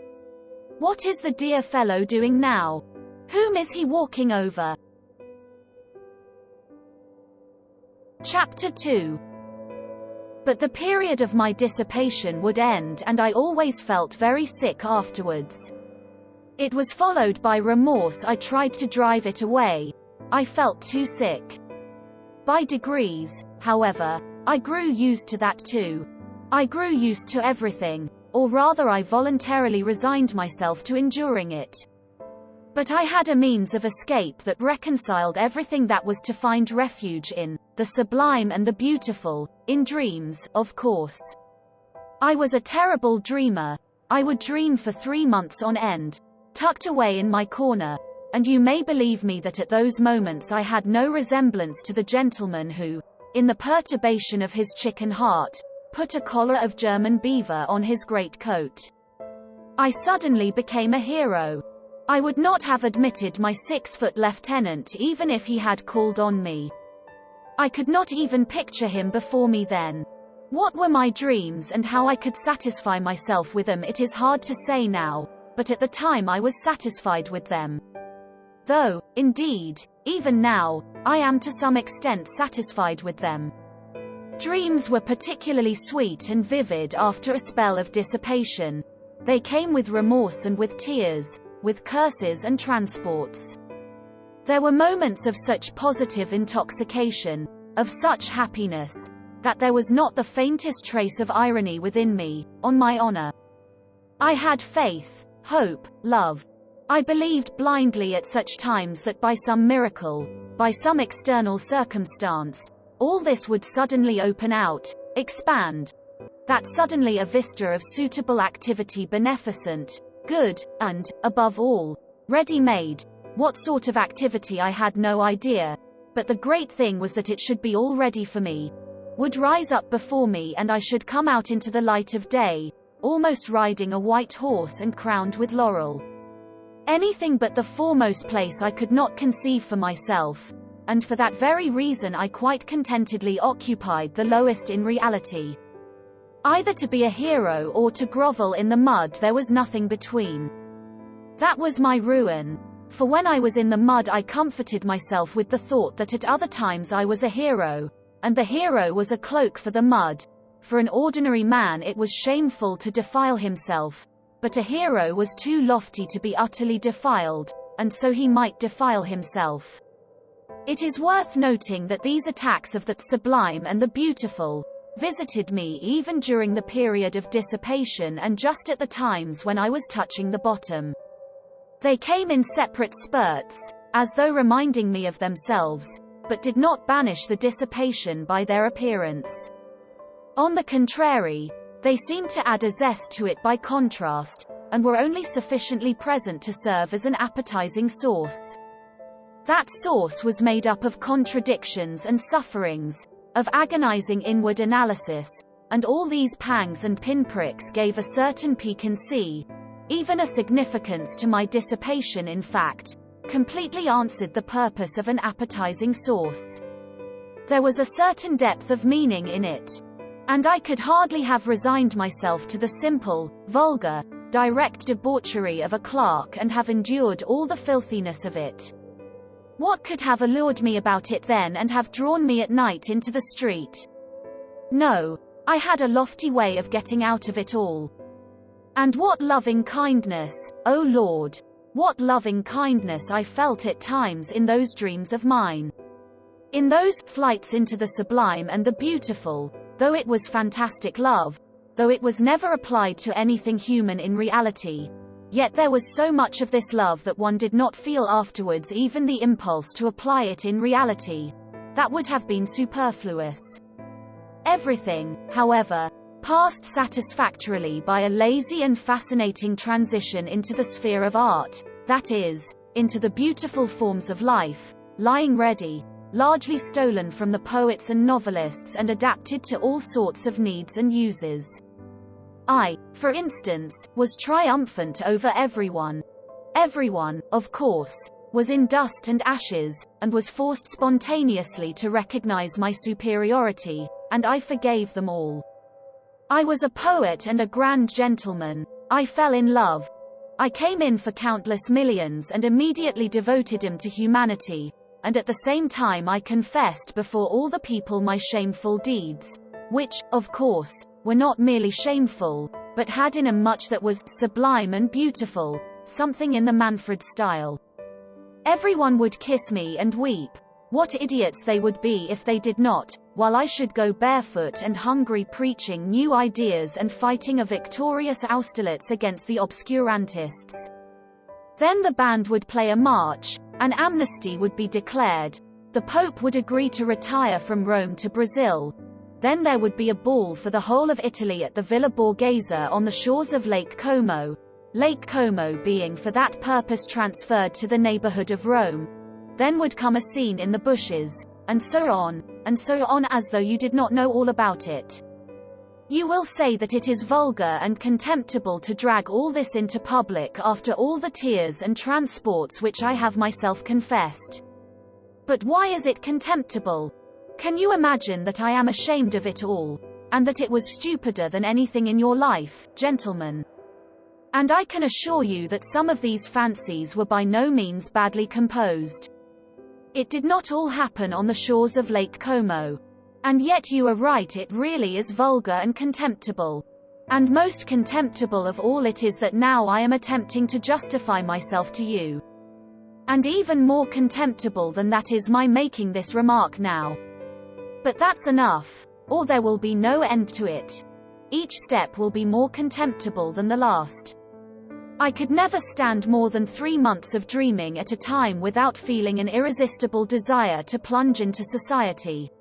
What is the dear fellow doing now? Whom is he walking over? Chapter 2. But the period of my dissipation would end, and I always felt very sick afterwards. It was followed by remorse. I tried to drive it away. I felt too sick. By degrees, however, I grew used to that too. I grew used to everything, or rather I voluntarily resigned myself to enduring it. But I had a means of escape that reconciled everything, that was to find refuge in the sublime and the beautiful, in dreams, of course. I was a terrible dreamer. I would dream for 3 months on end, tucked away in my corner, and you may believe me that at those moments I had no resemblance to the gentleman who, in the perturbation of his chicken heart, put a collar of German beaver on his great coat. I suddenly became a hero. I would not have admitted my 6-foot lieutenant even if he had called on me. I could not even picture him before me then. What were my dreams and how I could satisfy myself with them, it is hard to say now, but at the time I was satisfied with them. Though, indeed, even now, I am to some extent satisfied with them. Dreams were particularly sweet and vivid after a spell of dissipation. They came with remorse and with tears, with curses and transports. There were moments of such positive intoxication, of such happiness, that there was not the faintest trace of irony within me, on my honor. I had faith, hope, love. I believed blindly at such times that by some miracle, by some external circumstance, all this would suddenly open out, expand. That suddenly a vista of suitable activity, beneficent, good, and, above all, ready-made. What sort of activity I had no idea, but the great thing was that it should be all ready for me, would rise up before me, and I should come out into the light of day, almost riding a white horse and crowned with laurel. Anything but the foremost place I could not conceive for myself, and for that very reason I quite contentedly occupied the lowest in reality. Either to be a hero or to grovel in the mud, there was nothing between. That was my ruin, for when I was in the mud I comforted myself with the thought that at other times I was a hero, and the hero was a cloak for the mud. For an ordinary man it was shameful to defile himself, but a hero was too lofty to be utterly defiled, and so he might defile himself. It is worth noting that these attacks of the sublime and the beautiful visited me even during the period of dissipation and just at the times when I was touching the bottom. They came in separate spurts, as though reminding me of themselves, but did not banish the dissipation by their appearance. On the contrary, they seemed to add a zest to it by contrast, and were only sufficiently present to serve as an appetizing sauce. That sauce was made up of contradictions and sufferings, of agonizing inward analysis, and all these pangs and pinpricks gave a certain piquancy, even a significance to my dissipation, in fact, completely answered the purpose of an appetizing sauce. There was a certain depth of meaning in it, and I could hardly have resigned myself to the simple, vulgar, direct debauchery of a clerk and have endured all the filthiness of it. What could have allured me about it then and have drawn me at night into the street? No, I had a lofty way of getting out of it all. And what loving kindness, O Lord, what loving kindness I felt at times in those dreams of mine. In those flights into the sublime and the beautiful, though it was fantastic love, though it was never applied to anything human in reality, yet there was so much of this love that one did not feel afterwards even the impulse to apply it in reality. That would have been superfluous. Everything, however, passed satisfactorily by a lazy and fascinating transition into the sphere of art, that is, into the beautiful forms of life, lying ready, largely stolen from the poets and novelists and adapted to all sorts of needs and uses. I, for instance, was triumphant over everyone. Everyone, of course, was in dust and ashes, and was forced spontaneously to recognize my superiority, and I forgave them all. I was a poet and a grand gentleman. I fell in love. I came in for countless millions and immediately devoted them to humanity, and at the same time I confessed before all the people my shameful deeds, which, of course, were not merely shameful, but had in them much that was sublime and beautiful, something in the Manfred style. Everyone would kiss me and weep. What idiots they would be if they did not, while I should go barefoot and hungry preaching new ideas and fighting a victorious Austerlitz against the obscurantists. Then the band would play a march, an amnesty would be declared, the Pope would agree to retire from Rome to Brazil. Then there would be a ball for the whole of Italy at the Villa Borghese on the shores of Lake Como being for that purpose transferred to the neighborhood of Rome. Then would come a scene in the bushes, and so on, as though you did not know all about it. You will say that it is vulgar and contemptible to drag all this into public after all the tears and transports which I have myself confessed. But why is it contemptible? Can you imagine that I am ashamed of it all, and that it was stupider than anything in your life, gentlemen? And I can assure you that some of these fancies were by no means badly composed. It did not all happen on the shores of Lake Como. And yet you are right, it really is vulgar and contemptible. And most contemptible of all it is that now I am attempting to justify myself to you. And even more contemptible than that is my making this remark now. But that's enough, or there will be no end to it. Each step will be more contemptible than the last. I could never stand more than 3 months of dreaming at a time without feeling an irresistible desire to plunge into society.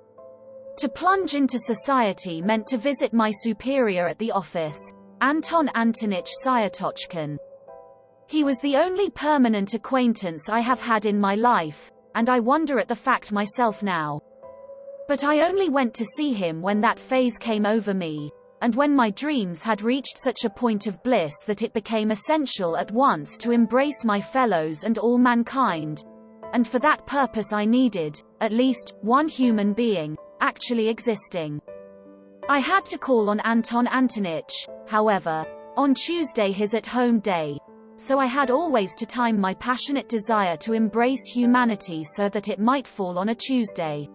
To plunge into society meant to visit my superior at the office, Anton Antonich Syatochkin. He was the only permanent acquaintance I have had in my life, and I wonder at the fact myself now. But I only went to see him when that phase came over me, and when my dreams had reached such a point of bliss that it became essential at once to embrace my fellows and all mankind, and for that purpose I needed, at least, one human being, actually existing. I had to call on Anton Antonich, however, on Tuesday, his at-home day, so I had always to time my passionate desire to embrace humanity so that it might fall on a Tuesday.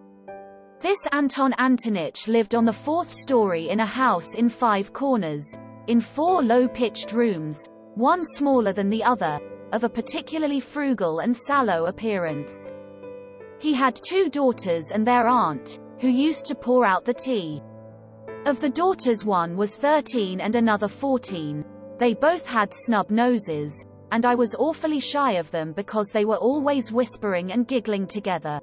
This Anton Antonich lived on the 4th story in a house in 5 corners, in 4 low-pitched rooms, one smaller than the other, of a particularly frugal and sallow appearance. He had 2 daughters and their aunt, who used to pour out the tea. Of the daughters, one was 13 and another 14. They both had snub noses, and I was awfully shy of them because they were always whispering and giggling together.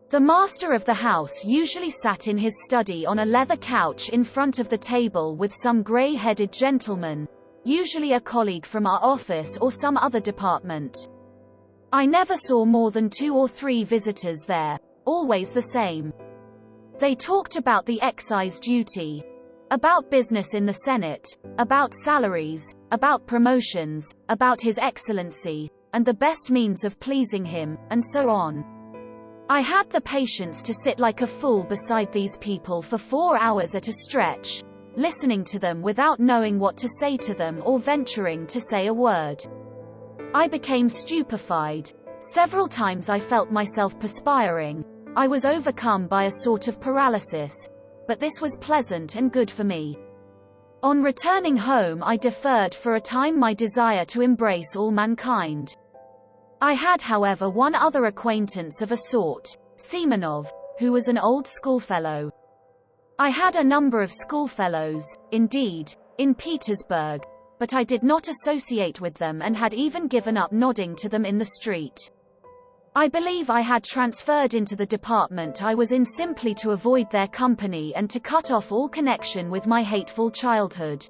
The master of the house usually sat in his study on a leather couch in front of the table with some grey-headed gentleman, usually a colleague from our office or some other department. I never saw more than 2 or 3 visitors there, always the same. They talked about the excise duty, about business in the Senate, about salaries, about promotions, about His Excellency, and the best means of pleasing him, and so on. I had the patience to sit like a fool beside these people for 4 hours at a stretch, listening to them without knowing what to say to them or venturing to say a word. I became stupefied. Several times I felt myself perspiring. I was overcome by a sort of paralysis, but this was pleasant and good for me. On returning home, I deferred for a time my desire to embrace all mankind. I had, however, one other acquaintance of a sort, Semenov, who was an old schoolfellow. I had a number of schoolfellows, indeed, in Petersburg, but I did not associate with them and had even given up nodding to them in the street. I believe I had transferred into the department I was in simply to avoid their company and to cut off all connection with my hateful childhood.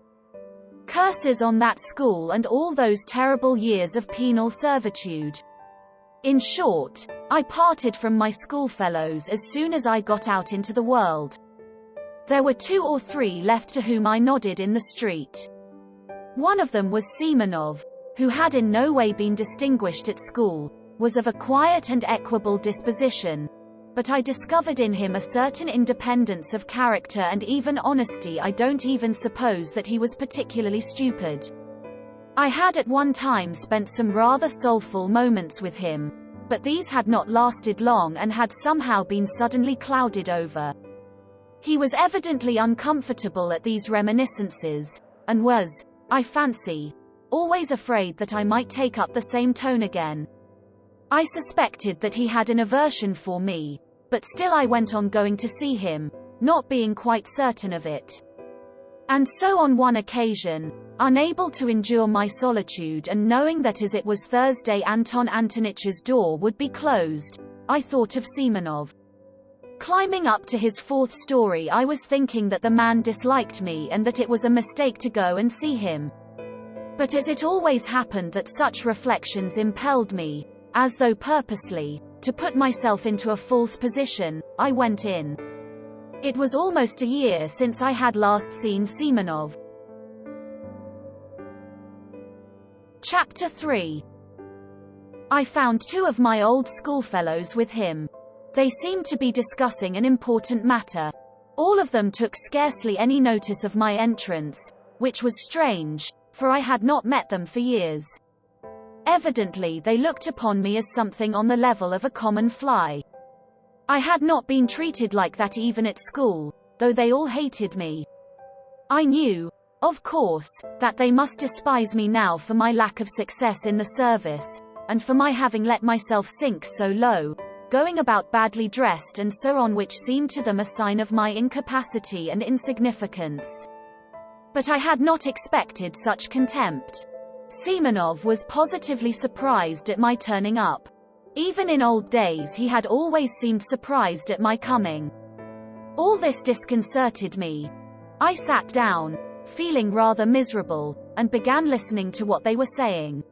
Curses on that school and all those terrible years of penal servitude. In short, I parted from my schoolfellows as soon as I got out into the world. There were 2 or 3 left to whom I nodded in the street. One of them was Semenov, who had in no way been distinguished at school, was of a quiet and equable disposition, but I discovered in him a certain independence of character and even honesty. I don't even suppose that he was particularly stupid. I had at one time spent some rather soulful moments with him, but these had not lasted long and had somehow been suddenly clouded over. He was evidently uncomfortable at these reminiscences, and was, I fancy, always afraid that I might take up the same tone again. I suspected that he had an aversion for me, but still I went on going to see him, not being quite certain of it. And so on one occasion, unable to endure my solitude and knowing that as it was Thursday Anton Antonich's door would be closed, I thought of Semenov. Climbing up to his 4th story, I was thinking that the man disliked me and that it was a mistake to go and see him. But as it always happened that such reflections impelled me, as though purposely, to put myself into a false position, I went in. It was almost a year since I had last seen Semenov. Chapter 3. I found 2 of my old schoolfellows with him. They seemed to be discussing an important matter. All of them took scarcely any notice of my entrance, which was strange, for I had not met them for years. Evidently they looked upon me as something on the level of a common fly. I had not been treated like that even at school, though they all hated me. I knew, of course, that they must despise me now for my lack of success in the service, and for my having let myself sink so low, going about badly dressed and so on, which seemed to them a sign of my incapacity and insignificance. But I had not expected such contempt. Semenov was positively surprised at my turning up. Even in old days he had always seemed surprised at my coming. All this disconcerted me. I sat down, feeling rather miserable, and began listening to what they were saying.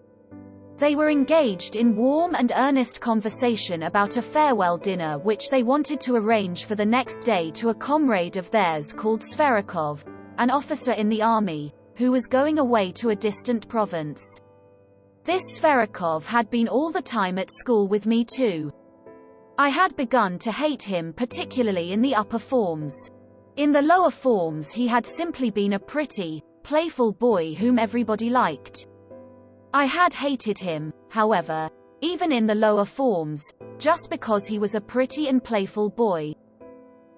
They were engaged in warm and earnest conversation about a farewell dinner which they wanted to arrange for the next day to a comrade of theirs called Sverikov, an officer in the army, who was going away to a distant province. This Sverikov had been all the time at school with me too. I had begun to hate him, particularly in the upper forms. In the lower forms he had simply been a pretty, playful boy whom everybody liked. I had hated him, however, even in the lower forms, just because he was a pretty and playful boy.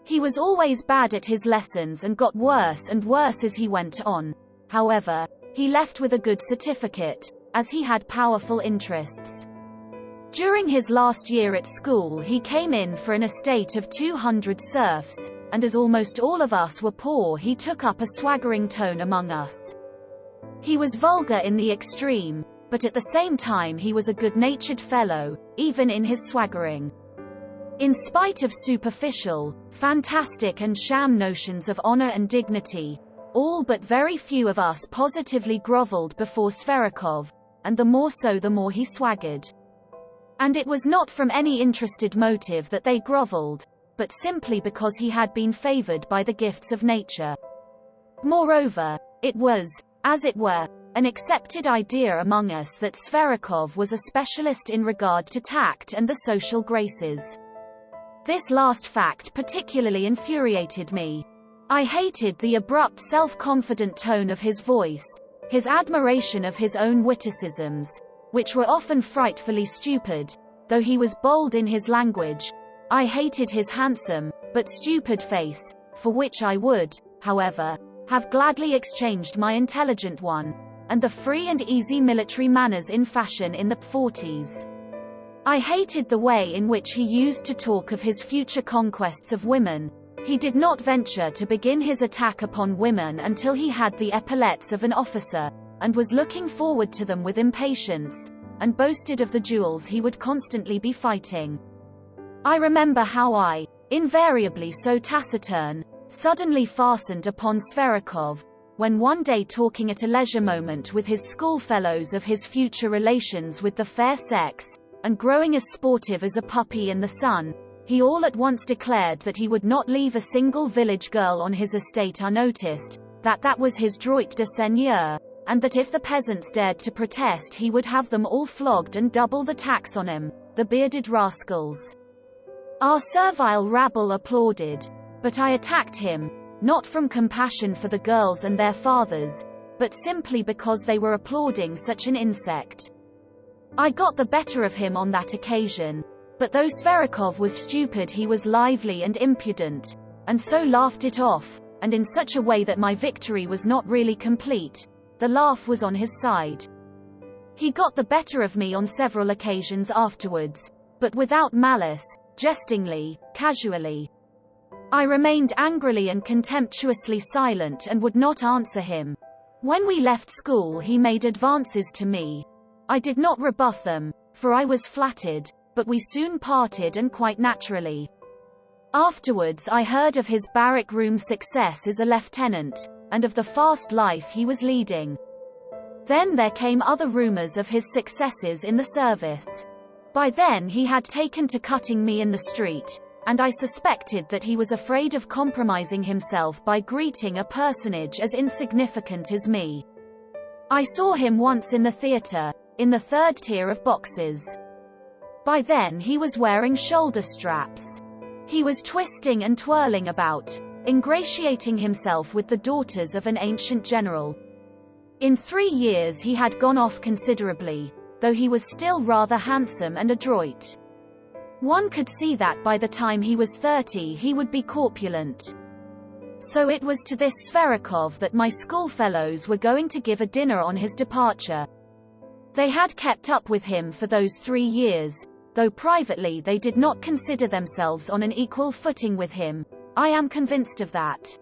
He was always bad at his lessons and got worse and worse as he went on. However, he left with a good certificate, as he had powerful interests. During his last year at school he came in for an estate of 200 serfs, and as almost all of us were poor he took up a swaggering tone among us. He was vulgar in the extreme, but at the same time he was a good-natured fellow, even in his swaggering. In spite of superficial, fantastic and sham notions of honor and dignity, all but very few of us positively groveled before Sverikov, and the more so the more he swaggered. And it was not from any interested motive that they groveled, but simply because he had been favored by the gifts of nature. Moreover, it was, as it were, an accepted idea among us that Sverikov was a specialist in regard to tact and the social graces. This last fact particularly infuriated me. I hated the abrupt self-confident tone of his voice, his admiration of his own witticisms, which were often frightfully stupid, though he was bold in his language. I hated his handsome, but stupid face, for which I would, however, have gladly exchanged my intelligent one, and the free and easy military manners in fashion in the 40s. I hated the way in which he used to talk of his future conquests of women. He did not venture to begin his attack upon women until he had the epaulettes of an officer, and was looking forward to them with impatience, and boasted of the duels he would constantly be fighting. I remember how I, invariably so taciturn, suddenly fastened upon Sverikov, when one day talking at a leisure moment with his schoolfellows of his future relations with the fair sex, and growing as sportive as a puppy in the sun, he all at once declared that he would not leave a single village girl on his estate unnoticed, that was his droit de seigneur, and that if the peasants dared to protest he would have them all flogged and double the tax on him, the bearded rascals. Our servile rabble applauded, but I attacked him, not from compassion for the girls and their fathers, but simply because they were applauding such an insect. I got the better of him on that occasion, but though Sverikov was stupid he was lively and impudent, and so laughed it off, and in such a way that my victory was not really complete. The laugh was on his side. He got the better of me on several occasions afterwards, but without malice, jestingly, casually. I remained angrily and contemptuously silent and would not answer him. When we left school he made advances to me. I did not rebuff them, for I was flattered, but we soon parted, and quite naturally. Afterwards I heard of his barrack room success as a lieutenant, and of the fast life he was leading. Then there came other rumors of his successes in the service. By then he had taken to cutting me in the street, and I suspected that he was afraid of compromising himself by greeting a personage as insignificant as me. I saw him once in the theater, in the third tier of boxes. By then he was wearing shoulder straps. He was twisting and twirling about, ingratiating himself with the daughters of an ancient general. In 3 years he had gone off considerably, though he was still rather handsome and adroit. One could see that by the time he was 30 he would be corpulent. So it was to this Sverikov that my schoolfellows were going to give a dinner on his departure. They had kept up with him for those 3 years, though privately they did not consider themselves on an equal footing with him. I am convinced of that.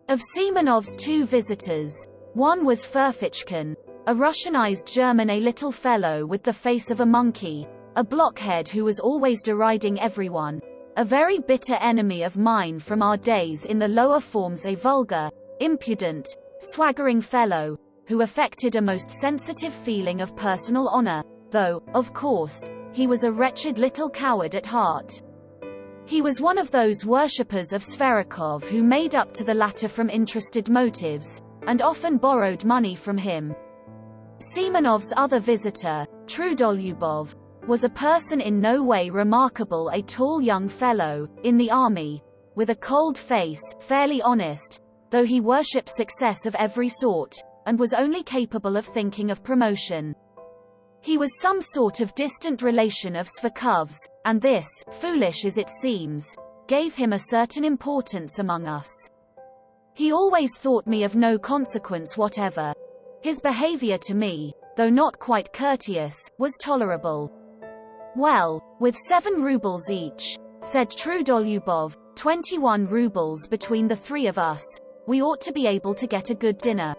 Of Semenov's 2 visitors, one was Furfichkin, a Russianized German, a little fellow with the face of a monkey, a blockhead who was always deriding everyone, a very bitter enemy of mine from our days in the lower forms, a vulgar, impudent, swaggering fellow, who affected a most sensitive feeling of personal honor, though, of course, he was a wretched little coward at heart. He was one of those worshippers of Sverikov who made up to the latter from interested motives, and often borrowed money from him. Semenov's other visitor, Trudolyubov, was a person in no way remarkable, a tall young fellow, in the army, with a cold face, fairly honest, though he worshipped success of every sort, and was only capable of thinking of promotion. He was some sort of distant relation of Sverkov's, and this, foolish as it seems, gave him a certain importance among us. He always thought me of no consequence whatever. His behavior to me, though not quite courteous, was tolerable. Well, with 7 rubles each, said Trudolyubov, 21 rubles between the 3 of us, we ought to be able to get a good dinner.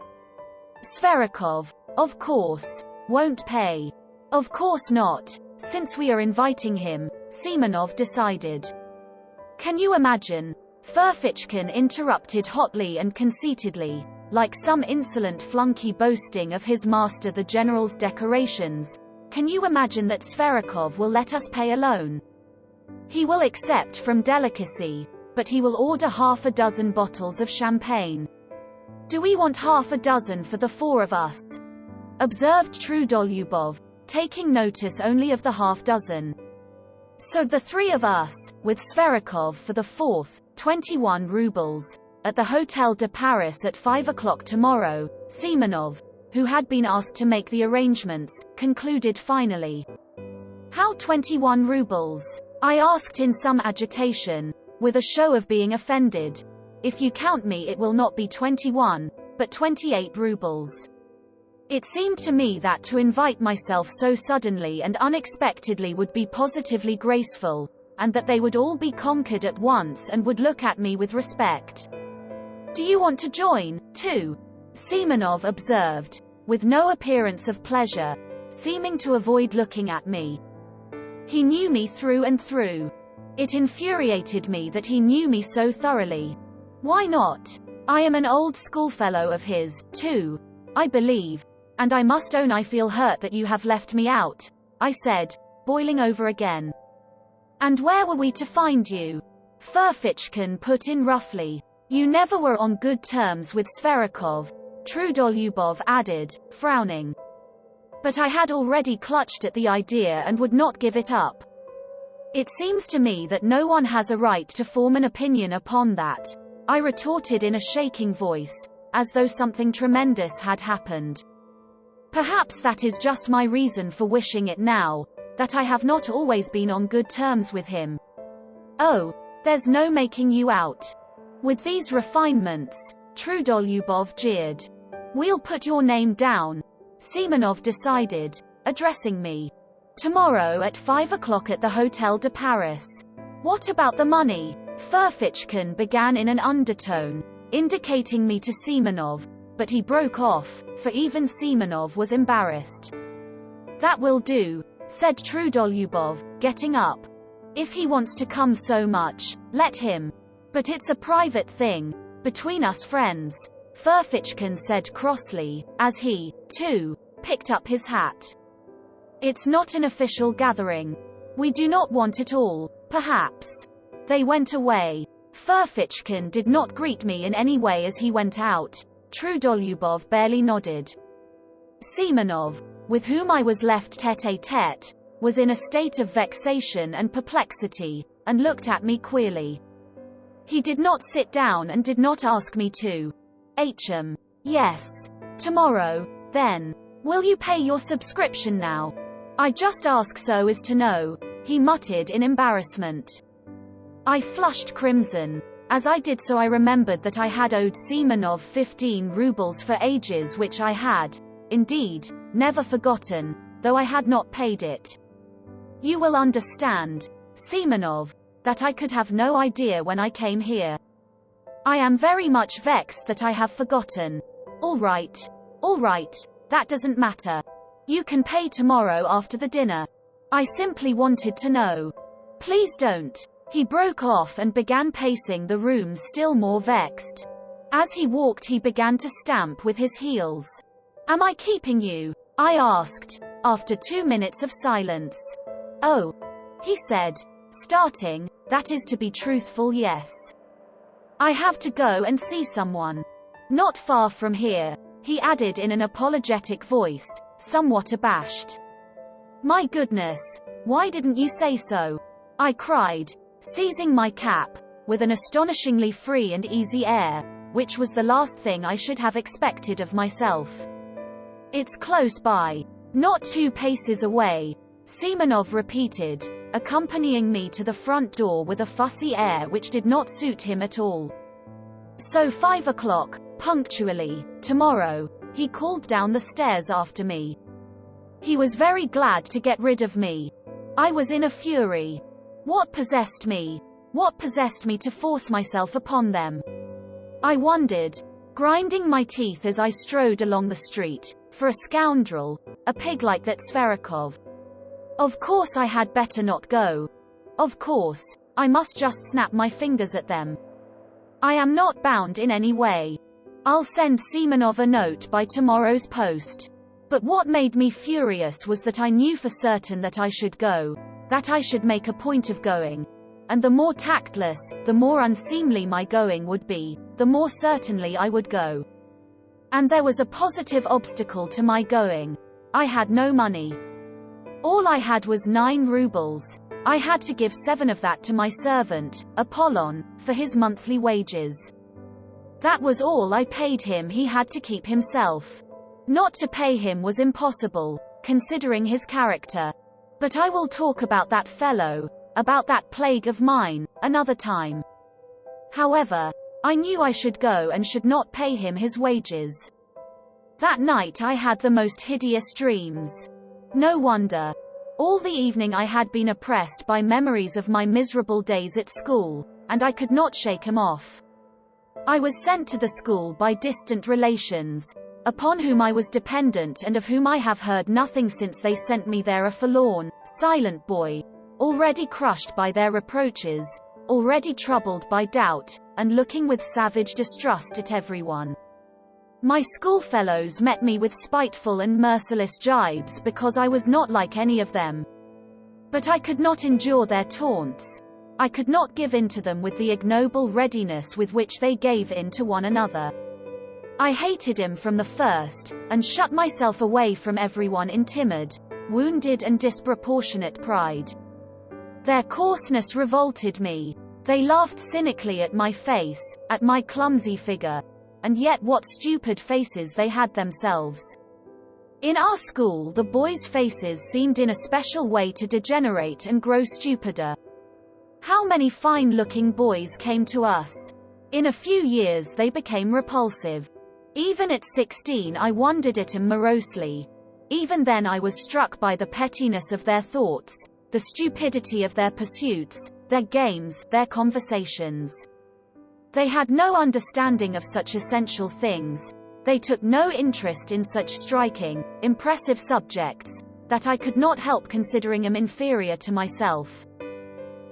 Sverikov, of course, won't pay. Of course not, since we are inviting him, Semenov decided. Can you imagine? Furfichkin interrupted hotly and conceitedly, like some insolent flunky boasting of his master the general's decorations. Can you imagine that Sverikov will let us pay alone? He will accept from delicacy, but he will order half a dozen bottles of champagne. Do we want half a dozen for the 4 of us? Observed Trudolyubov, taking notice only of the half dozen. So the 3 of us, with Sverikov for the 4th, 21 rubles, at the Hôtel de Paris at 5 o'clock tomorrow, Semenov, who had been asked to make the arrangements, concluded finally. How 21 rubles? I asked in some agitation, with a show of being offended. If you count me it will not be 21, but 28 rubles. It seemed to me that to invite myself so suddenly and unexpectedly would be positively graceful, and that they would all be conquered at once and would look at me with respect. Do you want to join, too? Semenov observed, with no appearance of pleasure, seeming to avoid looking at me. He knew me through and through. It infuriated me that he knew me so thoroughly. Why not? I am an old schoolfellow of his, too, I believe, and I must own I feel hurt that you have left me out, I said, boiling over again. And where were we to find you? Furfichkin put in roughly. You never were on good terms with Sverikov, Trudolyubov added, frowning. But I had already clutched at the idea and would not give it up. It seems to me that no one has a right to form an opinion upon that, I retorted in a shaking voice, as though something tremendous had happened. Perhaps that is just my reason for wishing it now, that I have not always been on good terms with him. Oh, there's no making you out. With these refinements, Trudolyubov jeered. We'll put your name down, Semenov decided, addressing me. Tomorrow at 5 o'clock at the Hôtel de Paris. What about the money? Furfichkin began in an undertone, indicating me to Semenov, but he broke off, for even Semenov was embarrassed. That will do, said Trudolyubov, getting up. If he wants to come so much, let him. But it's a private thing, between us friends, Furfichkin said crossly, as he, too, picked up his hat. It's not an official gathering. We do not want it all, perhaps. They went away. Furfichkin did not greet me in any way as he went out. Trudolubov barely nodded. Semenov, with whom I was left tête-à-tête, was in a state of vexation and perplexity, and looked at me queerly. He did not sit down and did not ask me to. Yes. Tomorrow, then. Will you pay your subscription now? I just ask so as to know, he muttered in embarrassment. I flushed crimson. As I did so I remembered that I had owed Semenov 15 rubles for ages, which I had, indeed, never forgotten, though I had not paid it. You will understand, Semenov, that I could have no idea when I came here. I am very much vexed that I have forgotten. All right, that doesn't matter. You can pay tomorrow after the dinner. I simply wanted to know. Please don't. He broke off and began pacing the room, still more vexed. As he walked he began to stamp with his heels. Am I keeping you? I asked, after 2 minutes of silence. Oh, he said, starting, that is to be truthful, yes. I have to go and see someone. Not far from here, he added in an apologetic voice, somewhat abashed. My goodness, why didn't you say so? I cried, seizing my cap, with an astonishingly free and easy air, which was the last thing I should have expected of myself. It's close by. Not 2 paces away, Semenov repeated, accompanying me to the front door with a fussy air which did not suit him at all. So 5 o'clock, punctually, tomorrow, he called down the stairs after me. He was very glad to get rid of me. I was in a fury. What possessed me? What possessed me to force myself upon them? I wondered, grinding my teeth as I strode along the street, for a scoundrel, a pig like that Sverikov. Of course I had better not go. Of course, I must just snap my fingers at them. I am not bound in any way. I'll send Semenov a note by tomorrow's post. But what made me furious was that I knew for certain that I should go, that I should make a point of going. And the more tactless, the more unseemly my going would be, the more certainly I would go. And there was a positive obstacle to my going. I had no money. All I had was 9 rubles. I had to give 7 of that to my servant, Apollon, for his monthly wages. That was all I paid him. He had to keep himself. Not to pay him was impossible, considering his character. But I will talk about that fellow, about that plague of mine, another time. However, I knew I should go and should not pay him his wages. That night I had the most hideous dreams. No wonder. All the evening I had been oppressed by memories of my miserable days at school, and I could not shake them off. I was sent to the school by distant relations, upon whom I was dependent and of whom I have heard nothing since they sent me there, a forlorn, silent boy, already crushed by their reproaches, already troubled by doubt, and looking with savage distrust at everyone. My schoolfellows met me with spiteful and merciless jibes because I was not like any of them. But I could not endure their taunts. I could not give in to them with the ignoble readiness with which they gave in to one another. I hated him from the first, and shut myself away from everyone in timid, wounded and disproportionate pride. Their coarseness revolted me. They laughed cynically at my face, at my clumsy figure. And yet what stupid faces they had themselves. In our school the boys' faces seemed in a special way to degenerate and grow stupider. How many fine-looking boys came to us? In a few years they became repulsive. Even at 16 I wondered at them morosely. Even then I was struck by the pettiness of their thoughts, the stupidity of their pursuits, their games, their conversations. They had no understanding of such essential things. They took no interest in such striking, impressive subjects, that I could not help considering them inferior to myself.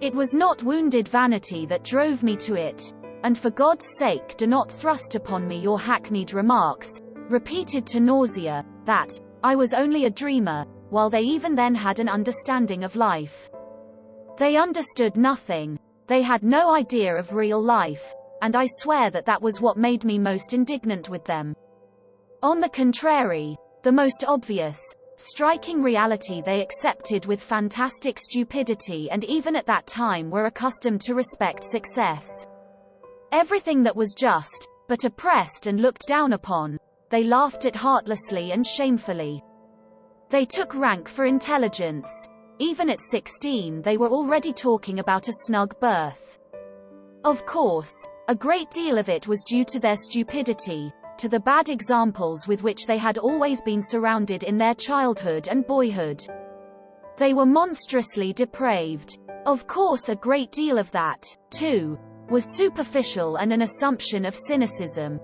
It was not wounded vanity that drove me to it, and for God's sake do not thrust upon me your hackneyed remarks, repeated to nausea, that I was only a dreamer, while they even then had an understanding of life. They understood nothing. They had no idea of real life, and I swear that that was what made me most indignant with them. On the contrary, the most obvious, striking reality they accepted with fantastic stupidity, and even at that time were accustomed to respect success. Everything that was just, but oppressed and looked down upon, they laughed at heartlessly and shamefully. They took rank for intelligence. Even at 16 they were already talking about a snug berth. Of course, a great deal of it was due to their stupidity, to the bad examples with which they had always been surrounded in their childhood and boyhood. They were monstrously depraved. Of course, a great deal of that, too, was superficial and an assumption of cynicism.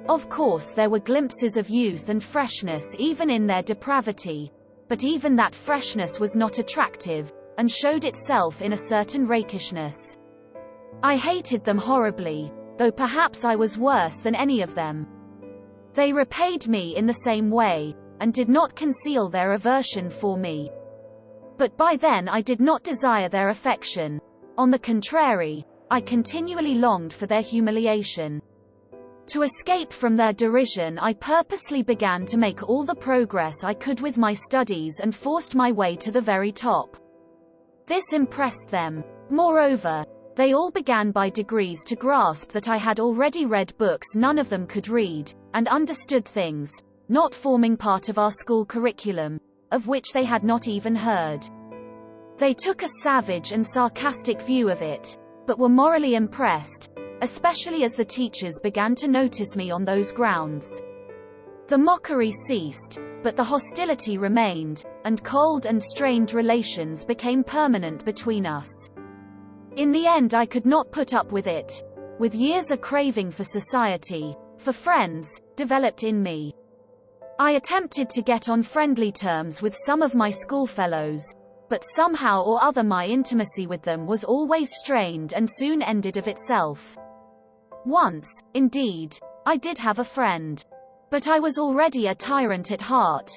Of course, there were glimpses of youth and freshness even in their depravity, but even that freshness was not attractive, and showed itself in a certain rakishness. I hated them horribly, though perhaps I was worse than any of them. They repaid me in the same way, and did not conceal their aversion for me. But by then I did not desire their affection. On the contrary, I continually longed for their humiliation. To escape from their derision, I purposely began to make all the progress I could with my studies and forced my way to the very top. This impressed them. Moreover, they all began by degrees to grasp that I had already read books none of them could read, and understood things, not forming part of our school curriculum, of which they had not even heard. They took a savage and sarcastic view of it, but were morally impressed, especially as the teachers began to notice me on those grounds. The mockery ceased, but the hostility remained, and cold and strained relations became permanent between us. In the end I could not put up with it. With years a craving for society, for friends, developed in me. I attempted to get on friendly terms with some of my schoolfellows, but somehow or other my intimacy with them was always strained and soon ended of itself. Once, indeed, I did have a friend. But I was already a tyrant at heart.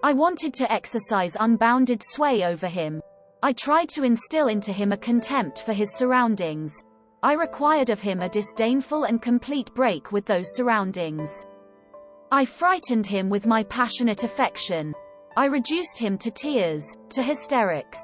I wanted to exercise unbounded sway over him. I tried to instill into him a contempt for his surroundings. I required of him a disdainful and complete break with those surroundings. I frightened him with my passionate affection. I reduced him to tears, to hysterics.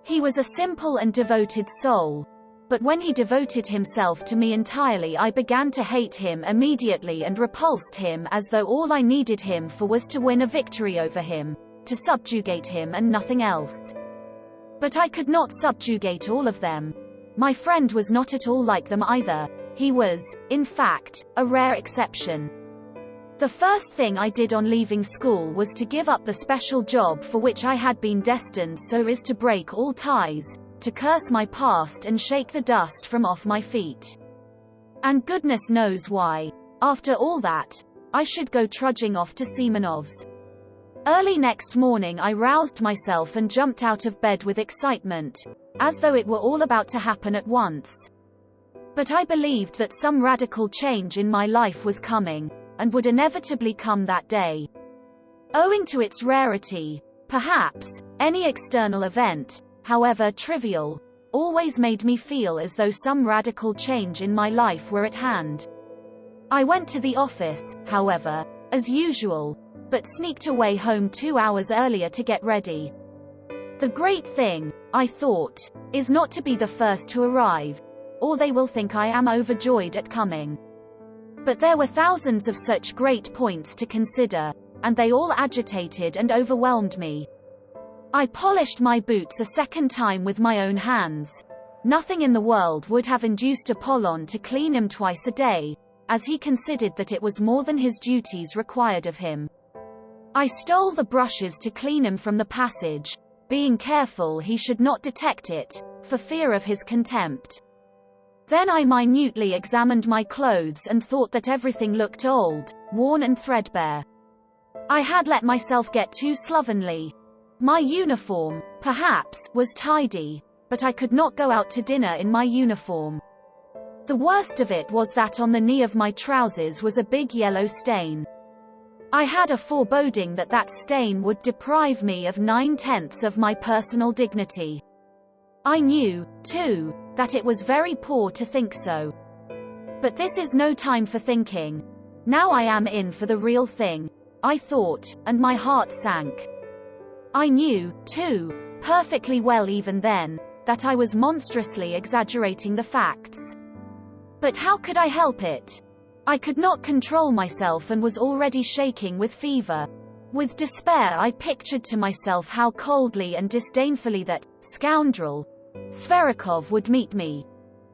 He was a simple and devoted soul. But when he devoted himself to me entirely, I began to hate him immediately and repulsed him, as though all I needed him for was to win a victory over him, to subjugate him and nothing else. But I could not subjugate all of them. My friend was not at all like them either. He was, in fact, a rare exception. The first thing I did on leaving school was to give up the special job for which I had been destined, so as to break all ties, to curse my past and shake the dust from off my feet. And goodness knows why. After all that, I should go trudging off to Semenov's. Early next morning I roused myself and jumped out of bed with excitement, as though it were all about to happen at once. But I believed that some radical change in my life was coming, and would inevitably come that day. Owing to its rarity, perhaps, any external event, however trivial, always made me feel as though some radical change in my life were at hand. I went to the office, however, as usual, but sneaked away home 2 hours earlier to get ready. The great thing, I thought, is not to be the first to arrive, or they will think I am overjoyed at coming. But there were thousands of such great points to consider, and they all agitated and overwhelmed me. I polished my boots a second time with my own hands. Nothing in the world would have induced Apollon to clean him twice a day, as he considered that it was more than his duties required of him. I stole the brushes to clean him from the passage, being careful he should not detect it, for fear of his contempt. Then I minutely examined my clothes and thought that everything looked old, worn and threadbare. I had let myself get too slovenly. My uniform, perhaps, was tidy, but I could not go out to dinner in my uniform. The worst of it was that on the knee of my trousers was a big yellow stain. I had a foreboding that that stain would deprive me of 9/10 of my personal dignity. I knew, too, that it was very poor to think so. But this is no time for thinking. Now I am in for the real thing, I thought, and my heart sank. I knew, too, perfectly well even then, that I was monstrously exaggerating the facts. But how could I help it? I could not control myself and was already shaking with fever. With despair I pictured to myself how coldly and disdainfully that scoundrel, Sverikov, would meet me.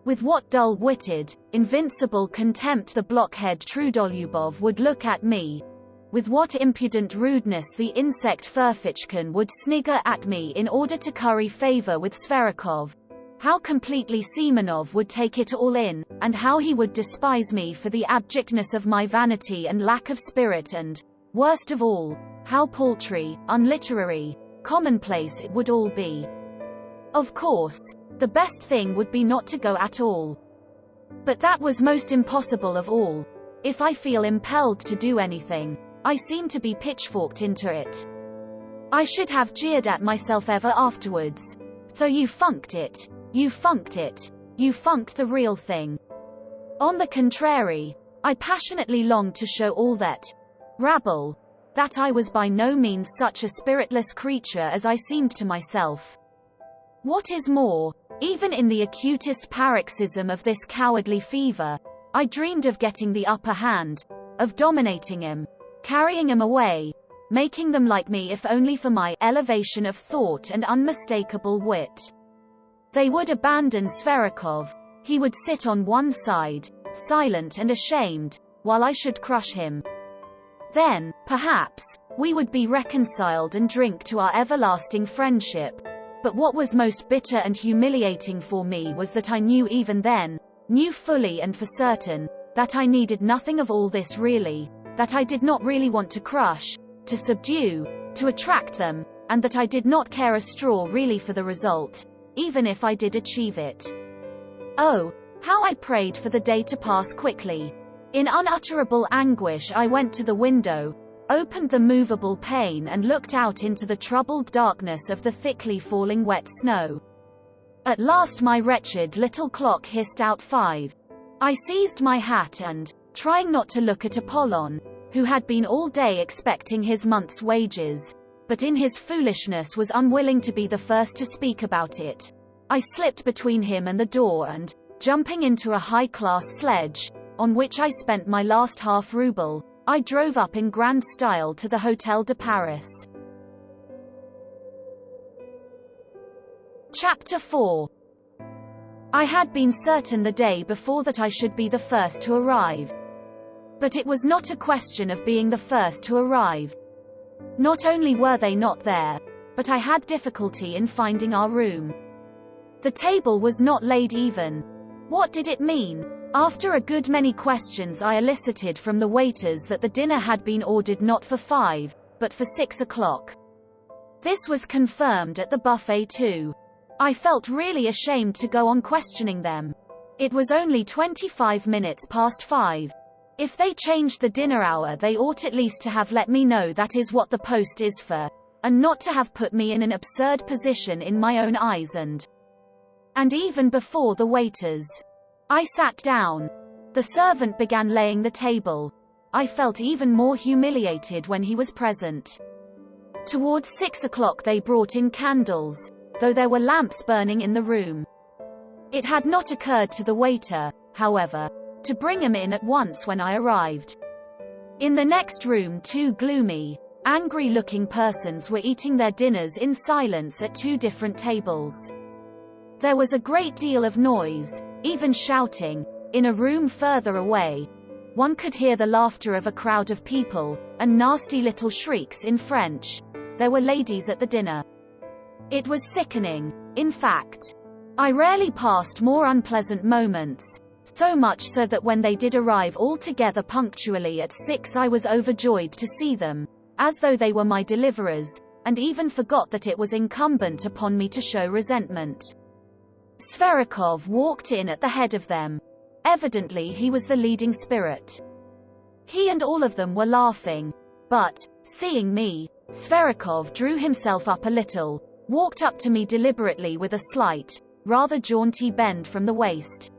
With what dull-witted, invincible contempt the blockhead Trudolyubov would look at me. With what impudent rudeness the insect Furfichkin would snigger at me in order to curry favor with Sverikov. How completely Semenov would take it all in, and how he would despise me for the abjectness of my vanity and lack of spirit, and, worst of all, how paltry, unliterary, commonplace it would all be. Of course, the best thing would be not to go at all. But that was most impossible of all. If I feel impelled to do anything, I seem to be pitchforked into it. I should have jeered at myself ever afterwards. So you funked it. You funked it. You funked the real thing. On the contrary, I passionately longed to show all that rabble that I was by no means such a spiritless creature as I seemed to myself. What is more, even in the acutest paroxysm of this cowardly fever, I dreamed of getting the upper hand, of dominating him, carrying him away, making them like me if only for my elevation of thought and unmistakable wit. They would abandon Sverikov. He would sit on one side, silent and ashamed, while I should crush him. Then, perhaps, we would be reconciled and drink to our everlasting friendship. But what was most bitter and humiliating for me was that I knew even then, knew fully and for certain, that I needed nothing of all this really, that I did not really want to crush, to subdue, to attract them, and that I did not care a straw really for the result, even if I did achieve it. Oh, how I prayed for the day to pass quickly. In unutterable anguish I went to the window, opened the movable pane and looked out into the troubled darkness of the thickly falling wet snow. At last my wretched little clock hissed out 5. I seized my hat and, trying not to look at Apollon, who had been all day expecting his month's wages, but in his foolishness was unwilling to be the first to speak about it, I slipped between him and the door and, jumping into a high-class sledge, on which I spent my last half-ruble, I drove up in grand style to the Hôtel de Paris. Chapter 4. I had been certain the day before that I should be the first to arrive. But it was not a question of being the first to arrive. Not only were they not there, but I had difficulty in finding our room. The table was not laid even. What did it mean? After a good many questions I elicited from the waiters that the dinner had been ordered not for 5, but for 6 o'clock. This was confirmed at the buffet too. I felt really ashamed to go on questioning them. It was only 25 minutes past 5. If they changed the dinner hour they ought at least to have let me know that is what the post is for, and not to have put me in an absurd position in my own eyes and even before the waiters. I sat down. The servant began laying the table. I felt even more humiliated when he was present. Towards 6 o'clock they brought in candles, though there were lamps burning in the room. It had not occurred to the waiter, however, to bring him in at once when I arrived. In the next room 2 gloomy, angry-looking persons were eating their dinners in silence at 2 different tables. There was a great deal of noise, even shouting, in a room further away. One could hear the laughter of a crowd of people, and nasty little shrieks in French. There were ladies at the dinner. It was sickening, in fact. I rarely passed more unpleasant moments, so much so that when they did arrive all together punctually at 6 I was overjoyed to see them, as though they were my deliverers, and even forgot that it was incumbent upon me to show resentment. Sverikov walked in at the head of them. Evidently he was the leading spirit. He and all of them were laughing, but, seeing me, Sverikov drew himself up a little, walked up to me deliberately with a slight, rather jaunty bend from the waist.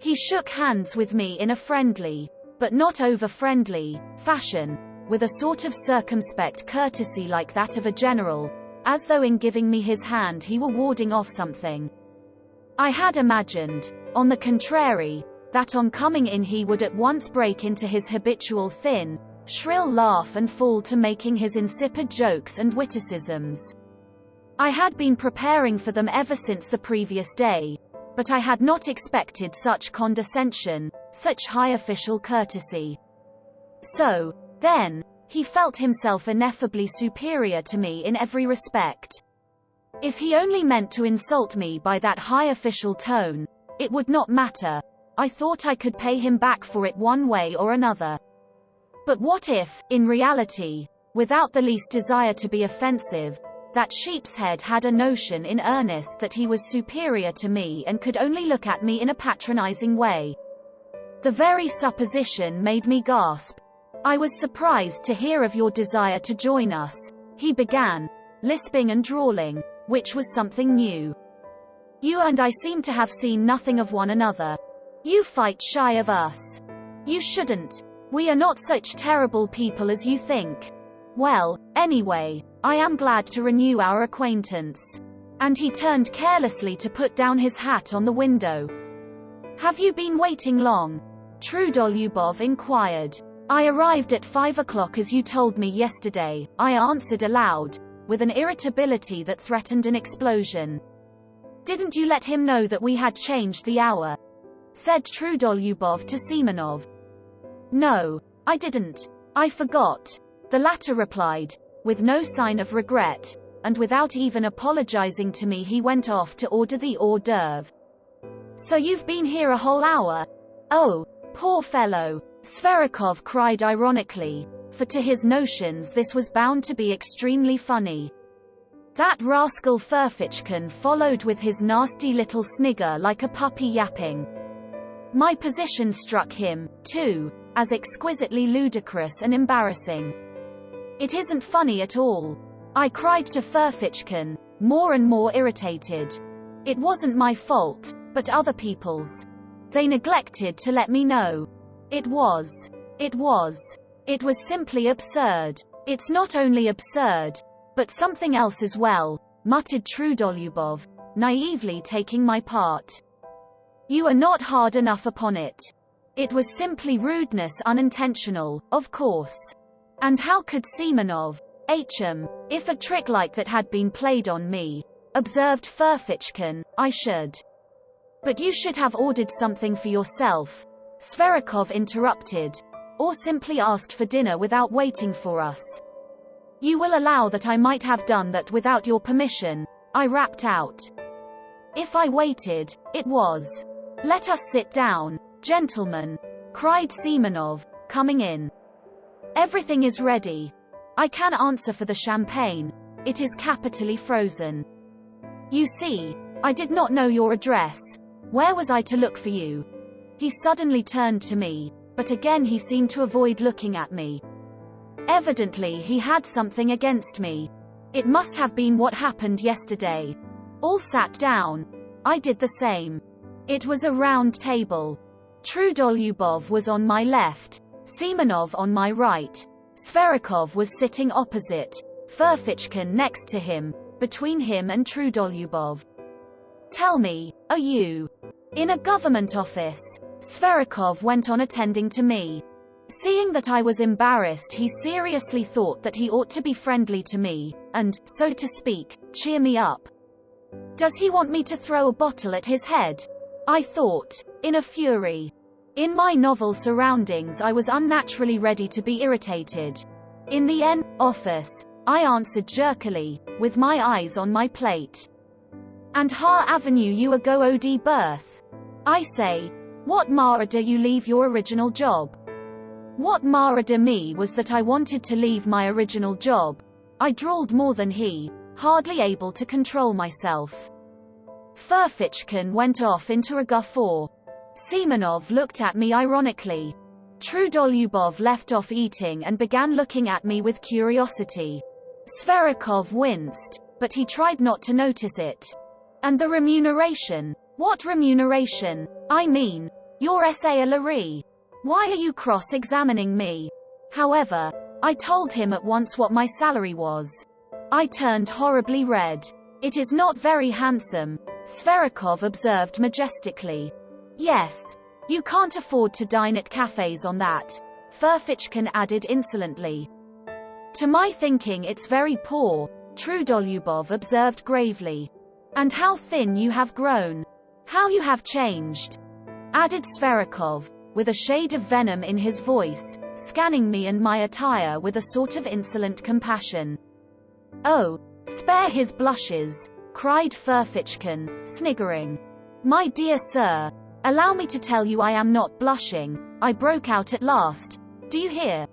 He shook hands with me in a friendly, but not over-friendly, fashion, with a sort of circumspect courtesy like that of a general, as though in giving me his hand he were warding off something. I had imagined, on the contrary, that on coming in he would at once break into his habitual thin, shrill laugh and fall to making his insipid jokes and witticisms. I had been preparing for them ever since the previous day, but I had not expected such condescension, such high official courtesy. So, then, he felt himself ineffably superior to me in every respect. If he only meant to insult me by that high official tone, it would not matter. I thought I could pay him back for it one way or another. But what if, in reality, without the least desire to be offensive, that sheep's head had a notion in earnest that he was superior to me and could only look at me in a patronizing way? The very supposition made me gasp. I was surprised to hear of your desire to join us, he began, lisping and drawling, which was something new. You and I seem to have seen nothing of one another. You fight shy of us. You shouldn't. We are not such terrible people as you think. Well, anyway, I am glad to renew our acquaintance. And he turned carelessly to put down his hat on the window. Have you been waiting long? Trudolyubov inquired. I arrived at 5 o'clock as you told me yesterday, I answered aloud, with an irritability that threatened an explosion. Didn't you let him know that we had changed the hour? Said Trudolyubov to Semenov. No, I didn't. I forgot. The latter replied, with no sign of regret, and without even apologizing to me he went off to order the hors d'oeuvre. So you've been here a whole hour? Oh, poor fellow, Sverikov cried ironically, for to his notions this was bound to be extremely funny. That rascal Ferfitchkin followed with his nasty little snigger like a puppy yapping. My position struck him, too, as exquisitely ludicrous and embarrassing. It isn't funny at all. I cried to Ferfitchkin, more and more irritated. It wasn't my fault, but other people's. They neglected to let me know. It was simply absurd. It's not only absurd, but something else as well, muttered Trudolyubov, naively taking my part. You are not hard enough upon it. It was simply rudeness unintentional, of course. And how could Semenov, if a trick like that had been played on me, observed Ferfitchkin, I should. But you should have ordered something for yourself, Sverikov interrupted, or simply asked for dinner without waiting for us. You will allow that I might have done that without your permission, I rapped out. If I waited, it was. Let us sit down, gentlemen, cried Semenov, coming in. Everything is ready. I can answer for the champagne. It is capitally frozen. You see, I did not know your address. Where was I to look for you? He suddenly turned to me, but again he seemed to avoid looking at me. Evidently he had something against me. It must have been what happened yesterday. All sat down. I did the same. It was a round table. Trudolyubov was on my left, Semenov on my right. Sverikov was sitting opposite, Ferfitchkin next to him, between him and Trudolyubov. Tell me, are you in a government office? Sverikov went on attending to me. Seeing that I was embarrassed, he seriously thought that he ought to be friendly to me, and, so to speak, cheer me up. Does he want me to throw a bottle at his head? I thought, in a fury. In my novel surroundings I was unnaturally ready to be irritated. In the office, I answered jerkily, with my eyes on my plate. And Har Avenue you a go od birth? I say, what marada you leave your original job? What marada me was that I wanted to leave my original job. I drawled more than he, hardly able to control myself. Ferfitchkin went off into a guffaw. Semenov looked at me ironically. Trudolyubov left off eating and began looking at me with curiosity. Sverikov winced, but he tried not to notice it. And the remuneration? What remuneration? I mean, your salary. Why are you cross-examining me? However, I told him at once what my salary was. I turned horribly red. It is not very handsome, Sverikov observed majestically. Yes. You can't afford to dine at cafes on that, Furfichkin added insolently. To my thinking it's very poor, Trudolyubov observed gravely. And how thin you have grown. How you have changed, added Sverikov, with a shade of venom in his voice, scanning me and my attire with a sort of insolent compassion. Oh, spare his blushes, cried Furfichkin, sniggering. My dear sir, allow me to tell you I am not blushing, I broke out at last. Do you hear?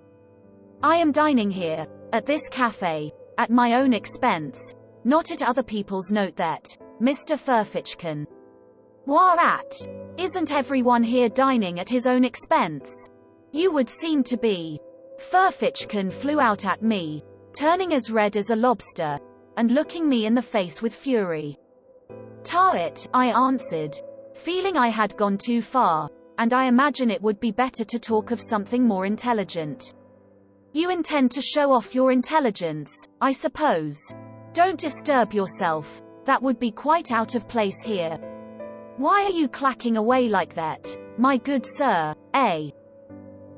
I am dining here, at this cafe, at my own expense, not at other people's. Note that, Mr. Furfichkin. Whereat? Isn't everyone here dining at his own expense? You would seem to be. Furfichkin flew out at me, turning as red as a lobster, and looking me in the face with fury. Tar it, I answered, feeling I had gone too far, and I imagine it would be better to talk of something more intelligent. You intend to show off your intelligence, I suppose. Don't disturb yourself, that would be quite out of place here. Why are you clacking away like that, my good sir, eh?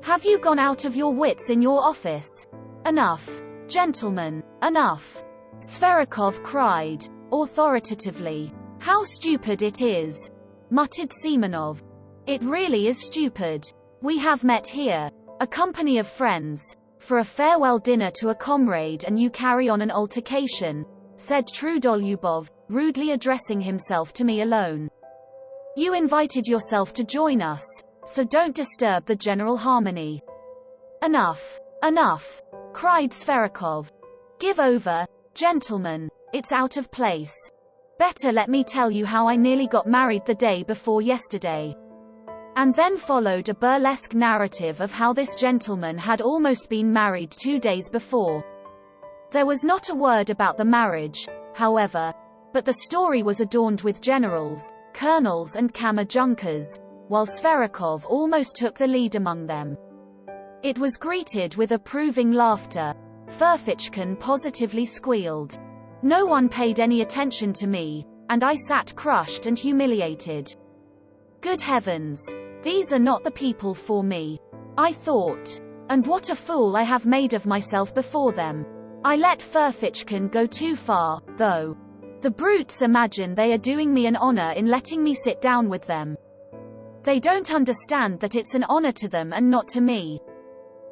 Have you gone out of your wits in your office? Enough, gentlemen, enough, Sverikov cried, authoritatively. How stupid it is, muttered Semenov. It really is stupid. We have met here, a company of friends, for a farewell dinner to a comrade, and you carry on an altercation, said Trudolyubov, rudely addressing himself to me alone. You invited yourself to join us, so don't disturb the general harmony. Enough, enough, cried Sverikov. Give over, gentlemen, it's out of place. Better let me tell you how I nearly got married the day before yesterday. And then followed a burlesque narrative of how this gentleman had almost been married 2 days before. There was not a word about the marriage, however, but the story was adorned with generals, colonels and kammer junkers, while Sverikov almost took the lead among them. It was greeted with approving laughter. Furfichkin positively squealed. No one paid any attention to me, and I sat crushed and humiliated. Good heavens, these are not the people for me, I thought. And what a fool I have made of myself before them. I let Furfichkin go too far, though. The brutes imagine they are doing me an honor in letting me sit down with them. They don't understand that it's an honor to them and not to me.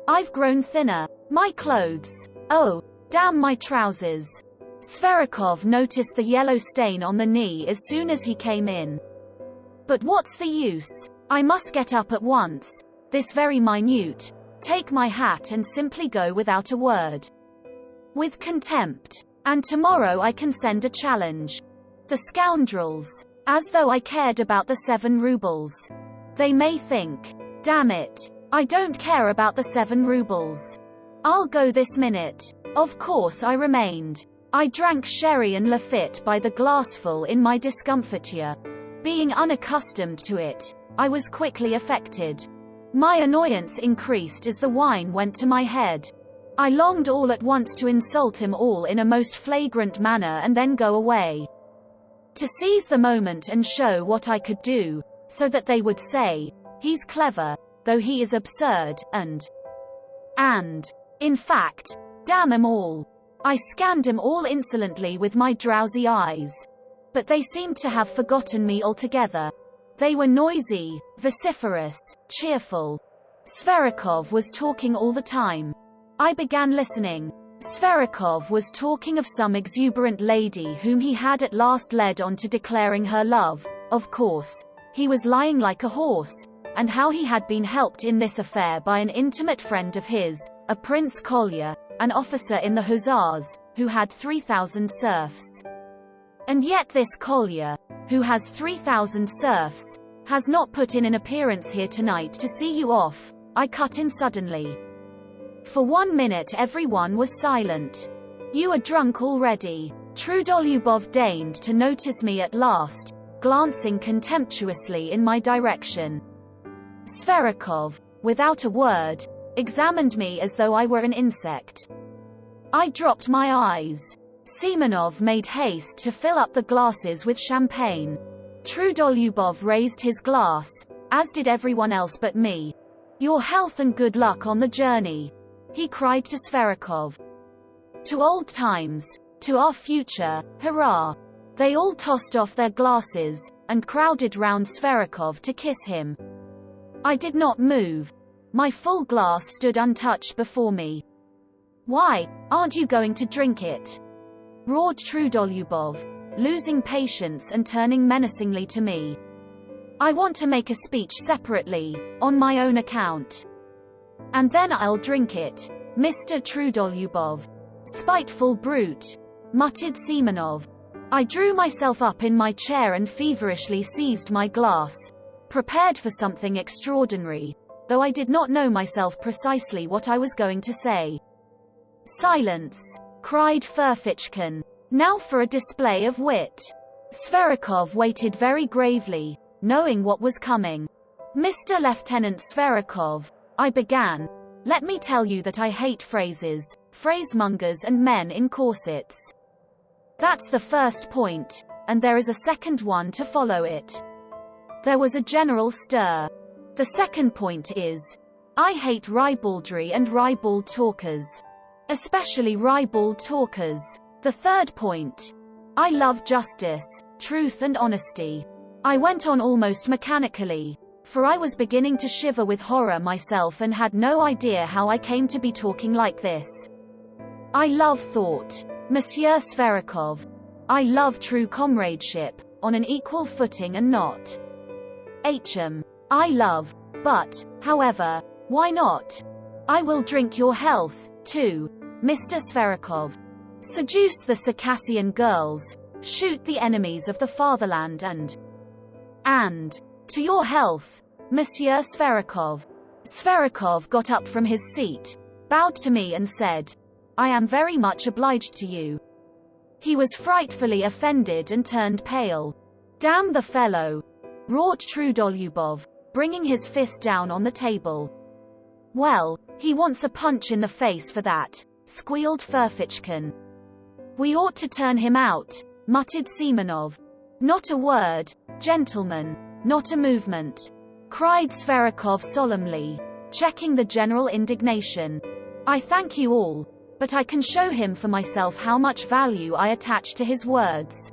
I've grown thinner. My clothes. Oh, damn my trousers. Sverikov noticed the yellow stain on the knee as soon as he came in. But what's the use? I must get up at once, this very minute, take my hat and simply go without a word. With contempt. And tomorrow I can send a challenge. The scoundrels. As though I cared about the 7 rubles. They may think. Damn it. I don't care about the 7 rubles. I'll go this minute. Of course I remained. I drank sherry and Lafitte by the glassful in my discomfiture. Being unaccustomed to it, I was quickly affected. My annoyance increased as the wine went to my head. I longed all at once to insult him all in a most flagrant manner and then go away. To seize the moment and show what I could do, so that they would say, he's clever, though he is absurd, and, in fact, damn 'em all. I scanned 'em all insolently with my drowsy eyes. But they seemed to have forgotten me altogether. They were noisy, vociferous, cheerful. Sverikov was talking all the time. I began listening. Sverikov was talking of some exuberant lady whom he had at last led on to declaring her love. Of course, he was lying like a horse, and how he had been helped in this affair by an intimate friend of his, a Prince Kolya, an officer in the Hussars, who had 3,000 serfs. And yet this Kolya, who has 3,000 serfs, has not put in an appearance here tonight to see you off, I cut in suddenly. For 1 minute everyone was silent. You are drunk already, Trudolyubov deigned to notice me at last, glancing contemptuously in my direction. Sverikov, without a word, examined me as though I were an insect. I dropped my eyes. Semenov made haste to fill up the glasses with champagne. Trudolyubov raised his glass, as did everyone else but me. "Your health and good luck on the journey," he cried to Sverikov. "To old times, to our future, hurrah!" They all tossed off their glasses, and crowded round Sverikov to kiss him. I did not move. My full glass stood untouched before me. "Why, aren't you going to drink it?" roared Trudolyubov, losing patience and turning menacingly to me. "I want to make a speech separately, on my own account. And then I'll drink it, Mr. Trudolyubov." "Spiteful brute," muttered Semenov. I drew myself up in my chair and feverishly seized my glass, prepared for something extraordinary, though I did not know myself precisely what I was going to say. "Silence!" cried Ferfitchkin. "Now for a display of wit." Sverikov waited very gravely, knowing what was coming. "Mr. Lieutenant Sverikov," I began, "let me tell you that I hate phrases, phrasemongers and men in corsets. That's the first point, and there is a second one to follow it." There was a general stir. "The second point is, I hate ribaldry and ribald talkers. Especially ribald talkers. The third point, I love justice, truth and honesty." I went on almost mechanically, for I was beginning to shiver with horror myself and had no idea how I came to be talking like this. I love thought, Monsieur Sverikov. I love true comradeship, on an equal footing and not. I love, but, however, why not? I will drink your health, too, Mr. Sverikov. Seduce the Circassian girls, shoot the enemies of the fatherland and, to your health, Monsieur Sverikov. Sverikov got up from his seat, bowed to me and said, "I am very much obliged to you." He was frightfully offended and turned pale. "Damn the fellow!" roared Trudolyubov, bringing his fist down on the table. "Well, he wants a punch in the face for that," squealed Ferfitchkin. "We ought to turn him out," muttered Semenov. "Not a word, gentlemen, not a movement," cried Sverikov solemnly, checking the general indignation. "I thank you all, but I can show him for myself how much value I attach to his words.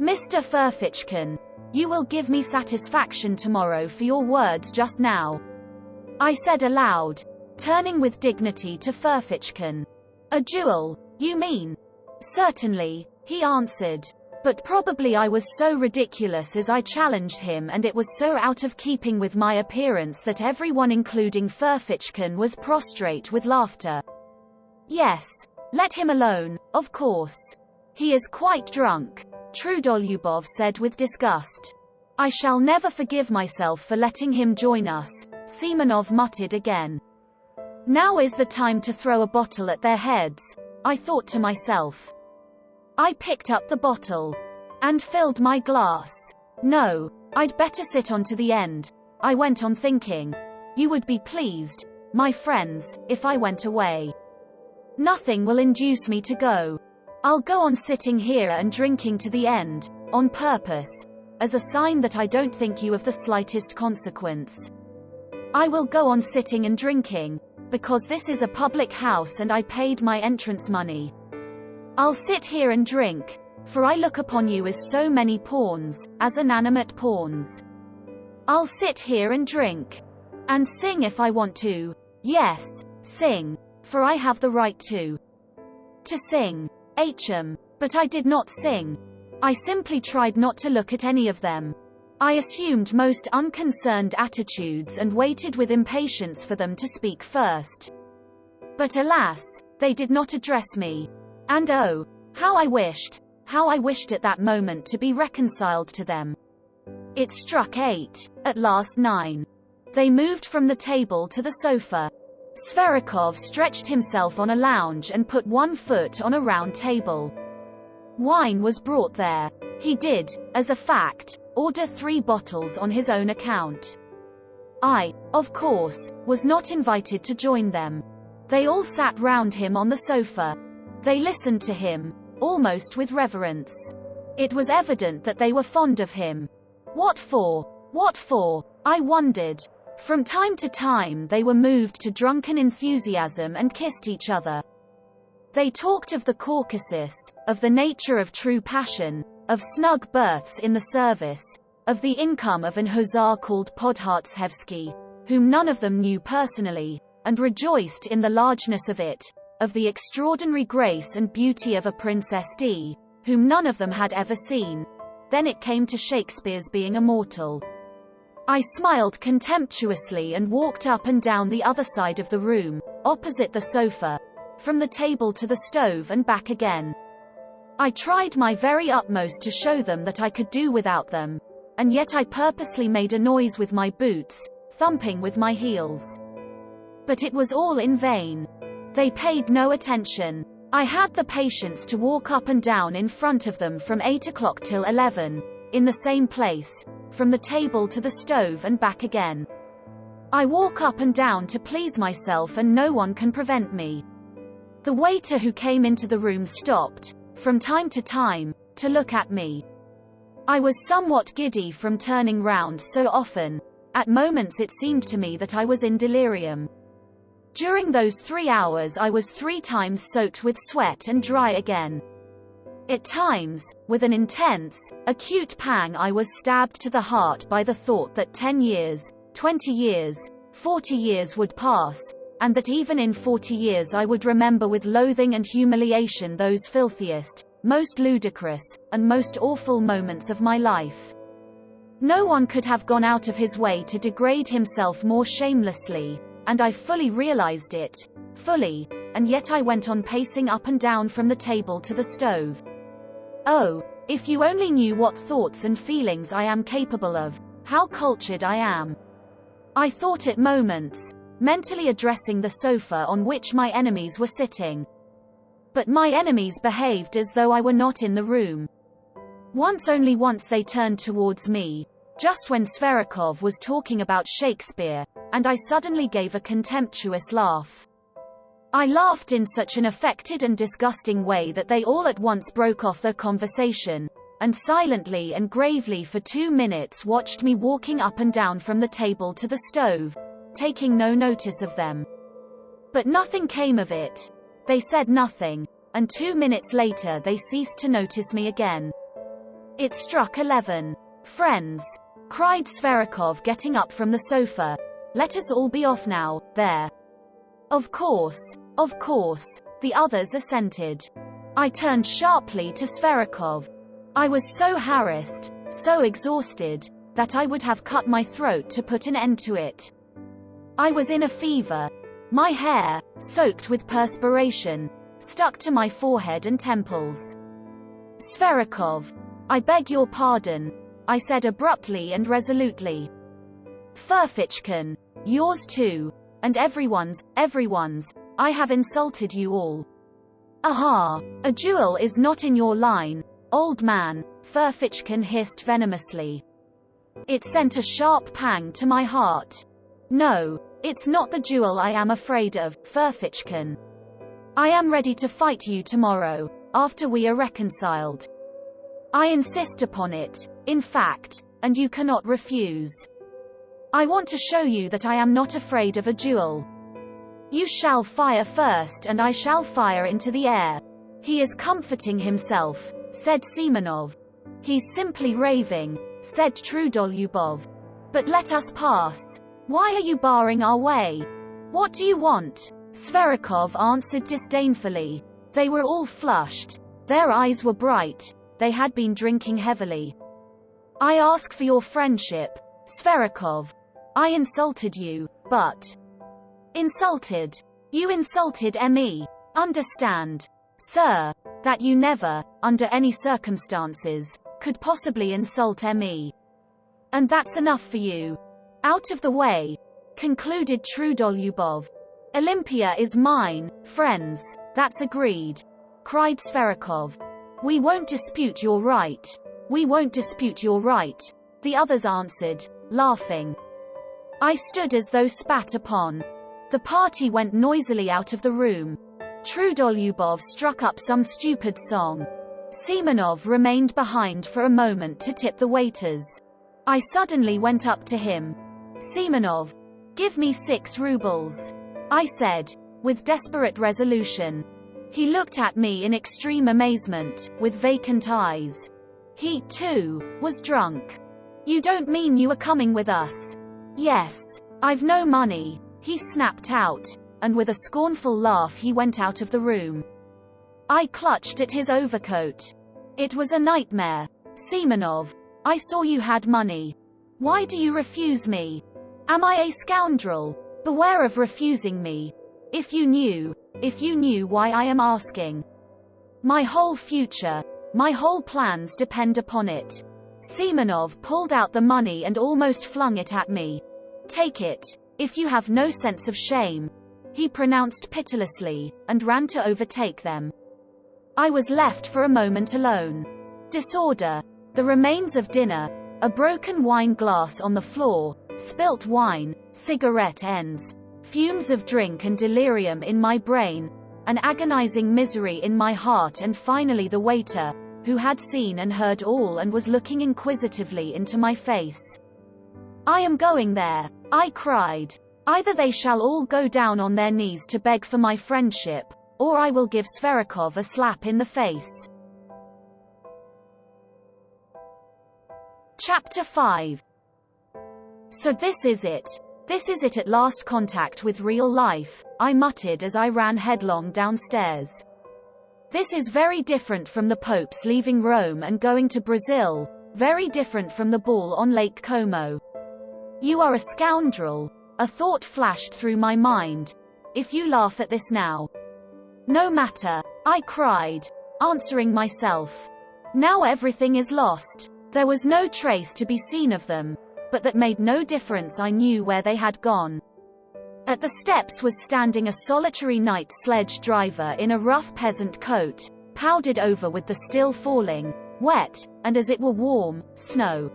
Mr. Ferfitchkin, you will give me satisfaction tomorrow for your words just now," I said aloud, turning with dignity to Ferfitchkin. "A duel, you mean?" "Certainly," he answered. But probably I was so ridiculous as I challenged him, and it was so out of keeping with my appearance that everyone including Ferfitchkin was prostrate with laughter. "Yes, let him alone, of course. He is quite drunk," Trudolyubov said with disgust. "I shall never forgive myself for letting him join us," Semenov muttered again. "Now is the time to throw a bottle at their heads," I thought to myself. I picked up the bottle and filled my glass. "No, I'd better sit on to the end," I went on thinking. "You would be pleased, my friends, if I went away. Nothing will induce me to go. I'll go on sitting here and drinking to the end, on purpose, as a sign that I don't think you of the slightest consequence. I will go on sitting and drinking, because this is a public house and I paid my entrance money. I'll sit here and drink, for I look upon you as so many pawns, as inanimate pawns. I'll sit here and drink. And sing if I want to. Yes, sing, for I have the right to sing. But I did not sing. I simply tried not to look at any of them. I assumed most unconcerned attitudes and waited with impatience for them to speak first. But alas, they did not address me. And oh, how I wished at that moment to be reconciled to them. It struck 8, at last 9. They moved from the table to the sofa. Sverikov stretched himself on a lounge and put one foot on a round table. Wine was brought there. He did, as a fact, order 3 bottles on his own account. I, of course, was not invited to join them. They all sat round him on the sofa. They listened to him, almost with reverence. It was evident that they were fond of him. What for? What for? I wondered. From time to time they were moved to drunken enthusiasm and kissed each other. They talked of the Caucasus, of the nature of true passion, of snug berths in the service, of the income of an hussar called Podhartsevsky, whom none of them knew personally, and rejoiced in the largeness of it, of the extraordinary grace and beauty of a Princess D, whom none of them had ever seen. Then it came to Shakespeare's being immortal. I smiled contemptuously and walked up and down the other side of the room, opposite the sofa, from the table to the stove and back again. I tried my very utmost to show them that I could do without them, and yet I purposely made a noise with my boots, thumping with my heels. But it was all in vain. They paid no attention. I had the patience to walk up and down in front of them from 8 o'clock till 11, in the same place, from the table to the stove and back again. I walk up and down to please myself and no one can prevent me. The waiter who came into the room stopped, from time to time, to look at me. I was somewhat giddy from turning round so often. At moments it seemed to me that I was in delirium. During those 3 hours I was 3 times soaked with sweat and dry again. At times, with an intense, acute pang I was stabbed to the heart by the thought that 10 years, 20 years, 40 years would pass, and that even in 40 years I would remember with loathing and humiliation those filthiest, most ludicrous, and most awful moments of my life. No one could have gone out of his way to degrade himself more shamelessly, and I fully realized it, fully, and yet I went on pacing up and down from the table to the stove. Oh, if you only knew what thoughts and feelings I am capable of, how cultured I am. I thought at moments, mentally addressing the sofa on which my enemies were sitting. But my enemies behaved as though I were not in the room. Only once they turned towards me, just when Sverikov was talking about Shakespeare, and I suddenly gave a contemptuous laugh. I laughed in such an affected and disgusting way that they all at once broke off their conversation, and silently and gravely for 2 minutes watched me walking up and down from the table to the stove, taking no notice of them. But nothing came of it. They said nothing, and 2 minutes later they ceased to notice me again. It struck 11. "Friends," cried Sverikov, getting up from the sofa, "let us all be off now, there." Of course, the others assented. I turned sharply to Sverikov. I was so harassed, so exhausted, that I would have cut my throat to put an end to it. I was in a fever. My hair, soaked with perspiration, stuck to my forehead and temples. "Sverikov, I beg your pardon," I said abruptly and resolutely. "Ferfichkin, yours too, and everyone's, I have insulted you all." "Aha, a duel is not in your line, old man," Ferfichkin hissed venomously. It sent a sharp pang to my heart. "No, it's not the duel I am afraid of, Ferfichkin. I am ready to fight you tomorrow, after we are reconciled. I insist upon it, in fact, and you cannot refuse. I want to show you that I am not afraid of a duel. You shall fire first and I shall fire into the air." "He is comforting himself," said Simonov. "He's simply raving," said Trudolyubov. "But let us pass. Why are you barring our way? What do you want?" Sverikov answered disdainfully. They were all flushed. Their eyes were bright. They had been drinking heavily. "I ask for your friendship, Sverikov. I insulted you, but..." "Insulted? You insulted me. Understand, sir, that you never, under any circumstances, could possibly insult me. And that's enough for you. Out of the way," concluded Trudolyubov. "Olympia is mine, friends, that's agreed," cried Sverikov. We won't dispute your right. We won't dispute your right, the others answered, laughing. I stood as though spat upon. The party went noisily out of the room. Trudolyubov struck up some stupid song. Simonov remained behind for a moment to tip the waiters. I suddenly went up to him. Simonov, give me 6 rubles, I said, with desperate resolution. He looked at me in extreme amazement, with vacant eyes. He, too, was drunk. You don't mean you are coming with us? Yes. I've no money, he snapped out, and with a scornful laugh he went out of the room. I clutched at his overcoat. It was a nightmare. Simonov, I saw you had money. Why do you refuse me? Am I a scoundrel? Beware of refusing me. If you knew why I am asking. My whole future, my whole plans depend upon it. Simonov pulled out the money and almost flung it at me. Take it, if you have no sense of shame, he pronounced pitilessly, and ran to overtake them. I was left for a moment alone. Disorder, the remains of dinner, a broken wine glass on the floor, spilt wine, cigarette ends, fumes of drink and delirium in my brain, an agonizing misery in my heart, and finally the waiter, who had seen and heard all and was looking inquisitively into my face. I am going there, I cried. Either they shall all go down on their knees to beg for my friendship, or I will give Sverikov a slap in the face. Chapter 5. So this is it. This is it at last, contact with real life, I muttered as I ran headlong downstairs. This is very different from the Pope's leaving Rome and going to Brazil, very different from the ball on Lake Como. You are a scoundrel, a thought flashed through my mind. If you laugh at this now. No matter, I cried, answering myself. Now everything is lost. There was no trace to be seen of them, but that made no difference. I knew where they had gone. At the steps was standing a solitary night sledge driver in a rough peasant coat, powdered over with the still falling, wet, and as it were warm, snow.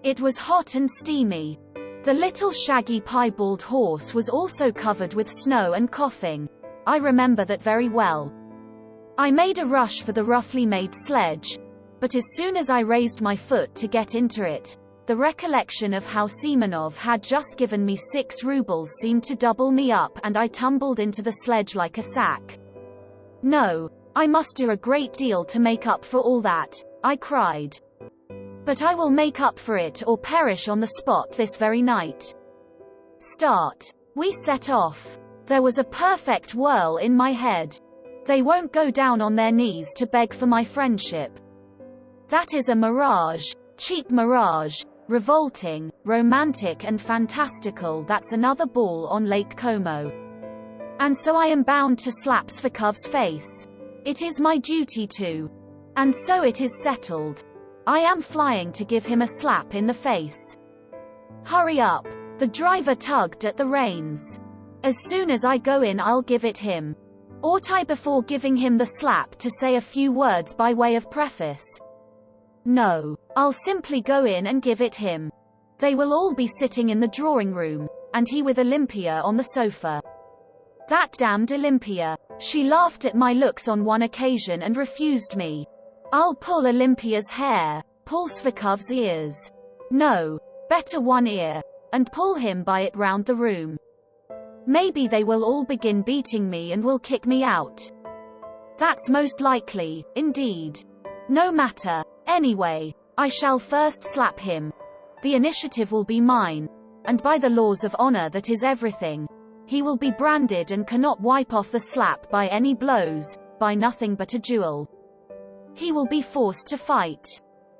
It was hot and steamy. The little shaggy piebald horse was also covered with snow and coughing. I remember that very well. I made a rush for the roughly made sledge, but as soon as I raised my foot to get into it, the recollection of how Simonov had just given me 6 rubles seemed to double me up, and I tumbled into the sledge like a sack. No, I must do a great deal to make up for all that, I cried. But I will make up for it or perish on the spot this very night. Start. We set off. There was a perfect whirl in my head. They won't go down on their knees to beg for my friendship. That is a mirage, cheap mirage, revolting, romantic and fantastical. That's another ball on Lake Como. And so I am bound to slap Sverkov's face. It is my duty to. And so it is settled. I am flying to give him a slap in the face. Hurry up. The driver tugged at the reins. As soon as I go in I'll give it him. Ought I before giving him the slap to say a few words by way of preface? No. I'll simply go in and give it him. They will all be sitting in the drawing room, and he with Olympia on the sofa. That damned Olympia. She laughed at my looks on one occasion and refused me. I'll pull Olympia's hair, pull Sverkov's ears. No, better one ear, and pull him by it round the room. Maybe they will all begin beating me and will kick me out. That's most likely, indeed. No matter. Anyway, I shall first slap him. The initiative will be mine, and by the laws of honor that is everything. He will be branded and cannot wipe off the slap by any blows, by nothing but a duel. He will be forced to fight.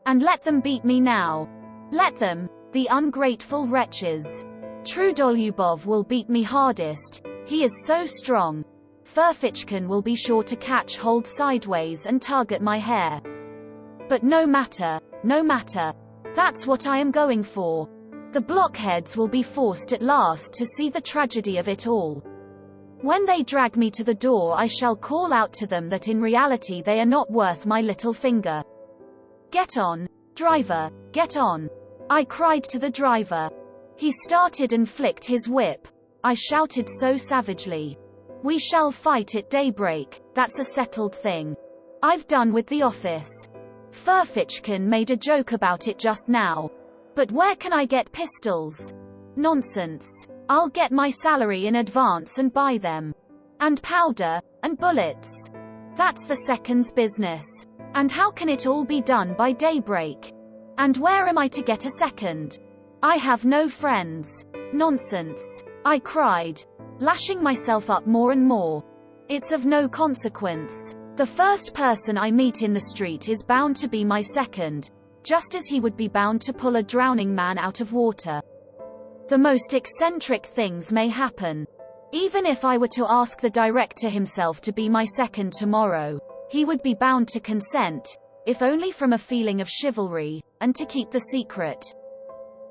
And let them beat me now. Let them, the ungrateful wretches. Trudolyubov will beat me hardest, he is so strong. Furfichkin will be sure to catch hold sideways and tug at my hair. But no matter, no matter. That's what I am going for. The blockheads will be forced at last to see the tragedy of it all. When they drag me to the door, I shall call out to them that in reality they are not worth my little finger. Get on, driver, get on. I cried to the driver. He started and flicked his whip. I shouted so savagely. We shall fight at daybreak, that's a settled thing. I've done with the office. Furfitchkin made a joke about it just now. But where can I get pistols? Nonsense. I'll get my salary in advance and buy them. And powder, and bullets. That's the second's business. And how can it all be done by daybreak? And where am I to get a second? I have no friends. Nonsense. I cried, lashing myself up more and more. It's of no consequence. The first person I meet in the street is bound to be my second, just as he would be bound to pull a drowning man out of water. The most eccentric things may happen. Even if I were to ask the director himself to be my second tomorrow, he would be bound to consent, if only from a feeling of chivalry, and to keep the secret.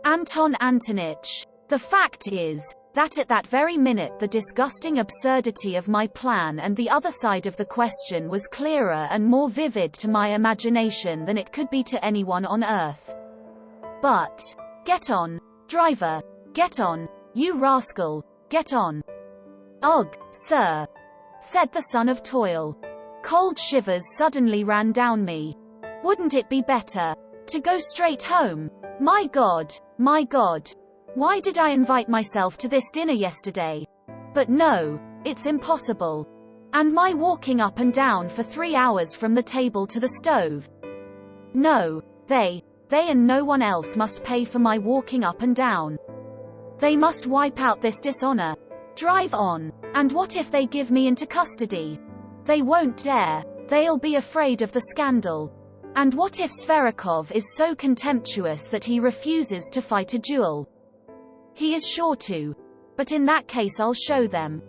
Anton Antonitch. The fact is, that at that very minute the disgusting absurdity of my plan and the other side of the question was clearer and more vivid to my imagination than it could be to anyone on earth. But, get on, driver, get on, you rascal, get on. Ugh, sir, said the son of toil. Cold shivers suddenly ran down me. Wouldn't it be better to go straight home? My God, my God. Why did I invite myself to this dinner yesterday? But no, it's impossible. And my walking up and down for 3 hours from the table to the stove. No, they and no one else must pay for my walking up and down. They must wipe out this dishonor. Drive on. And what if they give me into custody? They won't dare. They'll be afraid of the scandal. And what if Sverikov is so contemptuous that he refuses to fight a duel? He is sure to. But in that case I'll show them.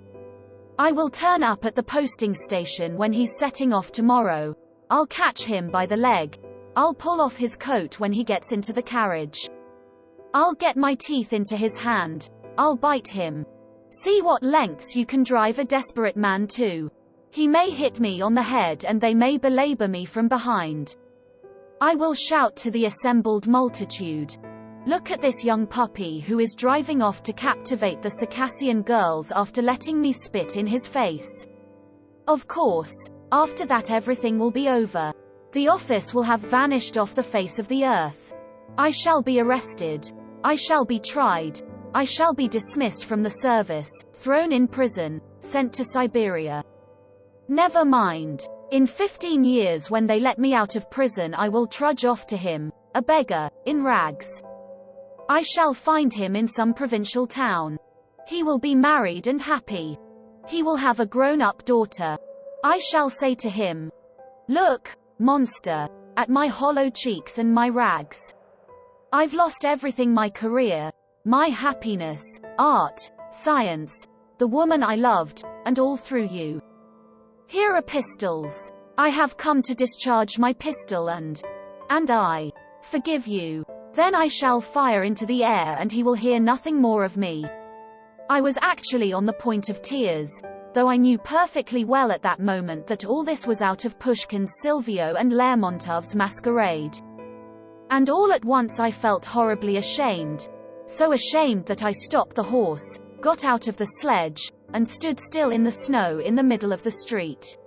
I will turn up at the posting station when he's setting off tomorrow. I'll catch him by the leg. I'll pull off his coat when he gets into the carriage. I'll get my teeth into his hand. I'll bite him. See what lengths you can drive a desperate man to. He may hit me on the head and they may belabor me from behind. I will shout to the assembled multitude. Look at this young puppy who is driving off to captivate the Circassian girls after letting me spit in his face. Of course, after that everything will be over. The office will have vanished off the face of the earth. I shall be arrested. I shall be tried. I shall be dismissed from the service, thrown in prison, sent to Siberia. Never mind. In 15 years when they let me out of prison I will trudge off to him, a beggar, in rags. I shall find him in some provincial town. He will be married and happy. He will have a grown-up daughter. I shall say to him, "Look, monster, at my hollow cheeks and my rags. I've lost everything, my career, my happiness, art, science, the woman I loved, and all through you. Here are pistols. I have come to discharge my pistol and I forgive you." Then I shall fire into the air and he will hear nothing more of me. I was actually on the point of tears, though I knew perfectly well at that moment that all this was out of Pushkin's Silvio and Lermontov's masquerade. And all at once I felt horribly ashamed. So ashamed that I stopped the horse, got out of the sledge, and stood still in the snow in the middle of the street.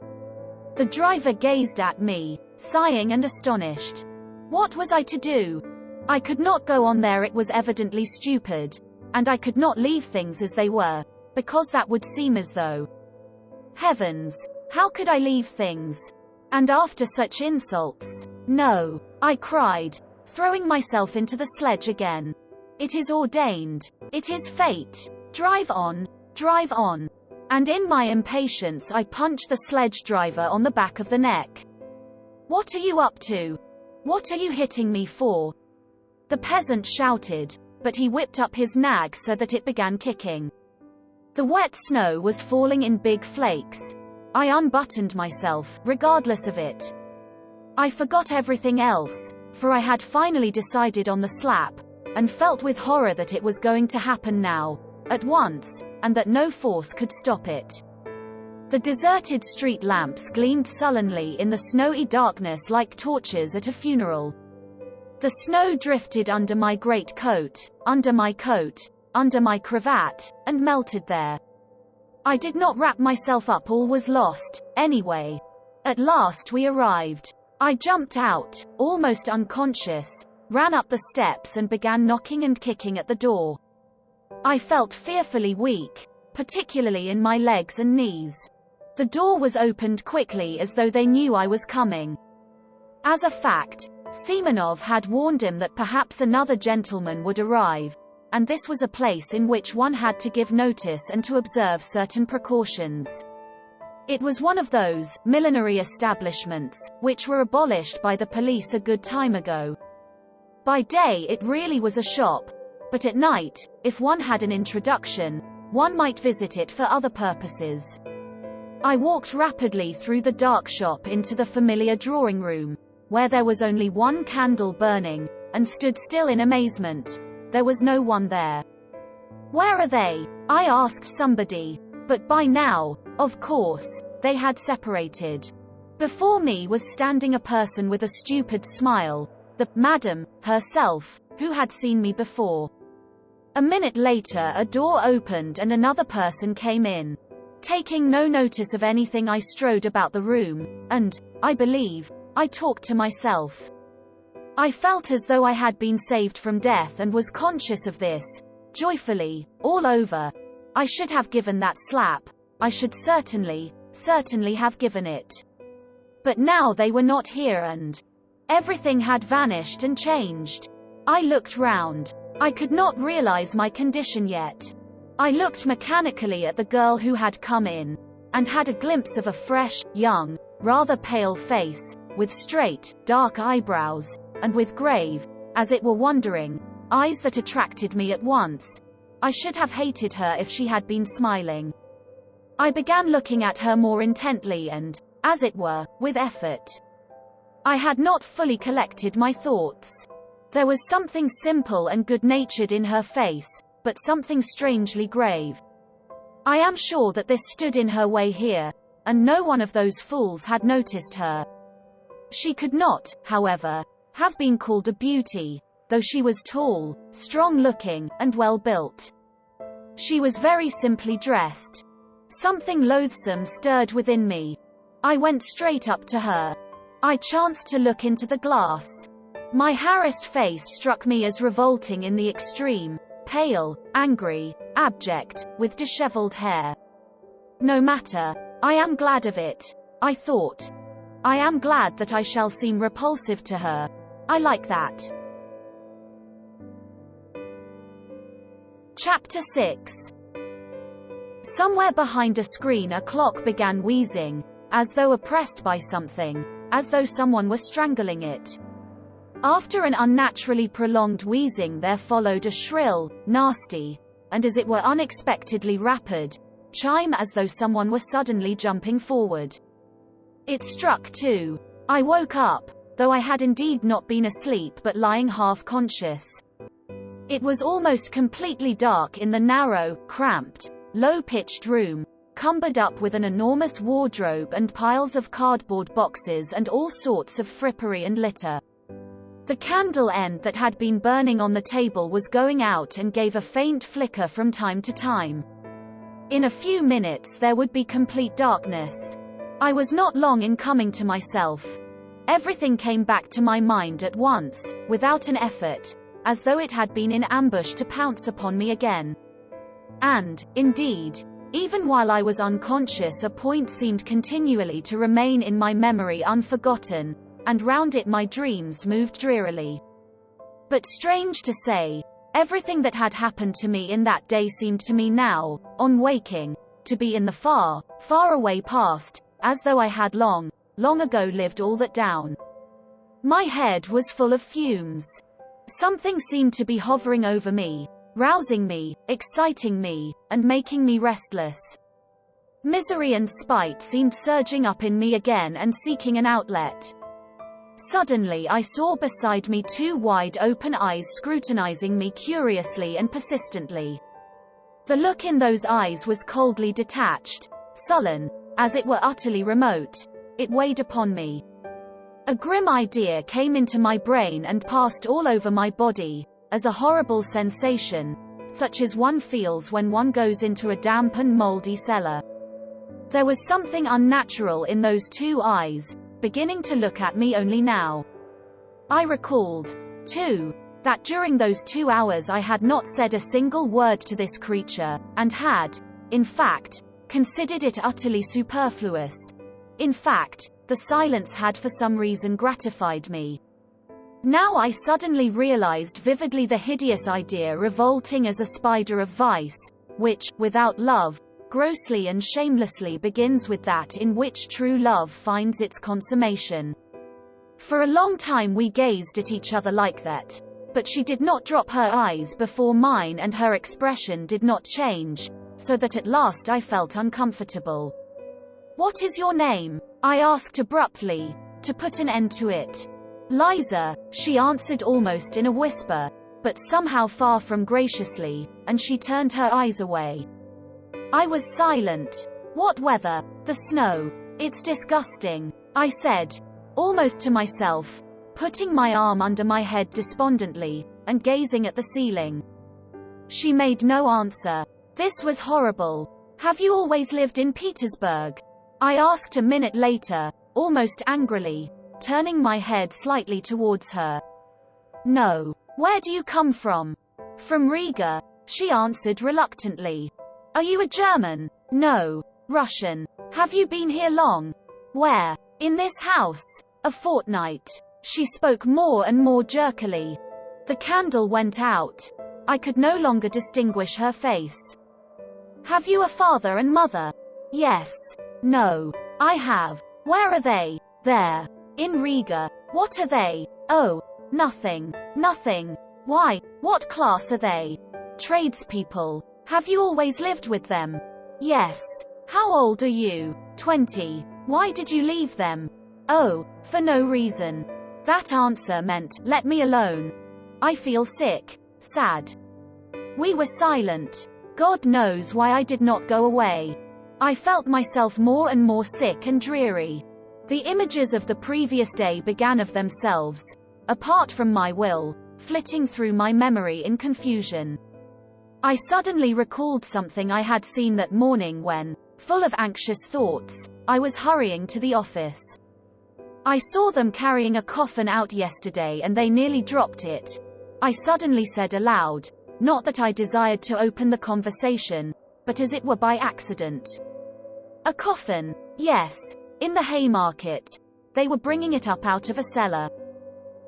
The driver gazed at me, sighing and astonished. What was I to do? I could not go on there, it was evidently stupid, and I could not leave things as they were, because that would seem as though... Heavens, how could I leave things? And after such insults? No, I cried, throwing myself into the sledge again. It is ordained. It is fate. Drive on, drive on. And in my impatience I punched the sledge driver on the back of the neck. What are you up to? What are you hitting me for? The peasant shouted, but he whipped up his nag so that it began kicking. The wet snow was falling in big flakes. I unbuttoned myself, regardless of it. I forgot everything else, for I had finally decided on the slap, and felt with horror that it was going to happen now, at once, and that no force could stop it. The deserted street lamps gleamed sullenly in the snowy darkness like torches at a funeral. The snow drifted under my greatcoat, under my coat, under my cravat, and melted there. I did not wrap myself up. All was lost, anyway. At last we arrived. I jumped out, almost unconscious, ran up the steps and began knocking and kicking at the door. I felt fearfully weak, particularly in my legs and knees. The door was opened quickly as though they knew I was coming. As a fact, Semenov had warned him that perhaps another gentleman would arrive, and this was a place in which one had to give notice and to observe certain precautions. It was one of those millinery establishments, which were abolished by the police a good time ago. By day it really was a shop, but at night, if one had an introduction, one might visit it for other purposes. I walked rapidly through the dark shop into the familiar drawing room, where there was only one candle burning, and stood still in amazement. There was no one there. "Where are they?" I asked somebody, but by now, of course, they had separated. Before me was standing a person with a stupid smile, the madam herself, who had seen me before. A minute later a door opened and another person came in. Taking no notice of anything, I strode about the room, and, I believe, I talked to myself. I felt as though I had been saved from death and was conscious of this, joyfully, all over. I should have given that slap. I should certainly have given it. But now they were not here and everything had vanished and changed. I looked round. I could not realize my condition yet. I looked mechanically at the girl who had come in, and had a glimpse of a fresh, young, rather pale face, with straight, dark eyebrows, and with grave, as it were wondering, eyes that attracted me at once. I should have hated her if she had been smiling. I began looking at her more intently and, as it were, with effort. I had not fully collected my thoughts. There was something simple and good-natured in her face, but something strangely grave. I am sure that this stood in her way here, and no one of those fools had noticed her. She could not, however, have been called a beauty, though she was tall, strong-looking, and well-built. She was very simply dressed. Something loathsome stirred within me. I went straight up to her. I chanced to look into the glass. My harassed face struck me as revolting in the extreme, pale, angry, abject, with disheveled hair. No matter. I am glad of it, I thought. I am glad that I shall seem repulsive to her. I like that. Chapter 6. Somewhere behind a screen a clock began wheezing, as though oppressed by something, as though someone were strangling it. After an unnaturally prolonged wheezing there followed a shrill, nasty, and as it were unexpectedly rapid, chime as though someone were suddenly jumping forward. It struck 2. I woke up, though I had indeed not been asleep but lying half-conscious. It was almost completely dark in the narrow, cramped, low-pitched room, cumbered up with an enormous wardrobe and piles of cardboard boxes and all sorts of frippery and litter. The candle end that had been burning on the table was going out and gave a faint flicker from time to time. In a few minutes there would be complete darkness. I was not long in coming to myself. Everything came back to my mind at once, without an effort, as though it had been in ambush to pounce upon me again. And, indeed, even while I was unconscious a point seemed continually to remain in my memory unforgotten, and round it my dreams moved drearily. But strange to say, everything that had happened to me in that day seemed to me now, on waking, to be in the far, far away past, as though I had long ago lived all that down. My head was full of fumes. Something seemed to be hovering over me, rousing me, exciting me, and making me restless. Misery and spite seemed surging up in me again and seeking an outlet. Suddenly I saw beside me 2 wide open eyes scrutinizing me curiously and persistently. The look in those eyes was coldly detached, sullen, as it were utterly remote. It weighed upon me. A grim idea came into my brain and passed all over my body, as a horrible sensation, such as one feels when one goes into a damp and moldy cellar. There was something unnatural in those two eyes, beginning to look at me only now. I recalled, too, that during those 2 hours I had not said a single word to this creature, and had, in fact, considered it utterly superfluous. In fact, the silence had for some reason gratified me. Now I suddenly realized vividly the hideous idea revolting as a spider of vice, which, without love, grossly and shamelessly begins with that in which true love finds its consummation. For a long time we gazed at each other like that, but she did not drop her eyes before mine and her expression did not change, so that at last I felt uncomfortable. "What is your name?" I asked abruptly, to put an end to it. "Liza," she answered almost in a whisper, but somehow far from graciously, and she turned her eyes away. I was silent. "What weather? The snow. It's disgusting," I said, almost to myself, putting my arm under my head despondently, and gazing at the ceiling. She made no answer. This was horrible. "Have you always lived in Petersburg?" I asked a minute later, almost angrily, turning my head slightly towards her. "No. Where do you come from?" "From Riga," she answered reluctantly. "Are you a German?" "No. Russian." "Have you been here long?" "Where?" "In this house." "A fortnight." She spoke more and more jerkily. The candle went out. I could no longer distinguish her face. "Have you a father and mother?" "Yes." "No. I have." "Where are they?" "There. In Riga." "What are they?" "Oh, nothing. Nothing." "Why, what class are they?" "Tradespeople." "Have you always lived with them?" "Yes." "How old are you?" 20. "Why did you leave them?" "Oh, for no reason." That answer meant, "Let me alone. I feel sick. Sad." We were silent. God knows why I did not go away. I felt myself more and more sick and dreary. The images of the previous day began of themselves, apart from my will, flitting through my memory in confusion. I suddenly recalled something I had seen that morning when, full of anxious thoughts, I was hurrying to the office. "I saw them carrying a coffin out yesterday and they nearly dropped it," I suddenly said aloud, not that I desired to open the conversation, but as it were by accident. "A coffin?" "Yes. In the Haymarket. They were bringing it up out of a cellar."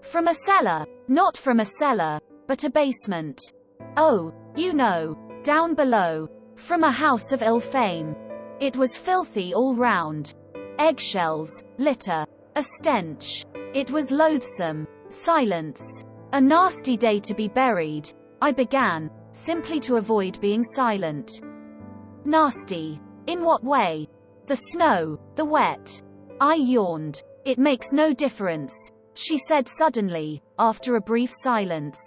"From a cellar?" "Not from a cellar, but a basement." "Oh, you know, down below. From a house of ill fame. It was filthy all round. Eggshells, litter, a stench. It was loathsome. Silence. A nasty day to be buried," I began, simply to avoid being silent. "Nasty? In what way?" "The snow, the wet." I yawned. "It makes no difference," she said suddenly, after a brief silence.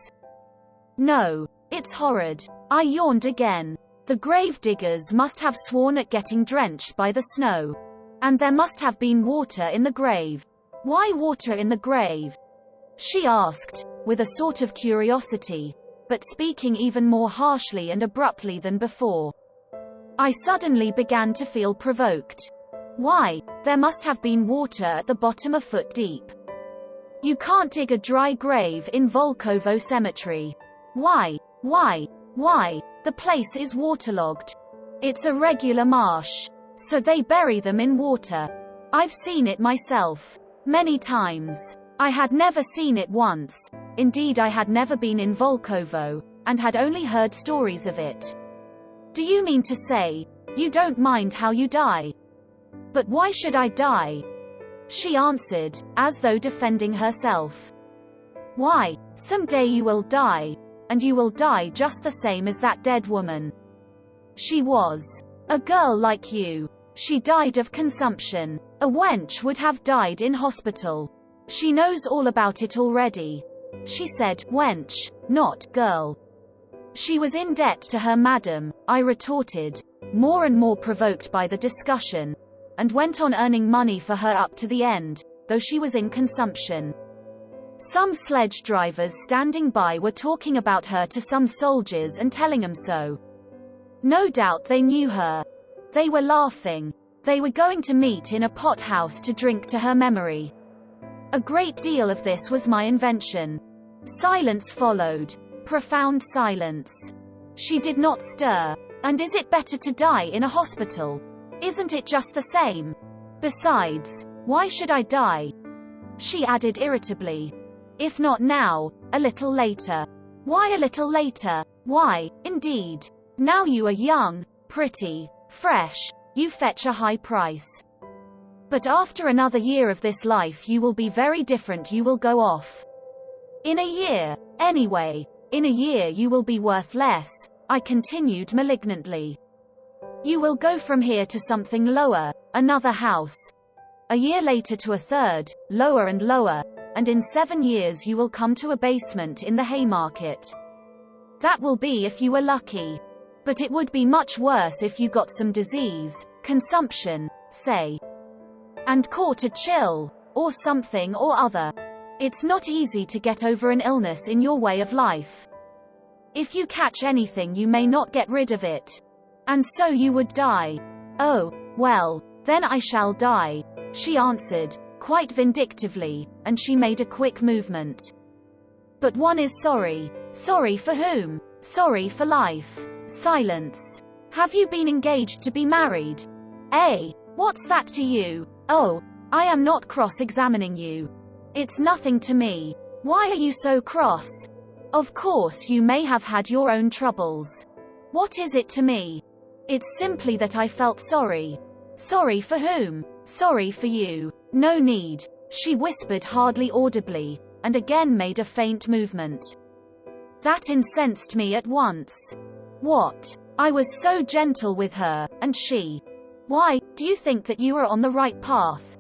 "No, it's horrid." I yawned again. "The grave diggers must have sworn at getting drenched by the snow. And there must have been water in the grave." "Why water in the grave?" she asked, with a sort of curiosity, but speaking even more harshly and abruptly than before. I suddenly began to feel provoked. "Why, there must have been water at the bottom a foot deep. You can't dig a dry grave in Volkovo Cemetery." Why? The place is waterlogged. It's a regular marsh. So they bury them in water. I've seen it myself. Many times. I had never seen it once. Indeed, I had never been in Volkovo, and had only heard stories of it. "Do you mean to say, you don't mind how you die?" "But why should I die?" she answered, as though defending herself. "Why, someday you will die, and you will die just the same as that dead woman. She was a girl like you. She died of consumption. A wench would have died in hospital. She knows all about it already." She said wench, not girl. She was in debt to her madam, I retorted, more and more provoked by the discussion, and went on earning money for her up to the end, though she was in consumption. Some sledge drivers standing by were talking about her to some soldiers and telling them so. No doubt they knew her. They were laughing. They were going to meet in a pot house to drink to her memory. A great deal of this was my invention. Silence followed. Profound silence. She did not stir. And is it better to die in a hospital? Isn't it just the same? Besides, why should I die? She added irritably. If not now, a little later. Why a little later? Why, indeed? Now you are young, pretty, fresh, you fetch a high price. But after another year of this life you will be very different, you will go off. In a year, anyway, in a year you will be worth less, I continued malignantly. You will go from here to something lower, another house. A year later to a third, lower and lower, and in 7 years you will come to a basement in the Haymarket. That will be if you were lucky. But it would be much worse if you got some disease, consumption, say, and caught a chill, or something or other. It's not easy to get over an illness in your way of life. If you catch anything you may not get rid of it. And so you would die. Oh, well, then I shall die, she answered, quite vindictively, and she made a quick movement. But one is sorry. Sorry for whom? Sorry for life. Silence. Have you been engaged to be married? Eh? What's that to you? Oh, I am not cross-examining you. It's nothing to me. Why are you so cross? Of course you may have had your own troubles. What is it to me? It's simply that I felt sorry. Sorry for whom? Sorry for you. No need, she whispered hardly audibly, and again made a faint movement. That incensed me at once. What? I was so gentle with her, and she. Why, do you think that you are on the right path?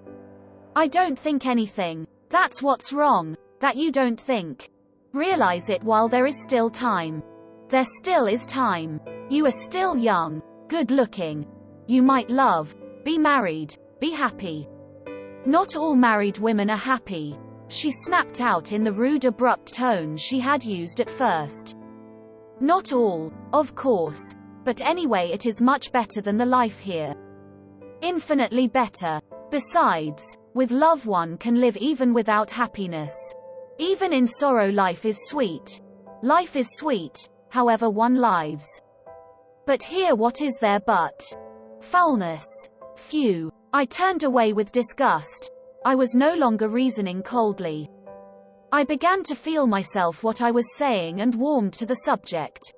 I don't think anything. That's what's wrong, that you don't think. Realize it while there is still time. There still is time. You are still young, good looking. You might love, be married, be happy. Not all married women are happy, she snapped out in the rude abrupt tone she had used at first. Not all, of course, but anyway it is much better than the life here. Infinitely better. Besides, with love one can live even without happiness. Even in sorrow life is sweet. Life is sweet, however one lives. But here what is there but foulness? Phew. I turned away with disgust. I was no longer reasoning coldly. I began to feel myself what I was saying and warmed to the subject.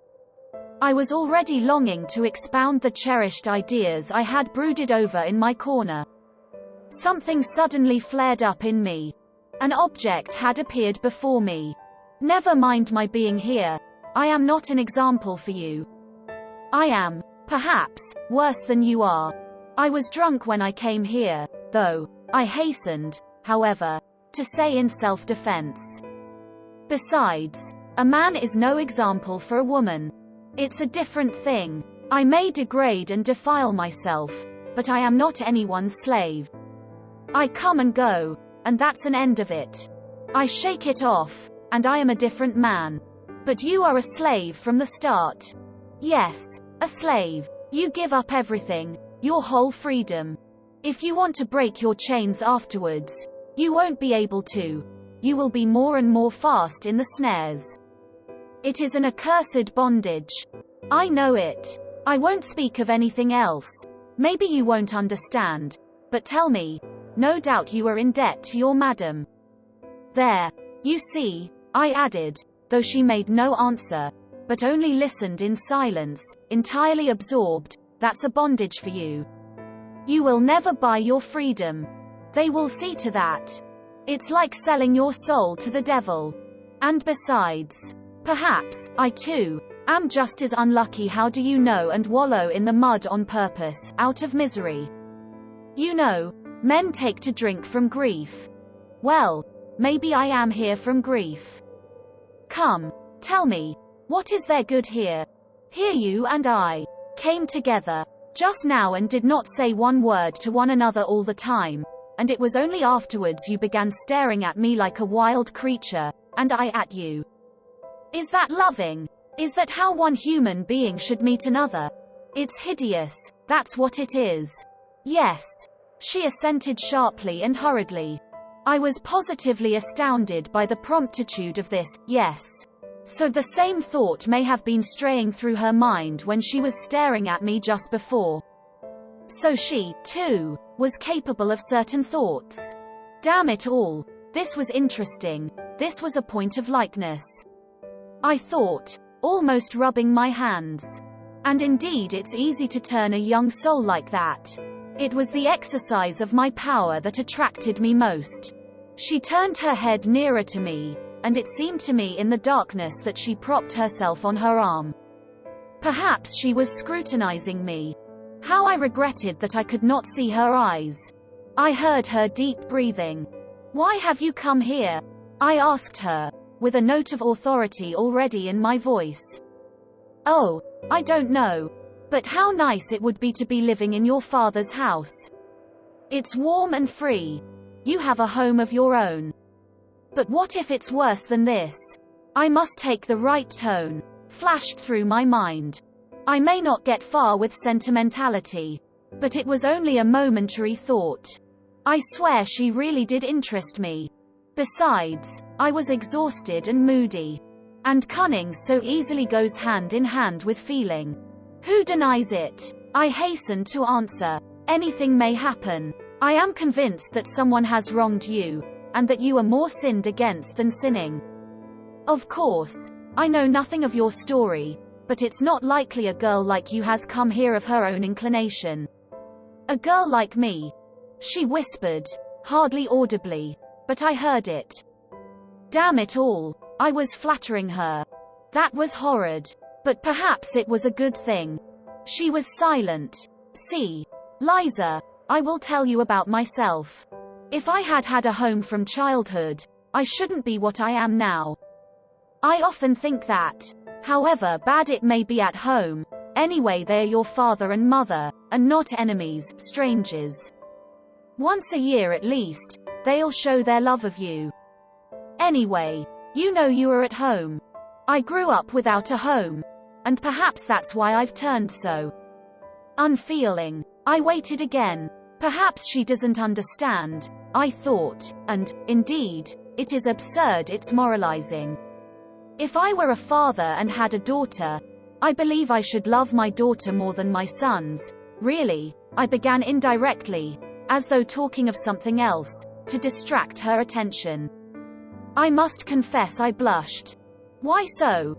I was already longing to expound the cherished ideas I had brooded over in my corner. Something suddenly flared up in me. An object had appeared before me. Never mind my being here. I am not an example for you. I am, perhaps, worse than you are. I was drunk when I came here, though, I hastened, however, to say in self-defense. Besides, a man is no example for a woman. It's a different thing. I may degrade and defile myself, but I am not anyone's slave. I come and go, and that's an end of it. I shake it off, and I am a different man. But you are a slave from the start. Yes, a slave. You give up everything, your whole freedom. If you want to break your chains afterwards, you won't be able to. You will be more and more fast in the snares. It is an accursed bondage. I know it. I won't speak of anything else. Maybe you won't understand. But tell me, no doubt you are in debt to your madam. There. You see, I added, though she made no answer, but only listened in silence, entirely absorbed, that's a bondage for you. You will never buy your freedom. They will see to that. It's like selling your soul to the devil. And besides, perhaps, I too, am just as unlucky, how do you know, and wallow in the mud on purpose, out of misery. You know, men take to drink from grief. Well, maybe I am here from grief. Come, tell me, What is there good here? Here you and I came together just now and did not say one word to one another all the time, and it was only afterwards you began staring at me like a wild creature, and I at you. Is that loving? Is that how one human being should meet another? It's hideous, that's what it is. Yes. She assented sharply and hurriedly. I was positively astounded by the promptitude of this, yes. So the same thought may have been straying through her mind when she was staring at me just before. So she, too, was capable of certain thoughts. Damn it all. This was interesting. This was a point of likeness. I thought, almost rubbing my hands. And indeed it's easy to turn a young soul like that. It was the exercise of my power that attracted me most. She turned her head nearer to me, and it seemed to me in the darkness that she propped herself on her arm. Perhaps she was scrutinizing me. How I regretted that I could not see her eyes. I heard her deep breathing. Why have you come here? I asked her, with a note of authority already in my voice. Oh, I don't know. But how nice it would be to be living in your father's house. It's warm and free. You have a home of your own. But what if it's worse than this? I must take the right tone, flashed through my mind. I may not get far with sentimentality, but it was only a momentary thought. I swear she really did interest me. Besides, I was exhausted and moody. And cunning so easily goes hand in hand with feeling. Who denies it? I hastened to answer. Anything may happen. I am convinced that someone has wronged you, and that you are more sinned against than sinning. Of course, I know nothing of your story, but it's not likely a girl like you has come here of her own inclination. A girl like me, she whispered, hardly audibly, but I heard it. Damn it all, I was flattering her. That was horrid. But perhaps it was a good thing. She was silent. See, Liza, I will tell you about myself. If I had had a home from childhood, I shouldn't be what I am now. I often think that, however bad it may be at home, anyway they're your father and mother, and not enemies, strangers. Once a year at least, they'll show their love of you. Anyway, you know you are at home. I grew up without a home. And perhaps that's why I've turned so unfeeling. I waited again. Perhaps she doesn't understand, I thought, and, indeed, it is absurd it's moralizing. If I were a father and had a daughter, I believe I should love my daughter more than my sons. Really, I began indirectly, as though talking of something else, to distract her attention. I must confess I blushed. Why so?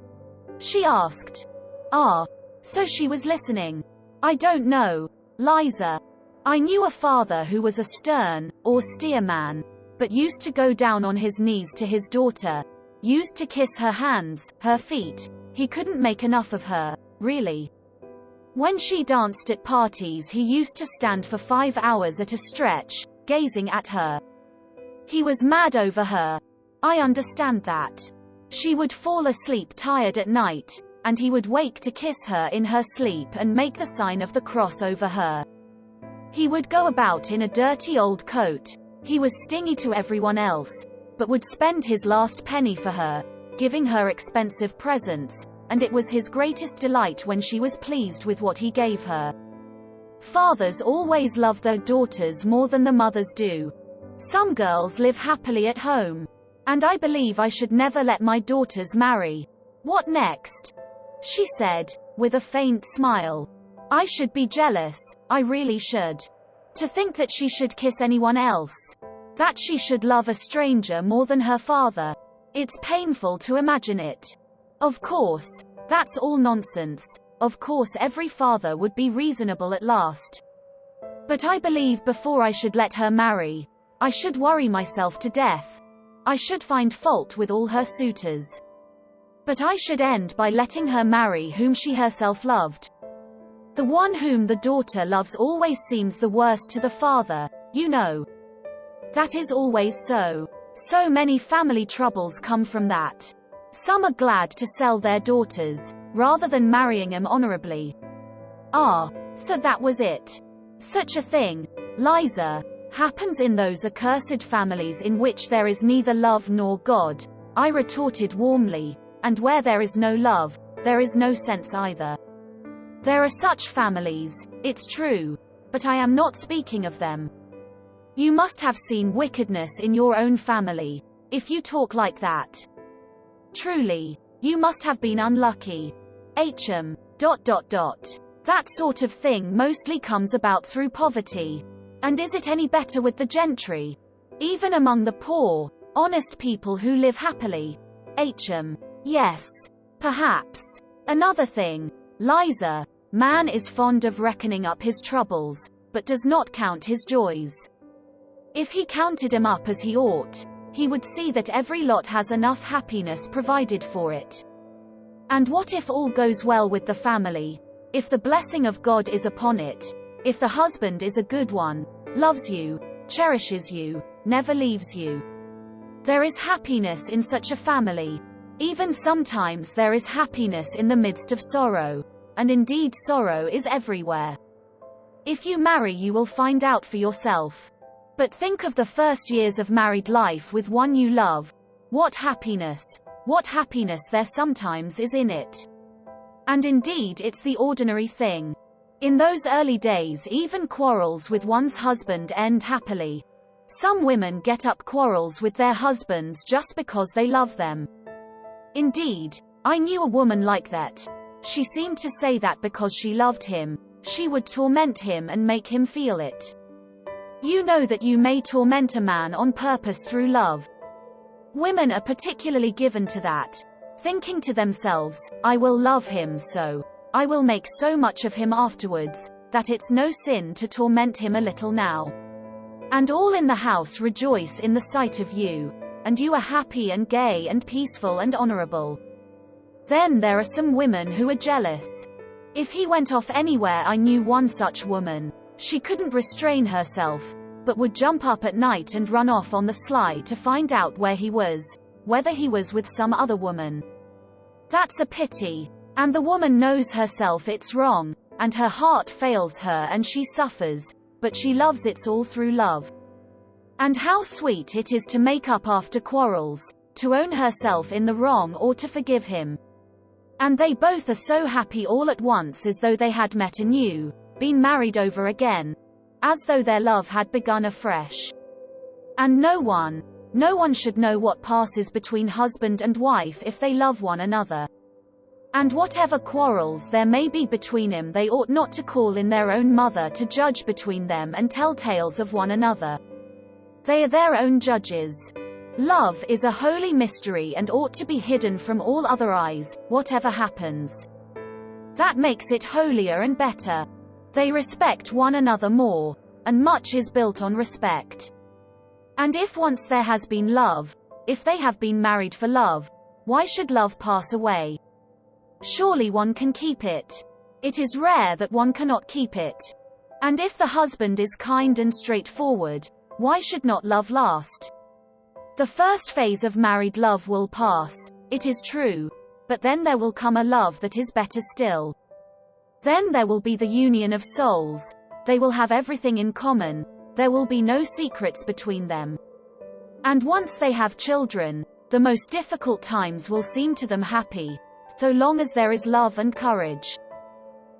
She asked. Ah, so she was listening. I don't know, Liza. I knew a father who was a stern, austere man, but used to go down on his knees to his daughter, used to kiss her hands, her feet. He couldn't make enough of her, really. When she danced at parties he used to stand for 5 hours at a stretch, gazing at her. He was mad over her. I understand that. She would fall asleep tired at night, and he would wake to kiss her in her sleep and make the sign of the cross over her. He would go about in a dirty old coat. He was stingy to everyone else, but would spend his last penny for her, giving her expensive presents, and it was his greatest delight when she was pleased with what he gave her. Fathers always love their daughters more than the mothers do. Some girls live happily at home. And I believe I should never let my daughters marry. What next? She said, with a faint smile. I should be jealous, I really should. To think that she should kiss anyone else. That she should love a stranger more than her father. It's painful to imagine it. Of course, that's all nonsense. Of course every father would be reasonable at last. But I believe before I should let her marry, I should worry myself to death. I should find fault with all her suitors. But I should end by letting her marry whom she herself loved. The one whom the daughter loves always seems the worst to the father, you know. That is always so. So many family troubles come from that. Some are glad to sell their daughters, rather than marrying them honorably. Ah, so that was it. Such a thing, Liza, happens in those accursed families in which there is neither love nor God, I retorted warmly, and where there is no love, there is no sense either. There are such families, it's true, but I am not speaking of them. You must have seen wickedness in your own family, if you talk like that. Truly, you must have been unlucky. That sort of thing mostly comes about through poverty. And is it any better with the gentry? Even among the poor, honest people who live happily? Yes. Perhaps. Another thing, Liza, man is fond of reckoning up his troubles, but does not count his joys. If he counted 'em up as he ought, he would see that every lot has enough happiness provided for it. And what if all goes well with the family, if the blessing of God is upon it, if the husband is a good one, loves you, cherishes you, never leaves you? There is happiness in such a family. Even sometimes there is happiness in the midst of sorrow, and indeed sorrow is everywhere. If you marry you will find out for yourself. But think of the first years of married life with one you love. What happiness there sometimes is in it. And indeed it's the ordinary thing. In those early days even quarrels with one's husband end happily. Some women get up quarrels with their husbands just because they love them. Indeed, I knew a woman like that. She seemed to say that because she loved him, she would torment him and make him feel it. You know that you may torment a man on purpose through love. Women are particularly given to that, thinking to themselves, I will love him so, I will make so much of him afterwards, that it's no sin to torment him a little now. And all in the house rejoice in the sight of you, and you are happy and gay and peaceful and honorable. Then there are some women who are jealous. If he went off anywhere, I knew one such woman. She couldn't restrain herself, but would jump up at night and run off on the sly to find out where he was, whether he was with some other woman. That's a pity. And the woman knows herself it's wrong, and her heart fails her and she suffers, but she loves it all through love. And how sweet it is to make up after quarrels, to own herself in the wrong or to forgive him. And they both are so happy all at once as though they had met anew, been married over again, as though their love had begun afresh. And no one should know what passes between husband and wife if they love one another. And whatever quarrels there may be between them, they ought not to call in their own mother to judge between them and tell tales of one another. They are their own judges. Love is a holy mystery and ought to be hidden from all other eyes, whatever happens. That makes it holier and better. They respect one another more, and much is built on respect. And if once there has been love, if they have been married for love, why should love pass away? Surely one can keep it. It is rare that one cannot keep it. And if the husband is kind and straightforward, why should not love last? The first phase of married love will pass, it is true, but then there will come a love that is better still. Then there will be the union of souls, they will have everything in common, there will be no secrets between them. And once they have children, the most difficult times will seem to them happy, so long as there is love and courage.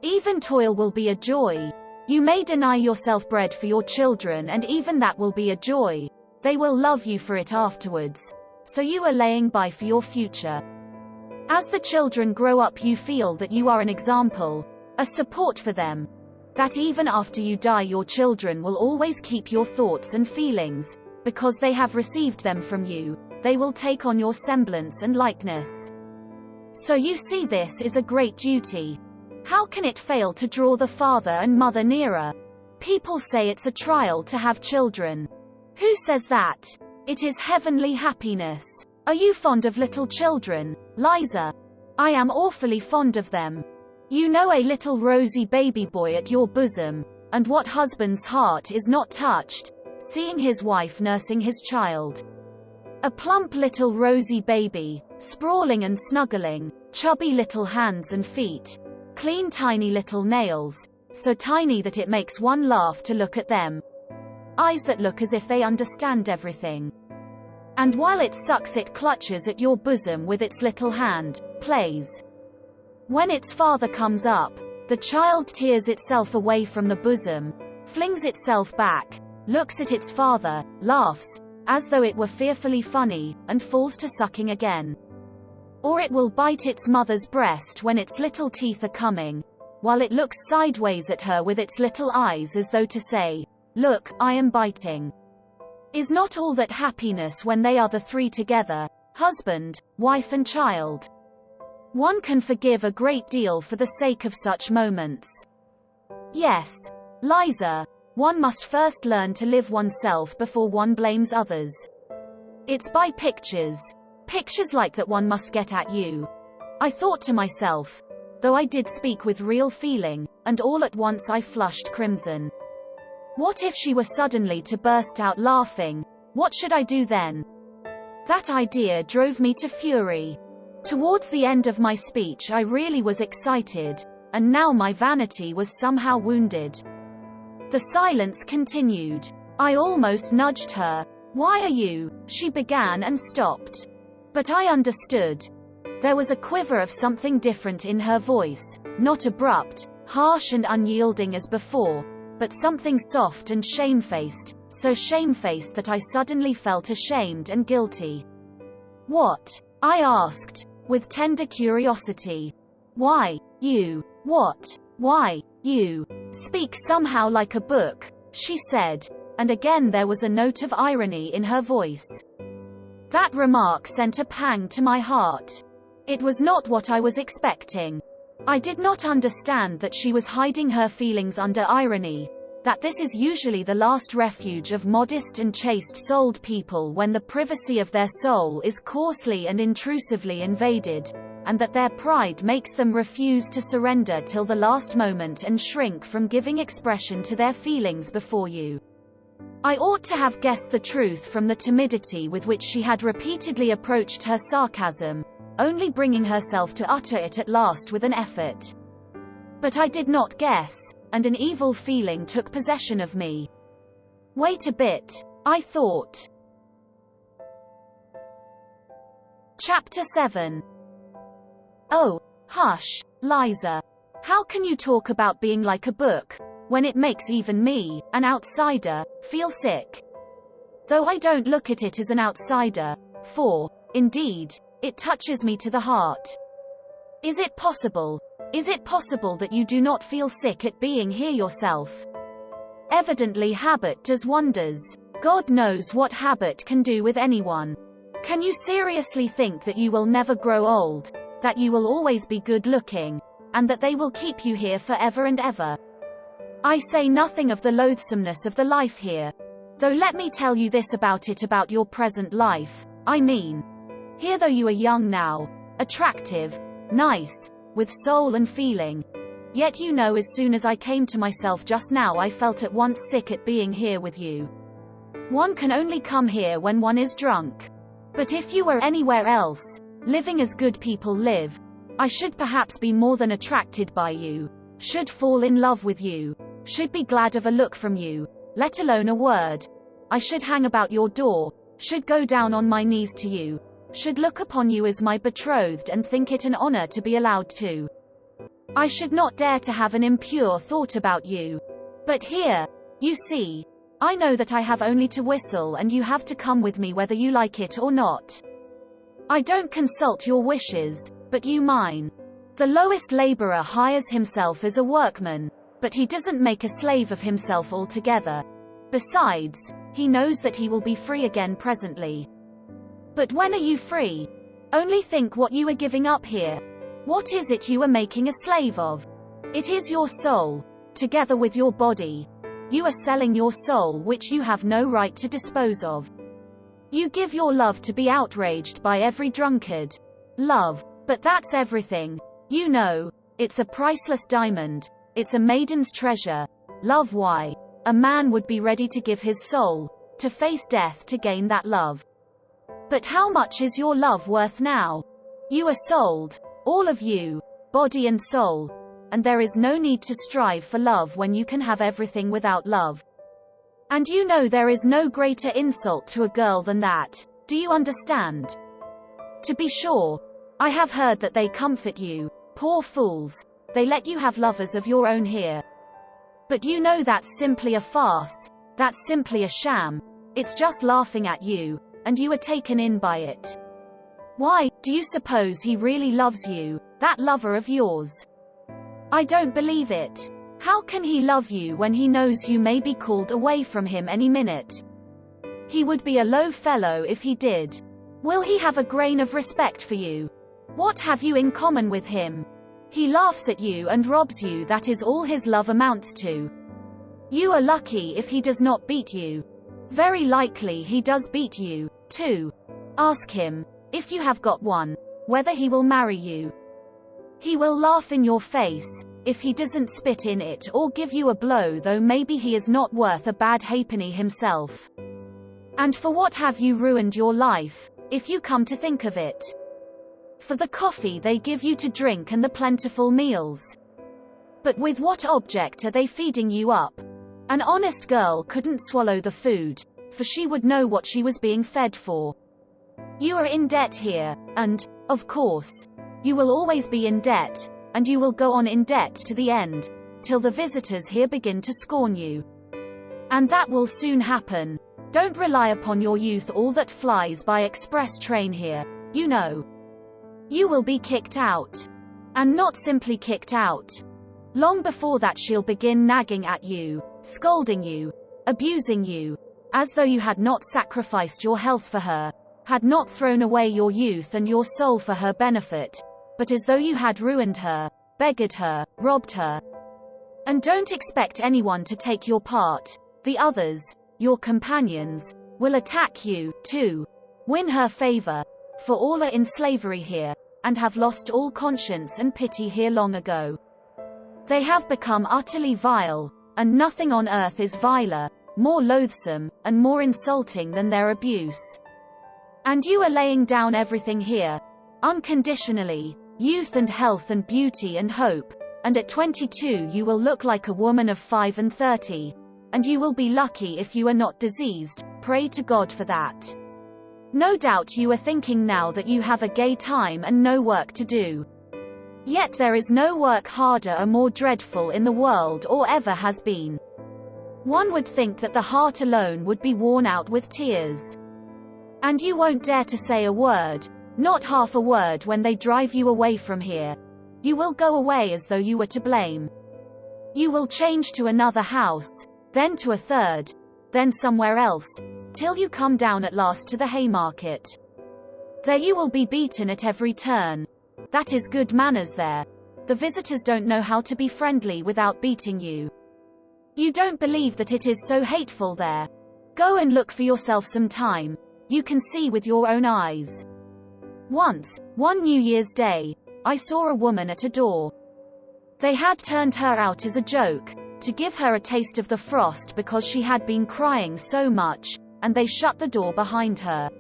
Even toil will be a joy. You may deny yourself bread for your children and even that will be a joy. They will love you for it afterwards. So you are laying by for your future. As the children grow up you feel that you are an example, a support for them. That even after you die your children will always keep your thoughts and feelings, because they have received them from you, they will take on your semblance and likeness. So you see this is a great duty. How can it fail to draw the father and mother nearer? People say it's a trial to have children. Who says that? It is heavenly happiness. Are you fond of little children, Liza? I am awfully fond of them. You know a little rosy baby boy at your bosom, and what husband's heart is not touched, seeing his wife nursing his child? A plump little rosy baby, sprawling and snuggling, chubby little hands and feet, clean tiny little nails, so tiny that it makes one laugh to look at them, eyes that look as if they understand everything. And while it sucks, it clutches at your bosom with its little hand, plays. When its father comes up, the child tears itself away from the bosom, flings itself back, looks at its father, laughs, as though it were fearfully funny, and falls to sucking again. Or it will bite its mother's breast when its little teeth are coming, while it looks sideways at her with its little eyes as though to say, "Look, I am biting." Is not all that happiness when they are the three together, husband, wife and child? One can forgive a great deal for the sake of such moments. Yes, Liza, one must first learn to live oneself before one blames others. It's by pictures like that one must get at you. I thought to myself, though I did speak with real feeling, and all at once I flushed crimson. What if she were suddenly to burst out laughing? What should I do then? That idea drove me to fury. Towards the end of my speech I really was excited, and now my vanity was somehow wounded. The silence continued. I almost nudged her. "Why are you?" she began and stopped. But I understood. There was a quiver of something different in her voice, not abrupt, harsh and unyielding as before, but something soft and shamefaced, so shamefaced that I suddenly felt ashamed and guilty. "What?" I asked, with tender curiosity. "Why, you. What? Why, you. Speak somehow like a book," she said, and again there was a note of irony in her voice. That remark sent a pang to my heart. It was not what I was expecting. I did not understand that she was hiding her feelings under irony, that this is usually the last refuge of modest and chaste-souled people when the privacy of their soul is coarsely and intrusively invaded, and that their pride makes them refuse to surrender till the last moment and shrink from giving expression to their feelings before you. I ought to have guessed the truth from the timidity with which she had repeatedly approached her sarcasm, only bringing herself to utter it at last with an effort. But I did not guess, and an evil feeling took possession of me. Wait a bit, I thought. Chapter 7. Oh, hush, Liza. How can you talk about being like a book, when it makes even me, an outsider, feel sick? Though I don't look at it as an outsider, for, indeed, it touches me to the heart. Is it possible that you do not feel sick at being here yourself? Evidently habit does wonders. God knows what habit can do with anyone. Can you seriously think that you will never grow old, that you will always be good looking, and that they will keep you here forever and ever? I say nothing of the loathsomeness of the life here. Though let me tell you this about your present life, I mean. Here though you are young now, attractive, nice, with soul and feeling, yet you know as soon as I came to myself just now I felt at once sick at being here with you. One can only come here when one is drunk. But if you were anywhere else, living as good people live, I should perhaps be more than attracted by you, should fall in love with you, should be glad of a look from you, let alone a word. I should hang about your door, should go down on my knees to you, should look upon you as my betrothed and think it an honor to be allowed to. I should not dare to have an impure thought about you. But here, you see, I know that I have only to whistle and you have to come with me whether you like it or not. I don't consult your wishes, but you mine. The lowest laborer hires himself as a workman, but he doesn't make a slave of himself altogether. Besides, he knows that he will be free again presently. But when are you free? Only think what you are giving up here. What is it you are making a slave of? It is your soul, together with your body. You are selling your soul which you have no right to dispose of. You give your love to be outraged by every drunkard. Love, but that's everything. You know, it's a priceless diamond. It's a maiden's treasure. Love, why? A man would be ready to give his soul, to face death to gain that love. But how much is your love worth now? You are sold. All of you. Body and soul. And there is no need to strive for love when you can have everything without love. And you know there is no greater insult to a girl than that. Do you understand? To be sure, I have heard that they comfort you. Poor fools. They let you have lovers of your own here. But you know that's simply a farce. That's simply a sham. It's just laughing at you, and you are taken in by it. Why, do you suppose he really loves you, that lover of yours? I don't believe it. How can he love you when he knows you may be called away from him any minute? He would be a low fellow if he did. Will he have a grain of respect for you? What have you in common with him? He laughs at you and robs you, that is all his love amounts to. You are lucky if he does not beat you. Very likely he does beat you, too. Ask him, if you have got one, whether he will marry you. He will laugh in your face, if he doesn't spit in it or give you a blow, though maybe he is not worth a bad halfpenny himself. And for what have you ruined your life, if you come to think of it? For the coffee they give you to drink and the plentiful meals. But with what object are they feeding you up? An honest girl couldn't swallow the food, for she would know what she was being fed for. You are in debt here, and, of course, you will always be in debt, and you will go on in debt to the end, till the visitors here begin to scorn you. And that will soon happen. Don't rely upon your youth, all that flies by express train here, you know. You will be kicked out. And not simply kicked out. Long before that she'll begin nagging at you, scolding you, abusing you, as though you had not sacrificed your health for her, had not thrown away your youth and your soul for her benefit, but as though you had ruined her, beggared her, robbed her. And don't expect anyone to take your part. The others, your companions, will attack you, too. Win her favor, for all are in slavery here, and have lost all conscience and pity here long ago. They have become utterly vile, and nothing on earth is viler, more loathsome, and more insulting than their abuse. And you are laying down everything here, unconditionally, youth and health and beauty and hope, and at 22 you will look like a woman of 35, and you will be lucky if you are not diseased. Pray to God for that. No doubt you are thinking now that you have a gay time and no work to do. Yet there is no work harder or more dreadful in the world or ever has been. One would think that the heart alone would be worn out with tears. And you won't dare to say a word, not half a word, when they drive you away from here. You will go away as though you were to blame. You will change to another house, then to a third, then somewhere else, till you come down at last to the Haymarket. There you will be beaten at every turn. That is good manners there. The visitors don't know how to be friendly without beating you. You don't believe that it is so hateful there. Go and look for yourself some time. You can see with your own eyes. Once, one New Year's Day, I saw a woman at a door. They had turned her out as a joke, to give her a taste of the frost because she had been crying so much, and they shut the door behind her.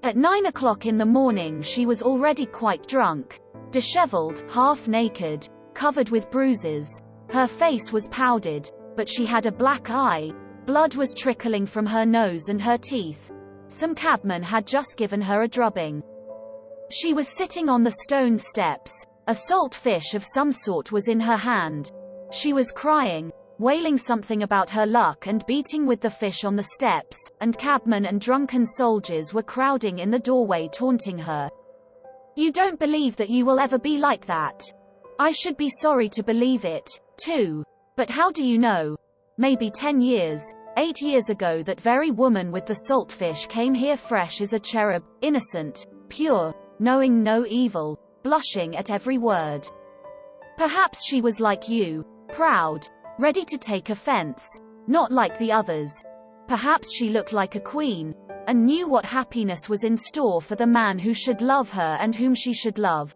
At 9 o'clock in the morning she was already quite drunk, disheveled, half naked, covered with bruises. Her face was powdered, but she had a black eye. Blood was trickling from her nose and her teeth. Some cabman had just given her a drubbing. She was sitting on the stone steps. A salt fish of some sort was in her hand. She was crying, wailing something about her luck and beating with the fish on the steps, and cabmen and drunken soldiers were crowding in the doorway taunting her. You don't believe that you will ever be like that. I should be sorry to believe it, too. But how do you know? Maybe 10 years, 8 years ago that very woman with the saltfish came here fresh as a cherub, innocent, pure, knowing no evil, blushing at every word. Perhaps she was like you, proud, ready to take offense, not like the others. Perhaps she looked like a queen, and knew what happiness was in store for the man who should love her and whom she should love.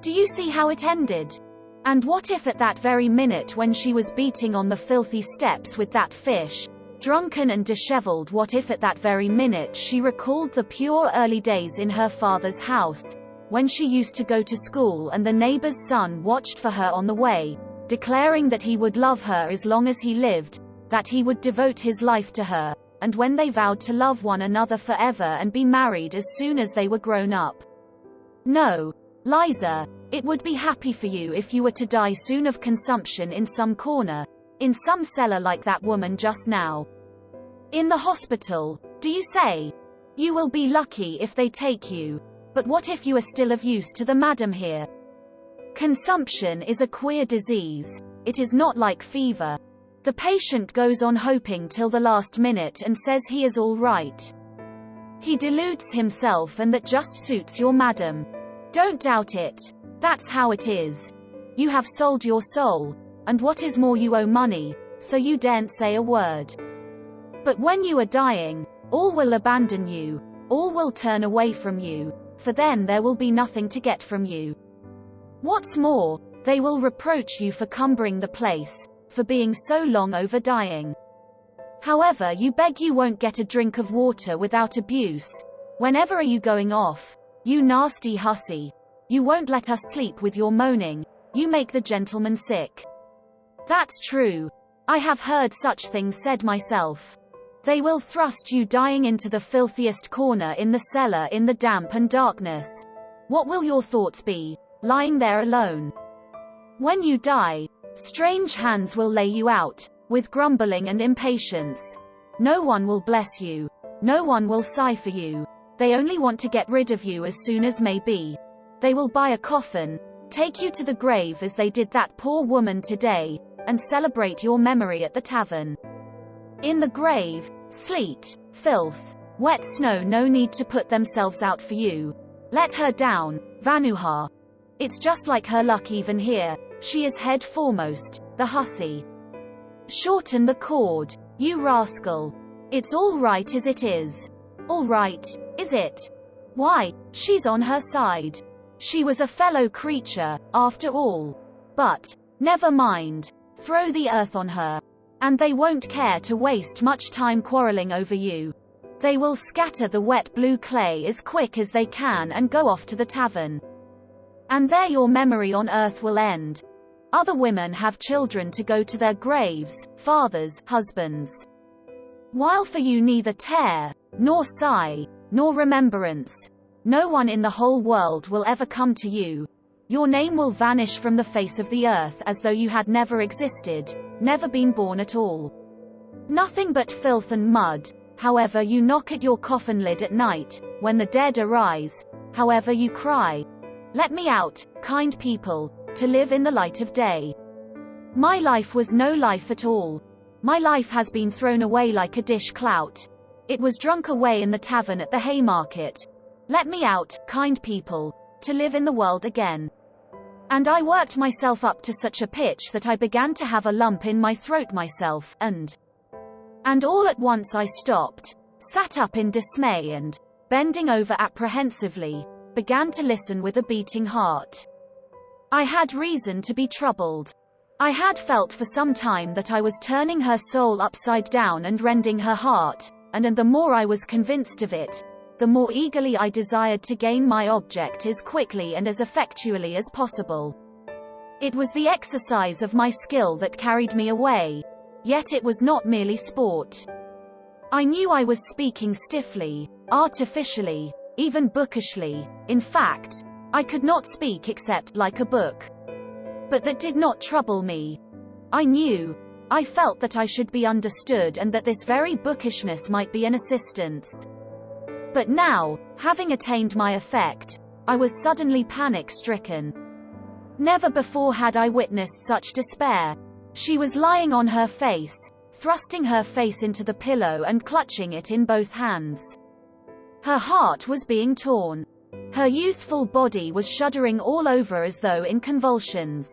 Do you see how it ended? And what if at that very minute when she was beating on the filthy steps with that fish, drunken and disheveled, what if at that very minute she recalled the pure early days in her father's house, when she used to go to school and the neighbor's son watched for her on the way, declaring that he would love her as long as he lived, that he would devote his life to her, and when they vowed to love one another forever and be married as soon as they were grown up. No, Liza, it would be happy for you if you were to die soon of consumption in some corner, in some cellar like that woman just now. In the hospital, do you say? You will be lucky if they take you. But what if you are still of use to the madam here? Consumption is a queer disease. It is not like fever. The patient goes on hoping till the last minute and says he is all right. He deludes himself and that just suits your madam. Don't doubt it. That's how it is. You have sold your soul, and what is more you owe money, so you daren't say a word. But when you are dying, all will abandon you, all will turn away from you, for then there will be nothing to get from you. What's more, they will reproach you for cumbering the place, for being so long over dying. However, you beg you won't get a drink of water without abuse. Whenever are you going off? You nasty hussy. You won't let us sleep with your moaning. You make the gentleman sick. That's true. I have heard such things said myself. They will thrust you dying into the filthiest corner in the cellar in the damp and darkness. What will your thoughts be, lying there alone? When you die, strange hands will lay you out, with grumbling and impatience. No one will bless you. No one will sigh for you. They only want to get rid of you as soon as may be. They will buy a coffin, take you to the grave as they did that poor woman today, and celebrate your memory at the tavern. In the grave, sleet, filth, wet snow no need to put themselves out for you. Let her down, Vanuha. It's just like her luck even here, she is head foremost, the hussy. Shorten the cord, you rascal. It's all right as it is. All right, is it? Why, she's on her side. She was a fellow creature, after all. But, never mind, throw the earth on her. And they won't care to waste much time quarreling over you. They will scatter the wet blue clay as quick as they can and go off to the tavern. And there your memory on earth will end. Other women have children to go to their graves, fathers, husbands. While for you neither tear, nor sigh, nor remembrance. No one in the whole world will ever come to you. Your name will vanish from the face of the earth as though you had never existed, never been born at all. Nothing but filth and mud, however you knock at your coffin lid at night, when the dead arise, however you cry. Let me out, kind people, to live in the light of day. My life was no life at all. My life has been thrown away like a dish clout. It was drunk away in the tavern at the Haymarket. Let me out, kind people, to live in the world again. And I worked myself up to such a pitch that I began to have a lump in my throat myself, and all at once I stopped, sat up in dismay and, bending over apprehensively, began to listen with a beating heart. I had reason to be troubled. I had felt for some time that I was turning her soul upside down and rending her heart, and the more I was convinced of it, the more eagerly I desired to gain my object as quickly and as effectually as possible. It was the exercise of my skill that carried me away, yet it was not merely sport. I knew I was speaking stiffly, artificially, even bookishly. In fact, I could not speak except like a book. But that did not trouble me. I felt that I should be understood and that this very bookishness might be an assistance. But now, having attained my effect, I was suddenly panic-stricken. Never before had I witnessed such despair. She was lying on her face, thrusting her face into the pillow and clutching it in both hands. Her heart was being torn. Her youthful body was shuddering all over as though in convulsions.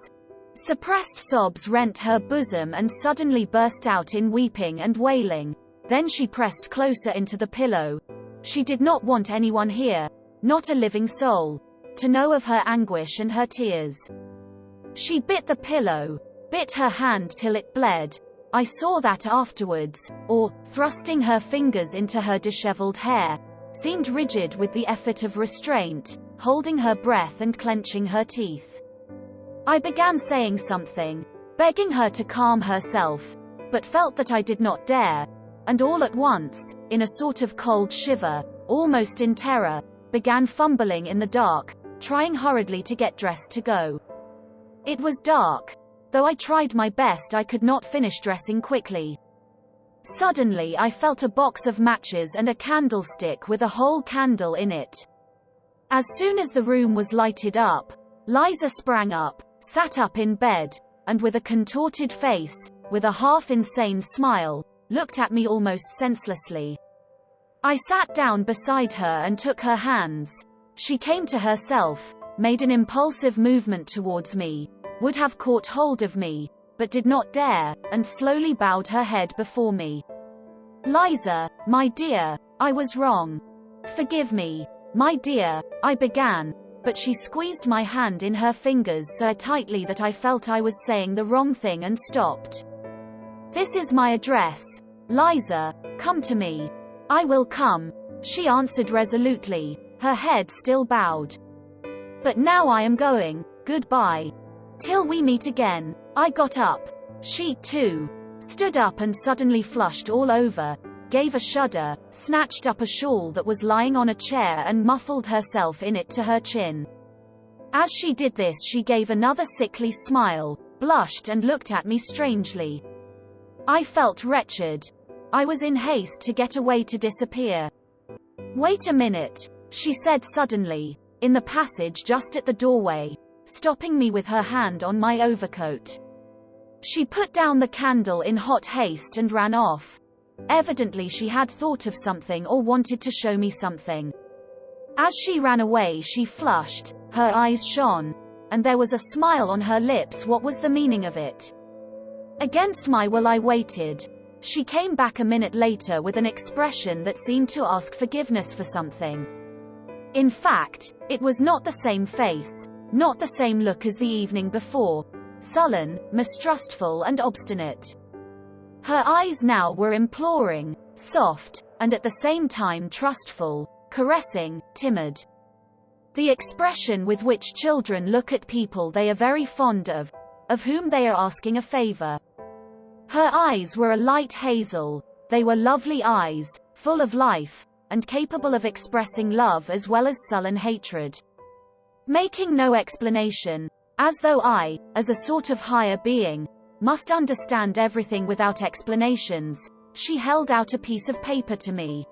Suppressed sobs rent her bosom and suddenly burst out in weeping and wailing. Then she pressed closer into the pillow. She did not want anyone here, not a living soul, to know of her anguish and her tears. She bit the pillow, bit her hand till it bled. I saw that afterwards, or, thrusting her fingers into her disheveled hair, seemed rigid with the effort of restraint, holding her breath and clenching her teeth. I began saying something, begging her to calm herself, but felt that I did not dare, and all at once, in a sort of cold shiver, almost in terror, began fumbling in the dark, trying hurriedly to get dressed to go. It was dark. Though I tried my best, I could not finish dressing quickly. Suddenly I felt a box of matches and a candlestick with a whole candle in it. As soon as the room was lighted up, Liza sprang up, sat up in bed, and with a contorted face, with a half-insane smile, looked at me almost senselessly. I sat down beside her and took her hands. She came to herself, made an impulsive movement towards me, would have caught hold of me, but did not dare, and slowly bowed her head before me. "Liza, my dear, I was wrong. Forgive me, my dear," I began, but she squeezed my hand in her fingers so tightly that I felt I was saying the wrong thing and stopped. "This is my address. Liza, come to me." "I will come," she answered resolutely, her head still bowed. "But now I am going. Goodbye. Till we meet again." I got up. She, too, stood up and suddenly flushed all over, gave a shudder, snatched up a shawl that was lying on a chair and muffled herself in it to her chin. As she did this, she gave another sickly smile, blushed and looked at me strangely. I felt wretched. I was in haste to get away, to disappear. "Wait a minute," she said suddenly, in the passage just at the doorway, stopping me with her hand on my overcoat. She put down the candle in hot haste and ran off. Evidently she had thought of something or wanted to show me something. As she ran away, she flushed, her eyes shone, and there was a smile on her lips. What was the meaning of it? Against my will I waited. She came back a minute later with an expression that seemed to ask forgiveness for something. In fact, it was not the same face, not the same look as the evening before. Sullen, mistrustful and obstinate. Her eyes now were imploring, soft, and at the same time trustful, caressing, timid. The expression with which children look at people they are very fond of whom they are asking a favor. Her eyes were a light hazel. They were lovely eyes, full of life, and capable of expressing love as well as sullen hatred. Making no explanation, as though I, as a sort of higher being, must understand everything without explanations, she held out a piece of paper to me.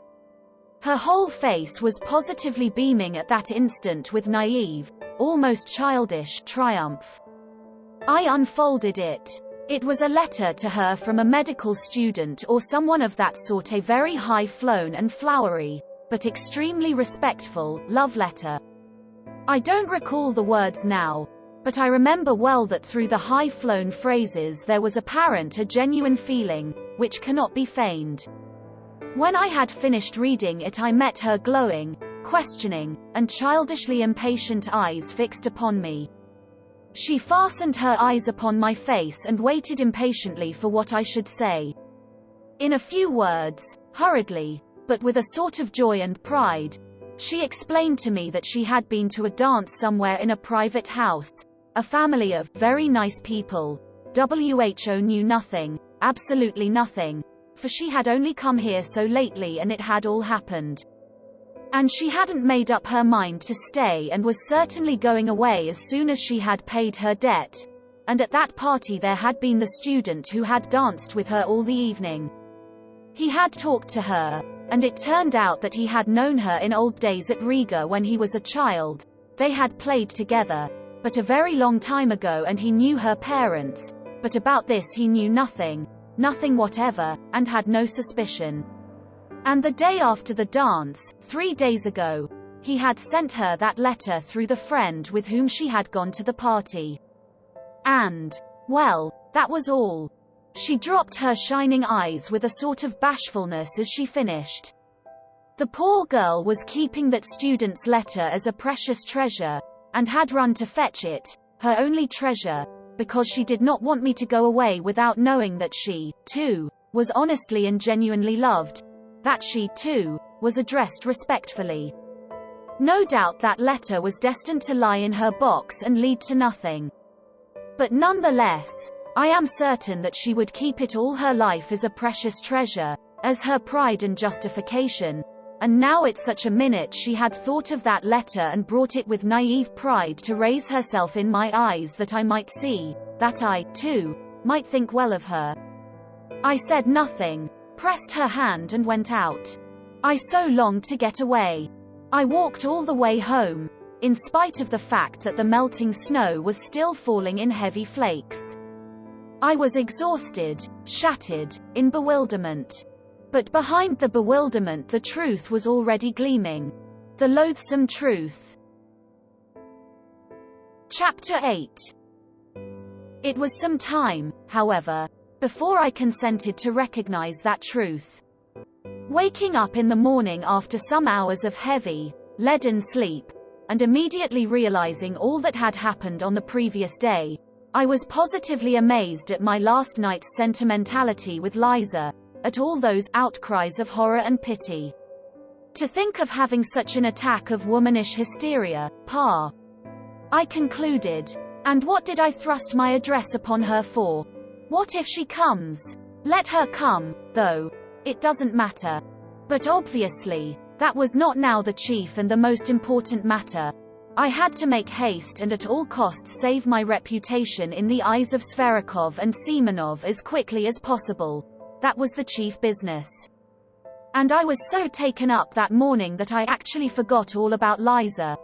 Her whole face was positively beaming at that instant with naive, almost childish, triumph. I unfolded it. It was a letter to her from a medical student or someone of that sort, a very high-flown and flowery, but extremely respectful, love letter. I don't recall the words now, but I remember well that through the high-flown phrases there was apparent a genuine feeling, which cannot be feigned. When I had finished reading it, I met her glowing, questioning, and childishly impatient eyes fixed upon me. She fastened her eyes upon my face and waited impatiently for what I should say. In a few words, hurriedly, but with a sort of joy and pride, she explained to me that she had been to a dance somewhere in a private house, a family of very nice people. WHO knew nothing, absolutely nothing, for she had only come here so lately and it had all happened. And she hadn't made up her mind to stay and was certainly going away as soon as she had paid her debt. And at that party there had been the student who had danced with her all the evening. He had talked to her, and it turned out that he had known her in old days at Riga when he was a child. They had played together, but a very long time ago, and he knew her parents, but about this he knew nothing whatever, and had no suspicion. And the day after the dance, 3 days ago, he had sent her that letter through the friend with whom she had gone to the party. And, well, that was all. She dropped her shining eyes with a sort of bashfulness as she finished. The poor girl was keeping that student's letter as a precious treasure, and had run to fetch it, her only treasure, because she did not want me to go away without knowing that she, too, was honestly and genuinely loved, that she, too, was addressed respectfully. No doubt that letter was destined to lie in her box and lead to nothing. But nonetheless, I am certain that she would keep it all her life as a precious treasure, as her pride and justification, and now at such a minute she had thought of that letter and brought it with naive pride to raise herself in my eyes that I might see, that I, too, might think well of her. I said nothing, pressed her hand and went out. I so longed to get away. I walked all the way home, in spite of the fact that the melting snow was still falling in heavy flakes. I was exhausted, shattered, in bewilderment. But behind the bewilderment the truth was already gleaming. The loathsome truth. Chapter 8. It was some time, however, before I consented to recognize that truth. Waking up in the morning after some hours of heavy, leaden sleep, and immediately realizing all that had happened on the previous day, I was positively amazed at my last night's sentimentality with Liza, at all those outcries of horror and pity. To think of having such an attack of womanish hysteria, Pa! I concluded. And what did I thrust my address upon her for? What if she comes? Let her come, though. It doesn't matter. But obviously, that was not now the chief and the most important matter. I had to make haste and at all costs save my reputation in the eyes of Sverikov and Semenov as quickly as possible. That was the chief business. And I was so taken up that morning that I actually forgot all about Liza.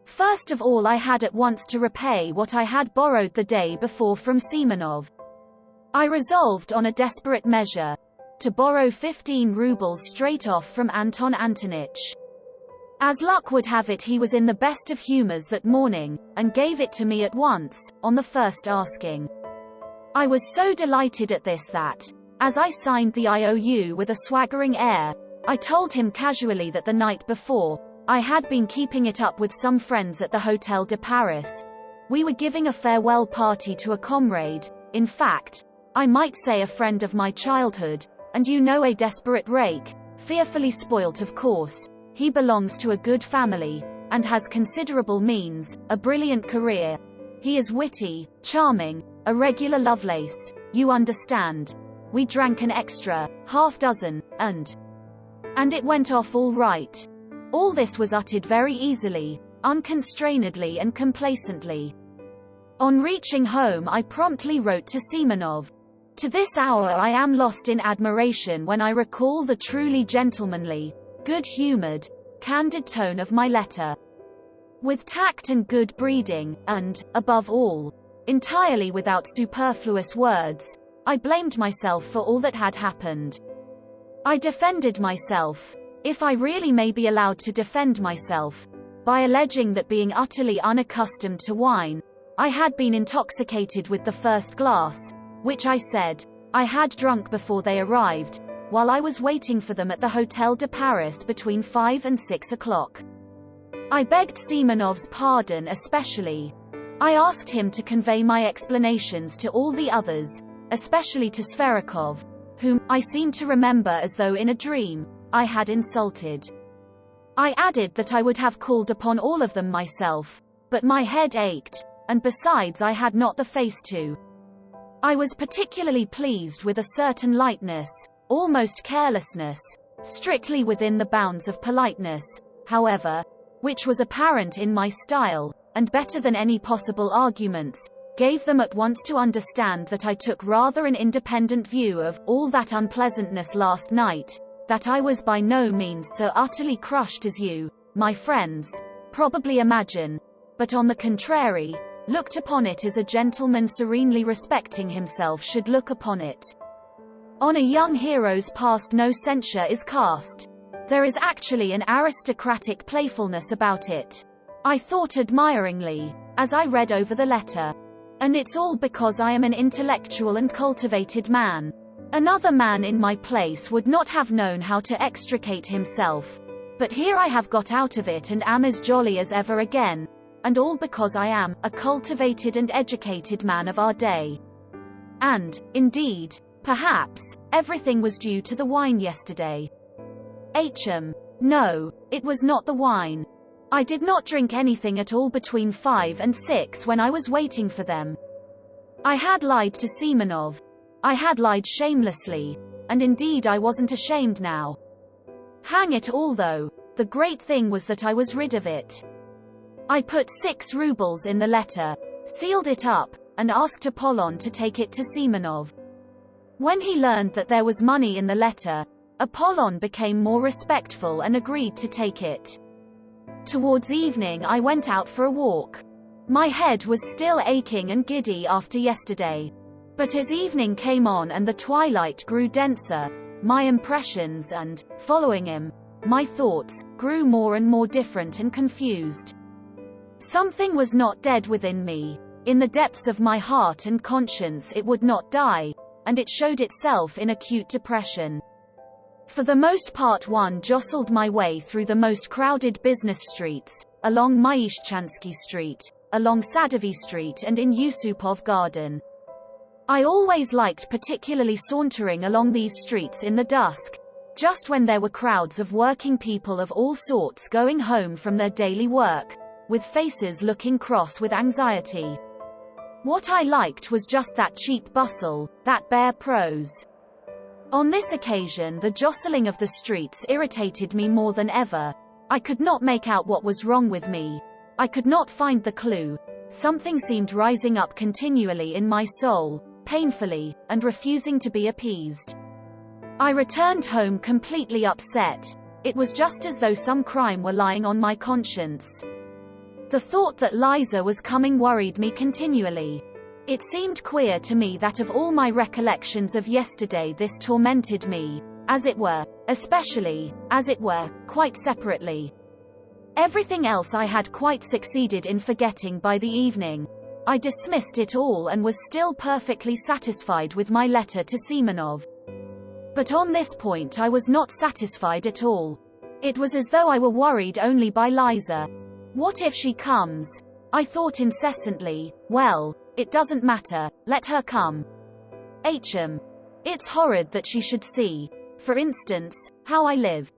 First of all, I had at once to repay what I had borrowed the day before from Semenov. I resolved on a desperate measure, to borrow 15 rubles straight off from Anton Antonich. As luck would have it, he was in the best of humors that morning, and gave it to me at once, on the first asking. I was so delighted at this that, as I signed the IOU with a swaggering air, I told him casually that the night before, I had been keeping it up with some friends at the Hotel de Paris. We were giving a farewell party to a comrade, in fact, I might say a friend of my childhood, and you know, a desperate rake, fearfully spoilt of course. He belongs to a good family, and has considerable means, a brilliant career. He is witty, charming, a regular Lovelace, you understand. We drank an extra half-dozen, and it went off all right. All this was uttered very easily, unconstrainedly and complacently. On reaching home I promptly wrote to Semenov. To this hour I am lost in admiration when I recall the truly gentlemanly, good-humored, candid tone of my letter. With tact and good breeding, and, above all, entirely without superfluous words, I blamed myself for all that had happened. I defended myself, if I really may be allowed to defend myself, by alleging that being utterly unaccustomed to wine, I had been intoxicated with the first glass, which I said, I had drunk before they arrived, while I was waiting for them at the Hotel de Paris between 5 and 6 o'clock. I begged Semenov's pardon especially. I asked him to convey my explanations to all the others, especially to Sverikov, whom, I seemed to remember as though in a dream, I had insulted. I added that I would have called upon all of them myself, but my head ached, and besides I had not the face to. I was particularly pleased with a certain lightness, almost carelessness, strictly within the bounds of politeness, however, which was apparent in my style, and better than any possible arguments, gave them at once to understand that I took rather an independent view of all that unpleasantness last night, that I was by no means so utterly crushed as you, my friends, probably imagine, but on the contrary, looked upon it as a gentleman serenely respecting himself should look upon it. On a young hero's past no censure is cast. There is actually an aristocratic playfulness about it. I thought admiringly, as I read over the letter. And it's all because I am an intellectual and cultivated man. Another man in my place would not have known how to extricate himself. But here I have got out of it and am as jolly as ever again. And all because I am a cultivated and educated man of our day. And, indeed, perhaps, everything was due to the wine yesterday. No, it was not the wine. I did not drink anything at all between 5 and 6 when I was waiting for them. I had lied to Semenov. I had lied shamelessly, and indeed I wasn't ashamed now. Hang it all though, the great thing was that I was rid of it. I put 6 rubles in the letter, sealed it up, and asked Apollon to take it to Semenov. When he learned that there was money in the letter, Apollon became more respectful and agreed to take it. Towards evening I went out for a walk. My head was still aching and giddy after yesterday. But as evening came on and the twilight grew denser, my impressions and, following him, my thoughts, grew more and more different and confused. Something was not dead within me. In the depths of my heart and conscience it would not die, and it showed itself in acute depression. For the most part one jostled my way through the most crowded business streets, along Myishchansky Street, along Sadovy Street and in Yusupov Garden. I always liked particularly sauntering along these streets in the dusk, just when there were crowds of working people of all sorts going home from their daily work, with faces looking cross with anxiety. What I liked was just that cheap bustle, that bare prose. On this occasion the jostling of the streets irritated me more than ever. I could not make out what was wrong with me. I could not find the clue. Something seemed rising up continually in my soul, painfully, and refusing to be appeased. I returned home completely upset. It was just as though some crime were lying on my conscience. The thought that Liza was coming worried me continually. It seemed queer to me that of all my recollections of yesterday this tormented me, as it were, especially, as it were, quite separately. Everything else I had quite succeeded in forgetting by the evening. I dismissed it all and was still perfectly satisfied with my letter to Semenov. But on this point I was not satisfied at all. It was as though I were worried only by Liza. What if she comes? I thought incessantly, well, it doesn't matter, let her come. It's horrid that she should see, for instance, how I live.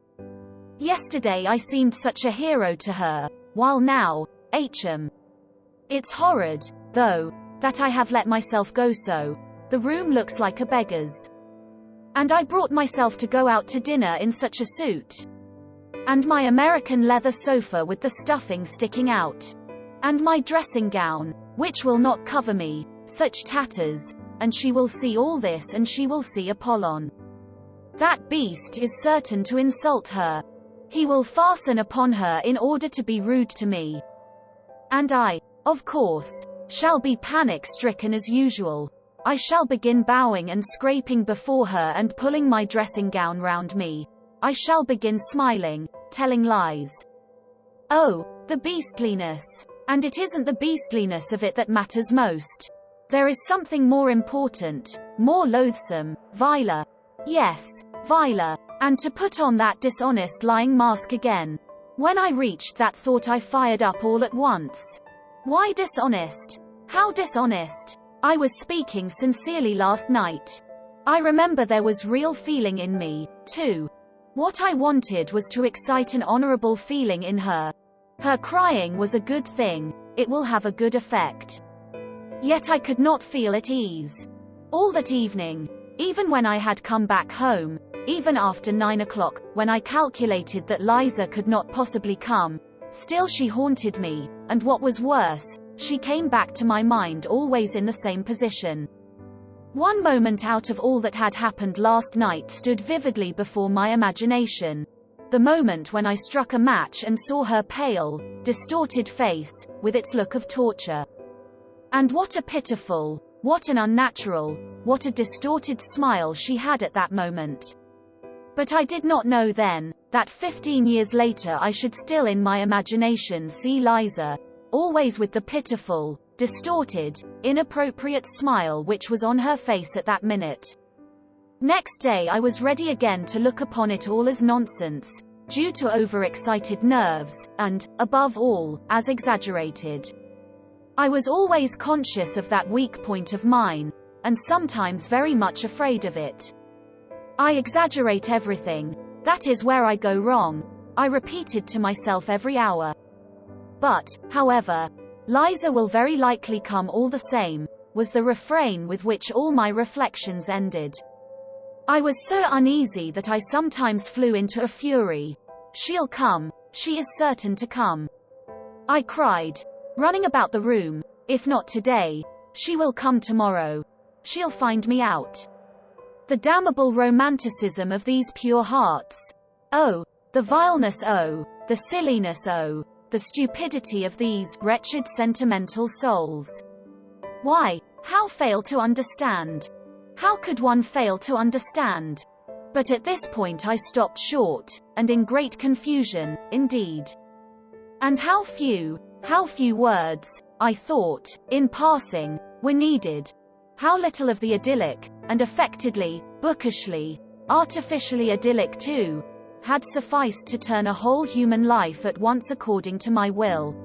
Yesterday I seemed such a hero to her, while now, it's horrid, though, that I have let myself go so. The room looks like a beggar's. And I brought myself to go out to dinner in such a suit. And my American leather sofa with the stuffing sticking out. And my dressing gown, which will not cover me, such tatters, and she will see all this and she will see Apollon. That beast is certain to insult her. He will fasten upon her in order to be rude to me. And I, of course, shall be panic-stricken as usual. I shall begin bowing and scraping before her and pulling my dressing gown round me. I shall begin smiling, telling lies. Oh, the beastliness. And it isn't the beastliness of it that matters most. There is something more important, more loathsome, viler. Yes, viler. And to put on that dishonest lying mask again. When I reached that thought I fired up all at once. Why dishonest? How dishonest? I was speaking sincerely last night. I remember there was real feeling in me, too. What I wanted was to excite an honorable feeling in her. Her crying was a good thing, it will have a good effect. Yet I could not feel at ease. All that evening, even when I had come back home, even after 9 o'clock, when I calculated that Liza could not possibly come, still she haunted me, and what was worse, she came back to my mind always in the same position. One moment out of all that had happened last night stood vividly before my imagination. The moment when I struck a match and saw her pale, distorted face, with its look of torture. And what a pitiful, what an unnatural, what a distorted smile she had at that moment. But I did not know then, that 15 years later I should still in my imagination see Liza, always with the pitiful, distorted, inappropriate smile which was on her face at that minute. Next day I was ready again to look upon it all as nonsense, due to overexcited nerves, and, above all, as exaggerated. I was always conscious of that weak point of mine, and sometimes very much afraid of it. I exaggerate everything. That is where I go wrong, I repeated to myself every hour. But, however, Liza will very likely come all the same, was the refrain with which all my reflections ended. I was so uneasy that I sometimes flew into a fury. She'll come. She is certain to come. I cried, running about the room. If not today, she will come tomorrow. She'll find me out. The damnable romanticism of these pure hearts. Oh, the vileness, oh, the silliness, oh, the stupidity of these wretched sentimental souls. Why, how fail to understand? How could one fail to understand? But at this point I stopped short, and in great confusion, indeed. And how few words, I thought, in passing, were needed. How little of the idyllic, and affectedly, bookishly, artificially idyllic too, had sufficed to turn a whole human life at once according to my will.